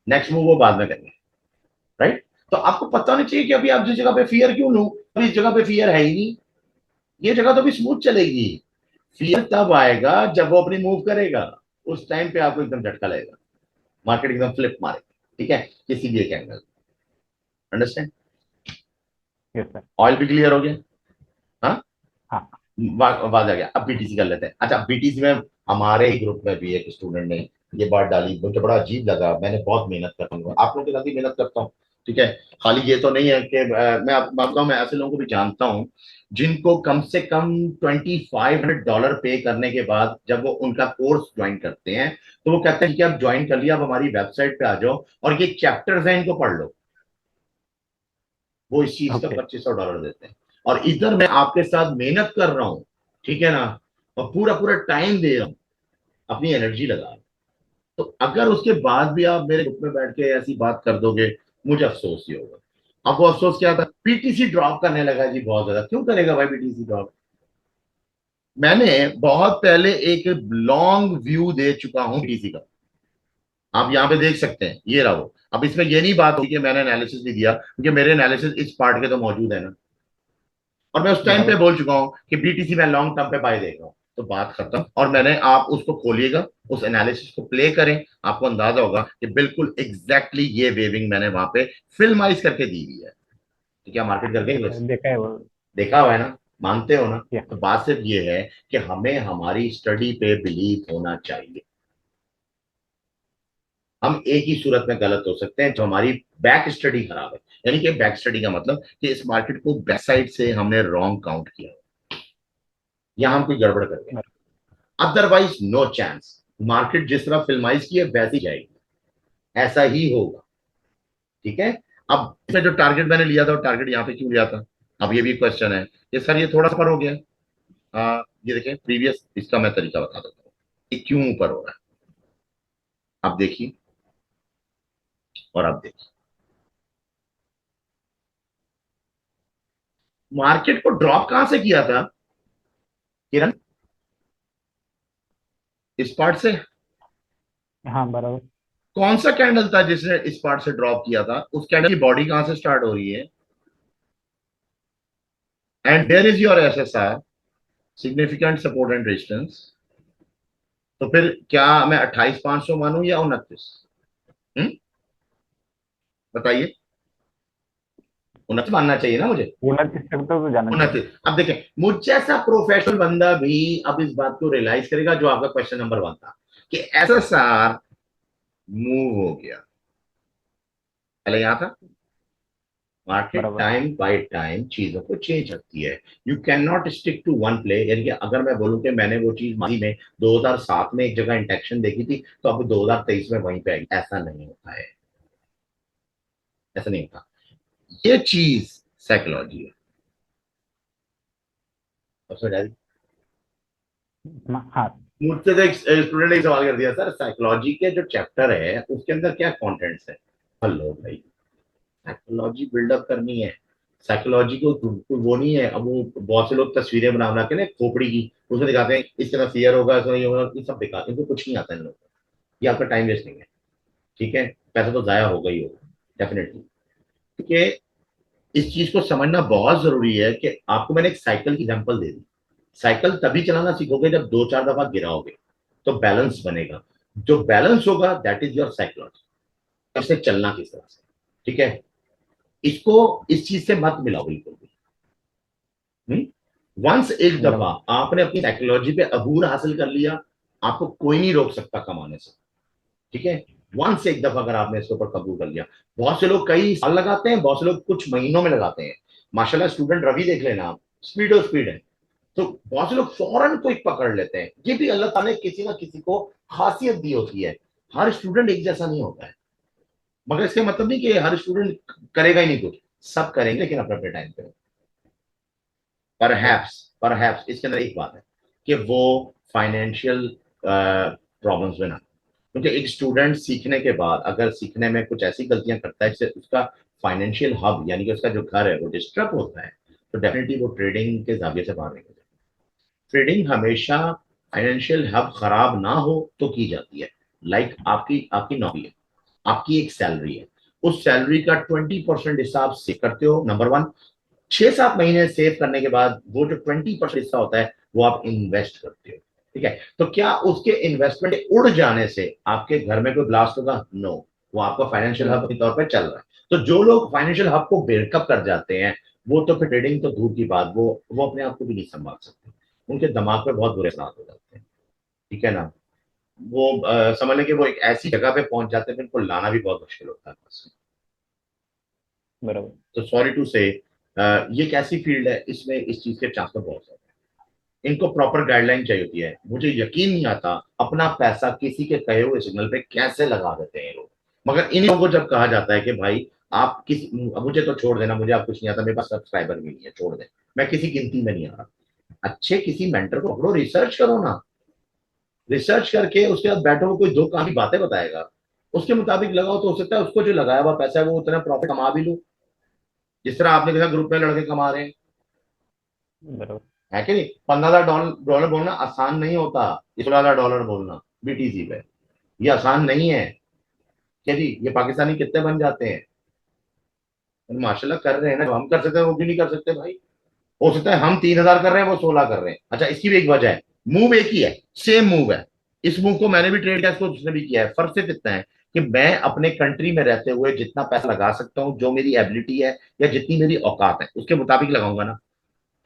नेक्स्ट मूव वो बाद में करेंगे, राइट? तो आपको पता होना चाहिए कि अभी आप जिस जगह पे फियर क्यों लूं, अभी इस जगह पे फियर है ही नहीं, ये जगह तो अभी स्मूथ चलेगी। फियर तब आएगा जब वो अपनी मूव करेगा, उस टाइम पे आपको एकदम झटका लगेगा, मार्केट एकदम फ्लिप मारेगा, ठीक है, किसी भी एक angle. Understand? Yes sir. Oil भी क्लियर हो गया। हाँ, हाँ। बात आ गया। अब बीटीसी कर लेते हैं। अच्छा, बीटीसी में हमारे ही ग्रुप में भी एक स्टूडेंट ने ये बात डाली, मुझे बड़ा अजीब लगा। मैंने बहुत मेहनत करता हूँ, आप लोगों के साथ भी मेहनत करता हूँ, ठीक है। खाली ये तो नहीं है कि मैं आपको बताऊं, मैं ऐसे लोगों को भी जानता हूँ जिनको कम से कम $2500 पे करने के बाद जब वो उनका कोर्स ज्वाइन करते हैं, तो वो कहते हैं कि आप ज्वाइन कर लिया, अब हमारी वेबसाइट पे आ जाओ और ये चैप्टर्स हैं इनको पढ़ लो। वो इस चीज का ओके। $2500 देते हैं। और इधर मैं आपके साथ मेहनत कर रहा हूँ, ठीक है ना, और पूरा पूरा टाइम दे रहा हूँ, अपनी एनर्जी लगा रहा हूं। तो अगर उसके बाद भी आप मेरे ग्रुप में बैठ के ऐसी बात कर दोगे, मुझे अफसोस ही होगा। अब वो अफसोस क्या था, पीटीसी ड्रॉप करने लगा जी बहुत ज्यादा। क्यों करेगा भाई पीटीसी ड्रॉप? मैंने बहुत पहले एक लॉन्ग व्यू दे चुका हूं पीटीसी का, आप यहाँ पे देख सकते हैं, ये रहा वो। अब इसमें ये नहीं बात होगी कि मैंने एनालिसिस भी दिया, क्योंकि मेरे एनालिसिस इस पार्ट के तो मौजूद है ना, और मैं उस टाइम पे बराबर। बोल चुका हूं कि बीटीसी में लॉन्ग टर्म पे बाय देगा। तो बात खत्म। और मैंने, आप उसको खोलिएगा, उस एनालिसिस को प्ले करें, आपको अंदाजा होगा कि बिल्कुल एग्जैक्टली ये वेविंग मैंने वहां पे फिल्माइज करके दी हुई है। तो क्या मार्केट कर गई यस बस? सर, देखा है वो। देखा हुआ है ना, मानते हो ना? यस। तो बात सिर्फ ये है कि हमें हमारी स्टडी पे बिलीव होना चाहिए। हम एक ही सूरत में गलत हो सकते हैं, जो हमारी बैक स्टडी खराब है। यानी कि बैक स्टडी का मतलब कि इस मार्केट को बैक साइड से हमने रॉन्ग काउंट किया, या हम कोई गड़बड़ कर गए। Otherwise no chance. मार्केट जिस तरह फिल्माइज की है वैसी जाएगी, ऐसा ही होगा, ठीक है। अब इसमें जो टारगेट मैंने लिया था, वो टारगेट यहाँ पे क्यों लिया था? अब ये भी क्वेश्चन है कि सर ये थोड़ा सा ऊपर हो गया। ये देखें प्रीवियस, इसका मैं तरीका बता देता हूँ कि क्यों ऊपर हो रहा है। आप देखिए, और आप देखिए, मार्केट को ड्रॉप कहां से किया था किरण? इस पार्ट से। हाँ बराबर। कौन सा कैंडल था जिसने इस पार्ट से ड्रॉप किया था? उस कैंडल की बॉडी कहां से स्टार्ट हो रही है? And there is your SSR, significant support and resistance. तो फिर क्या मैं 28,500 मानूं या 29? बताइए। 29 मानना चाहिए ना मुझे? 29 तक तो जाना चाहिए। 29। अब देखें, मुझ जैसा प्रोफेशनल बंदा भी अब इस बात को रियलाइज करेगा, जो आपका क्वेश्चन नंबर 1 था, कि एसएसआर मूव हो गया। पहले यहां था। मार्केट बराबर। टाइम बाय टाइम चीजों को चेंज करती है। You can not stick to one play. यानी कि अगर मैं बोलूं कि मैंने वो चीज माजी में 2007 में एक जगह इंटेक्शन देखी थी, तो अब 2023 में वहीं पे आएगी, ऐसा नहीं होता है। ऐसा नहीं होता। ये चीज साइकोलॉजी है। अब समझ आ रही? हाँ। मुझसे तो एक स्टूडेंट ने सवाल कर दिया, सर साइकोलॉजी के जो चैप्टर है उसके अंदर क्या कंटेंट्स है? हेलो भाई, साइकोलॉजी बिल्डअप करनी है। साइकोलॉजी को कोई वो नहीं है। अब वो बहुत से लोग तस्वीरें बना बना के ना खोपड़ी की उसमें दिखाते हैं, इस तरह फियर होगा, इसमें ये होगा, ये सब बेकार, इनको कुछ नहीं आता इन लोगों को। ये आपका टाइम वेस्टिंग है, ठीक है, पैसा तो जाया होगा ही होगा डेफिनेटली। क्योंकि इस चीज को समझना बहुत जरूरी है कि आपको मैंने एक साइकिल की एग्जांपल दे दी। साइकिल तभी चलाना सीखोगे जब 2-4 दफा गिराओगे, तो बैलेंस बनेगा। जो बैलेंस होगा दैट इज योर साइकोलॉजी। इससे चलना किस तरह से, ठीक है। इसको इस चीज से मत मिलाओ बिल्कुल भी। वंस एक दफा बराबर। आपने अपनी साइकोलॉजी पे अबूर हासिल कर लिया, आपको कोई नहीं रोक सकता कमाने से, ठीक है। वंस एक दफा अगर आपने इसके ऊपर कबूल कर लिया, बहुत से लोग कई साल लगाते हैं, बहुत से लोग कुछ महीनों में लगाते हैं। माशाल्लाह स्टूडेंट रवि देख लेना आप, स्पीड और स्पीड है। तो बहुत से लोग फौरन क्विक पकड़ लेते हैं। ये भी अल्लाह ताला ने किसी ना किसी को खासियत दी होती है। हर स्टूडेंट एक जैसा नहीं होता है, मगर इसका मतलब नहीं कि हर स्टूडेंट करेगा ही नहीं कुछ, सब करेंगे लेकिन अपने अपने टाइम पे। परहैप्स इसके अंदर एक बात है कि वो फाइनेंशियल प्रॉब्लम्स में ना, क्योंकि एक स्टूडेंट सीखने के बाद अगर सीखने में कुछ ऐसी गलतियां करता है जिससे उसका फाइनेंशियल हब यानी कि उसका जो घर है वो डिस्टर्ब होता है, तो डेफिनेटली वो ट्रेडिंग के जाविये से बाहर निकल जाए। ट्रेडिंग हमेशा फाइनेंशियल हब खराब ना हो तो की जाती है। लाइक आपकी आपकी नौकरी है, आपकी एक सैलरी है, उस सैलरी का 20% हिस्सा आप सेव करते हो, नंबर वन। 6-7 महीने सेव करने के बाद वो जो 20% हिस्सा होता है वो आप इन्वेस्ट करते हो। ठीक है, तो क्या उसके इन्वेस्टमेंट उड़ जाने से आपके घर में कोई ब्लास्ट होगा? नो, वो आपका फाइनेंशियल हब के तौर पर चल रहा है। तो जो लोग फाइनेंशियल हब को ब्रेकअप कर जाते हैं वो तो फिर ट्रेडिंग तो दूर की बात, वो अपने आप को भी नहीं संभाल सकते, उनके दिमाग पे बहुत बुरे असर हो जाते हैं। ठीक है ना, वो समझ लें कि वो एक ऐसी जगह पे पहुंच जाते हैं जिनको लाना भी बहुत मुश्किल होता है। बराबर। तो सॉरी टू से, ये एक ऐसी फील्ड है, इसमें इस चीज के चांस तो बहुत ज्यादा है। इनको प्रॉपर गाइडलाइन चाहिए होती है। मुझे यकीन नहीं आता अपना पैसा किसी के कहे हुए सिग्नल पे कैसे लगा देते हैं ये लोग। मगर इन लोगों को जब कहा जाता है कि भाई आप किसी, मुझे तो छोड़ देना, मुझे आप कुछ नहीं आता, मेरे पास सब्सक्राइबर भी नहीं है, छोड़ दे, मैं किसी गिनती में नहीं आ रहा। अच्छे किसी मेंटर को पकड़ो, रिसर्च करो ना, रिसर्च करके उसके बाद बैठो, कोई दो काम की बातें बताएगा, उसके मुताबिक लगाओ, तो हो सकता है उसको जो लगाया हुआ पैसा है वो उतना प्रॉफिट कमा भी लो, जिस तरह आपने देखा ग्रुप में लड़के कमा रहे हैं। बराबर। है कि नहीं? 15,000 डॉलर बोलना आसान नहीं होता, 16,000 डॉलर बोलना बीटीसी पे, ये आसान नहीं है। क्या जी, ये पाकिस्तानी कितने बन जाते हैं? माशाल्लाह कर रहे हैं ना, जो हम कर सकते हैं वो क्यों नहीं कर सकते भाई? हो सकता है हम 3,000 कर रहे हैं, वो 16 कर रहे हैं। अच्छा, इसकी भी एक वजह है, मूव एक ही है, सेम मूव है। इस मूव को मैंने भी ट्रेड किया, इसको उसने भी किया है। फर्क सिर्फ इतना है कि मैं अपने कंट्री में रहते हुए जितना पैसा लगा सकता हूँ, जो मेरी एबिलिटी है या जितनी मेरी औकात है उसके मुताबिक लगाऊंगा ना।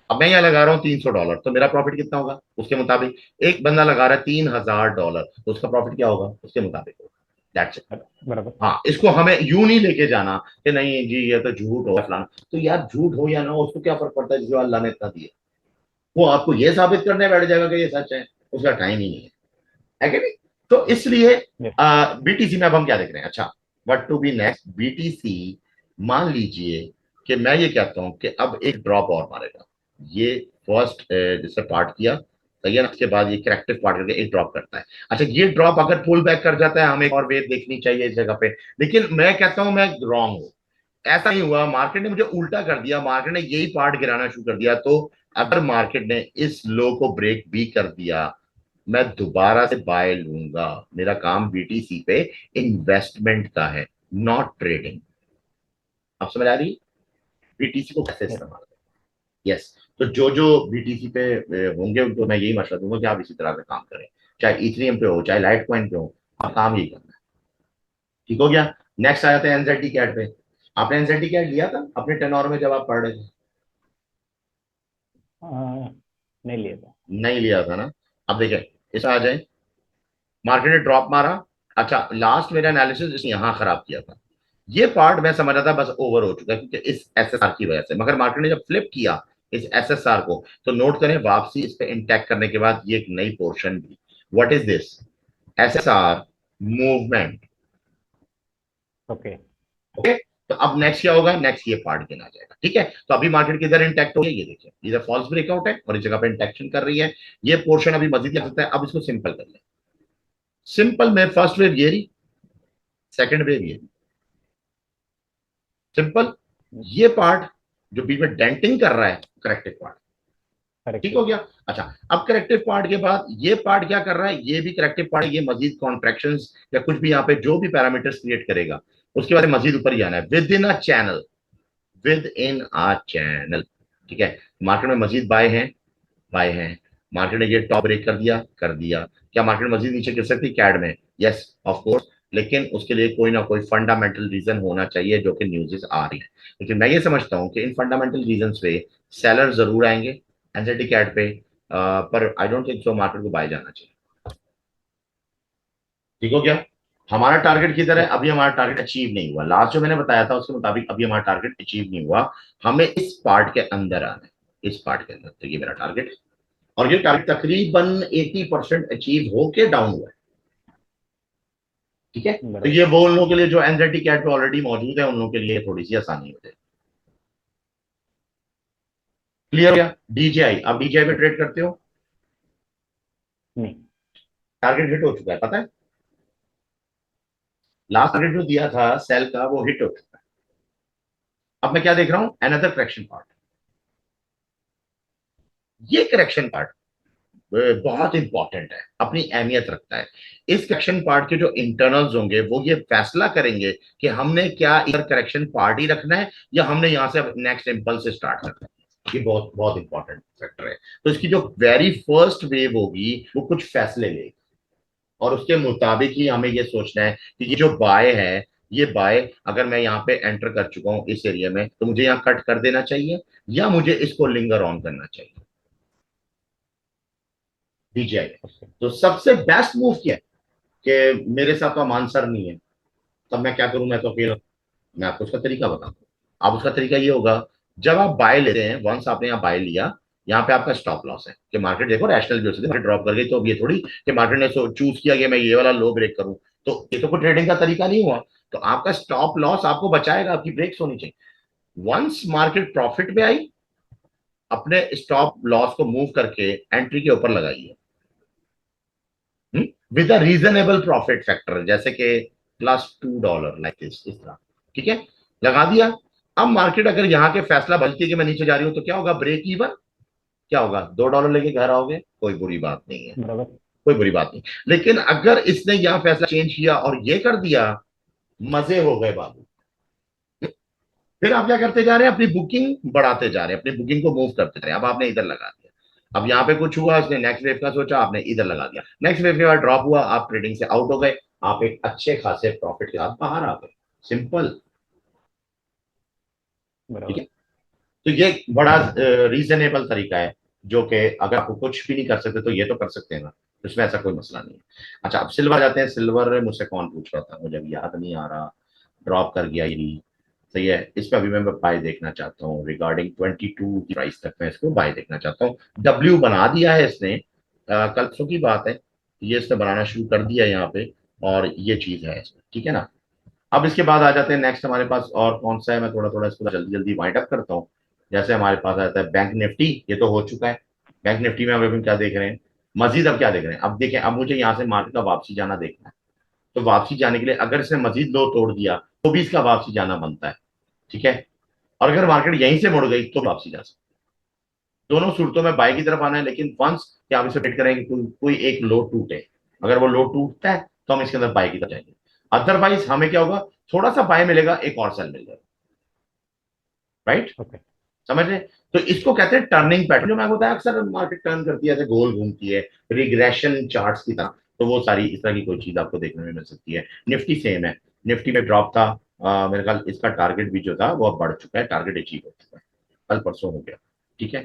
अब मैं यहाँ लगा रहा हूँ $300, तो मेरा प्रॉफिट कितना होगा उसके मुताबिक। एक बंदा लगा रहा है $3,000, तो उसका प्रॉफिट क्या होगा उसके मुताबिक होगा। That's it. बराबर। हाँ, इसको हमें यूं नहीं लेके जाना कि नहीं जी ये तो झूठ हो फलाना। तो यार झूठ हो या ना हो उसको क्या फर्क पड़ता है, जो अल्लाह ने इतना दिया। वो आपको ये साबित करने बैठ जाएगा कि ये सच है, उसका टाइम ही नहीं है कि नहीं? तो इसलिए यस। बीटीसी में अब हम क्या देख रहे हैं? अच्छा, what to be next BTC. मान लीजिए कि मैं ये कहता हूं कि अब एक ड्रॉप और मारेगा, ये फर्स्ट जिससे पार्ट किया, सही है ना, उसके बाद ये करेक्टिव पार्ट करके एक ड्रॉप करता है। अच्छा, ये ड्रॉप अगर पुल बैक कर जाता है, हमें एक और वेव देखनी चाहिए इस जगह पे। लेकिन मैं कहता हूं मैं रॉन्ग हूं, ऐसा नहीं हुआ, मार्केट ने मुझे उल्टा कर दिया, मार्केट ने यही पार्ट गिराना शुरू कर दिया। तो अगर मार्केट ने इस लो को ब्रेक भी कर दिया, मैं दोबारा से बाय लूंगा। मेरा काम बीटीसी पे इन्वेस्टमेंट का है, नॉट ट्रेडिंग। आप समझ आ रही? बीटीसी को कैसे यस। इस्तेमाल करें? यस। तो जो जो बीटीसी पे होंगे उनको मैं यही मशवरा दूंगा कि आप इसी तरह से काम करें, चाहे इथेरियम पे हो चाहे लाइट कॉइन पे हो, आप काम यही करना है। ठीक हो गया। नेक्स्ट आ जाते हैं एनजेटी कैट पे। आपने एनजेटी कैट लिया था अपने टेनोर में जब आप पढ़ रहे थे? नहीं लिया था। नहीं लिया था ना। अब देखें, इस आ जाए, मार्केट ने ड्रॉप मारा। अच्छा, लास्ट मेरा एनालिसिस इसने यहां खराब किया था, ये पार्ट मैं समझ रहा था बस ओवर हो चुका है क्योंकि इस एसएसआर की वजह से। मगर मार्केट ने जब फ्लिप किया इस एसएसआर को, तो नोट करें वापसी इस पे इंटैक्ट करने के बाद ये एक नई पोर्शन भी। What is this? SSR movement. Okay. Okay, तो अब नेक्स्ट क्या होगा? नेक्स्ट ये पार्ट गिना जाएगा। ठीक है, तो अभी मार्केट किधर इंटैक्ट हो गया ये देखिए, इधर फॉल्स ब्रेकआउट है और इस जगह पे इंटैक्शन कर रही है। ये पोर्शन अभी मजीद लग सकता है। अब इसको सिंपल कर ले। सिंपल में फर्स्ट वेव ये रही, सेकंड वेव ये, सिंपल। ये पार्ट जो बीच में डेंटिंग कर रहा है, करेक्टिव पार्ट। करेक्ट ठीक है। हो गया। अच्छा, अब करेक्टिव पार्ट के बाद ये पार्ट क्या कर रहा है? ये भी करेक्टिव पार्ट है, ये मजीद कॉन्ट्रैक्शंस या कुछ भी यहाँ पे जो भी पैरामीटर्स क्रिएट करेगा उसके बाद मजीद ऊपर ही आना है with in a channel, with in a channel. ठीक है, मार्केट में मजीद बाय हैं, बाय हैं। मार्केट ने ये टॉप ब्रेक कर दिया। क्या मार्केट मजीद नीचे गिर सकती कैड में? Yes, of course. लेकिन उसके लिए कोई ना कोई फंडामेंटल रीजन होना चाहिए जो कि न्यूज़ आ रही है। लेकिन मैं ये समझता हूं कि इन फंडामेंटल रीजन पे सेलर जरूर आएंगे एनजेटी कैड पे, पर I don't think so market को बाय जाना चाहिए। ठीक हो गया। हमारा टारगेट किधर है? यस। अभी हमारा टारगेट अचीव नहीं हुआ, लास्ट जो मैंने बताया था उसके मुताबिक अभी हमारा टारगेट अचीव नहीं हुआ। हमें इस पार्ट के अंदर आना है, इस पार्ट के अंदर। तो ये मेरा टारगेट है। और ये टारगेट तकरीबन 80% अचीव होके डाउन हुआ है। ठीक है, तो बराबर। ये वो उन लोगों के लिए जो एंजाइटी कैट पे ऑलरेडी मौजूद है, उन लोगों के लिए थोड़ी सी आसानी हो जाए। क्लियर हो गया? डीजीआई, आप डीजीआई पे ट्रेड करते हो? नहीं। टारगेट हिट हो चुका है, पता है? लास्ट टारगेट जो दिया था सेल का वो हिट हो चुका है। अब मैं क्या देख रहा हूं? Another correction part. ये करेक्शन पार्ट बहुत इंपॉर्टेंट है, अपनी अहमियत रखता है। इस करेक्शन पार्ट के जो इंटरनल्स होंगे वो ये फैसला करेंगे कि हमने क्या इधर करेक्शन पार्ट ही रखना है या हमने यहां से नेक्स्ट इम्पल्स से स्टार्ट करना है। ये बहुत बहुत इंपॉर्टेंट फैक्टर है। तो इसकी जो वेरी फर्स्ट वेव होगी वो कुछ फैसले लेगी और उसके मुताबिक ही हमें ये सोचना है कि ये जो बाय है, ये बाय अगर मैं यहाँ पे एंटर कर चुका हूं इस एरिया में, तो मुझे यहाँ कट कर देना चाहिए या मुझे इसको लिंगर ऑन करना चाहिए। डीजीआई, तो सबसे बेस्ट मूव क्या है कि मेरे साथ तो आंसर नहीं है, तब मैं क्या करूं? मैं तो फिर मैं आपको उसका तरीका बताता हूँ। आप उसका तरीका ये होगा, जब आप बाय लेते हैं, वंस आपने यहाँ बाय लिया, यहाँ पे आपका स्टॉप लॉस है कि मार्केट देखो रैशनल व्यू से मार्केट ड्रॉप कर गई, तो अब ये थोड़ी कि मार्केट ने चूज किया कि मैं ये वाला लो ब्रेक करूं, तो ये तो कोई ट्रेडिंग का तरीका नहीं हुआ। तो आपका स्टॉप लॉस आपको बचाएगा, आपकी ब्रेक्स होनी चाहिए। वंस मार्केट प्रॉफिट में आई, अपने स्टॉप लॉस को मूव करके एंट्री के ऊपर लगाइए with a reasonable profit factor, जैसे कि +$2 लाइक दिस, इस तरह। ठीक है, लगा दिया। अब मार्केट अगर यहाँ के फैसला बदलती है कि मैं नीचे जा रही हूं, तो क्या होगा? Break even. क्या होगा? $2 लेके घर आओगे, कोई बुरी बात नहीं है, बराबर। कोई बुरी बात नहीं। लेकिन अगर इसने यहाँ फैसला चेंज किया और ये कर दिया, मजे हो गए बाबू। फिर आप क्या करते जा रहे हैं? अपनी बुकिंग बढ़ाते जा रहे हैं, अपनी बुकिंग को मूव करते जा रहे हैं। अब आपने इधर लगा दिया, अब यहाँ पे कुछ हुआ, इसने नेक्स्ट वेव का सोचा, आपने इधर लगा दिया, नेक्स्ट वेव के बाद ड्रॉप हुआ, आप ट्रेडिंग से आउट हो गए, आप एक अच्छे खासे प्रॉफिट के साथ बाहर आ गए। सिंपल। ठीक बराबर। है, तो ये बड़ा रीजनेबल तरीका है, जो कि अगर आपको कुछ भी नहीं कर सकते तो ये तो कर सकते हैं ना, इसमें ऐसा कोई मसला नहीं है। अच्छा, अब सिल्वर जाते हैं। सिल्वर मुझसे कौन पूछ रहा था, मुझे अभी याद नहीं आ रहा। ड्रॉप कर गया ये, सही है। इस पर अभी मैं बाय देखना चाहता हूँ, रिगार्डिंग 22 की प्राइस तक मैं इसको बाय देखना चाहता हूँ। डब्ल्यू बना दिया है इसने, कल परसों की बात है, ये इसने बनाना शुरू कर दिया यहाँ पे, और ये चीज है इसमें। ठीक है ना? अब इसके बाद आ जाते हैं नेक्स्ट हमारे पास और कौन सा है, मैं थोड़ा थोड़ा इसको जल्दी जल्दी वाइंड अप करता हूँ। जैसे हमारे पास आता है बैंक निफ्टी, ये तो हो चुका है। बैंक निफ्टी में अभी क्या देख रहे हैं? मजीद अब क्या देख रहे हैं? अब देखें, अब मुझे यहाँ से मार्केट का वापसी जाना देखना है। तो वापसी जाने के लिए अगर इसने मजीद लो तोड़ दिया तो भी इसका वापसी जाना बनता है। ठीक है, और अगर मार्केट यहीं से मुड़ गई तो वापसी जा सकती है। दोनों सूरतों में बाय की तरफ आना है, लेकिन वंस कि आप इसे वेट करेंगे कोई एक लो टूटे। अगर वो लो टूटता है तो हम इसके अंदर बाय की तरफ जाएंगे, अदरवाइज हमें क्या होगा? थोड़ा सा बाय मिलेगा, एक और सेल मिल जाएगा। राइट? ओके। समझ रहे? तो इसको कहते हैं टर्निंग पैटर्न। जो मैं बताया अक्सर मार्केट टर्न करती है, ऐसे गोल घूमती है, रिग्रेशन चार्ट्स की तरह। तो वो सारी इस तरह की कोई चीज आपको देखने में मिल सकती है। निफ्टी सेम है, निफ्टी में ड्रॉप था, मेरे ख्याल इसका टारगेट भी जो था वो अब बढ़ चुका है, टारगेट अचीव हो चुका है, कल परसों हो गया। ठीक है,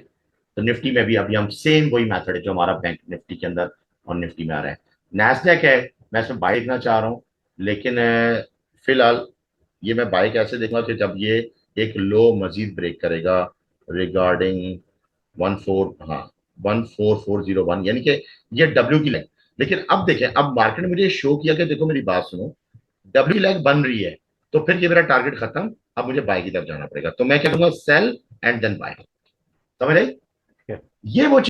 तो निफ्टी में भी अभी हम सेम वही मैथड है जो हमारा बैंक निफ्टी के अंदर और निफ्टी में आ रहा है। नैस्डैक है, मैं इसमें बाय देखना चाह रहा हूँ, लेकिन फिलहाल ये मैं बाय कैसे देखूंगा कि जब ये एक लो मजीद ब्रेक करेगा रिगार्डिंग 14, हाँ 14401, यानी कि ये डब्ल्यू की लाइन। लेकिन अब देखें, अब मार्केट ने मुझे शो किया कि देखो मेरी बात सुनो, डब्ल्यू लाइन बन रही है, तो फिर ये मेरा टारगेट खत्म, अब मुझे बाय की तरफ जाना पड़ेगा। तो मैं क्या करूंगा? Sell and then buy. समझ रहे? Yes. ये वो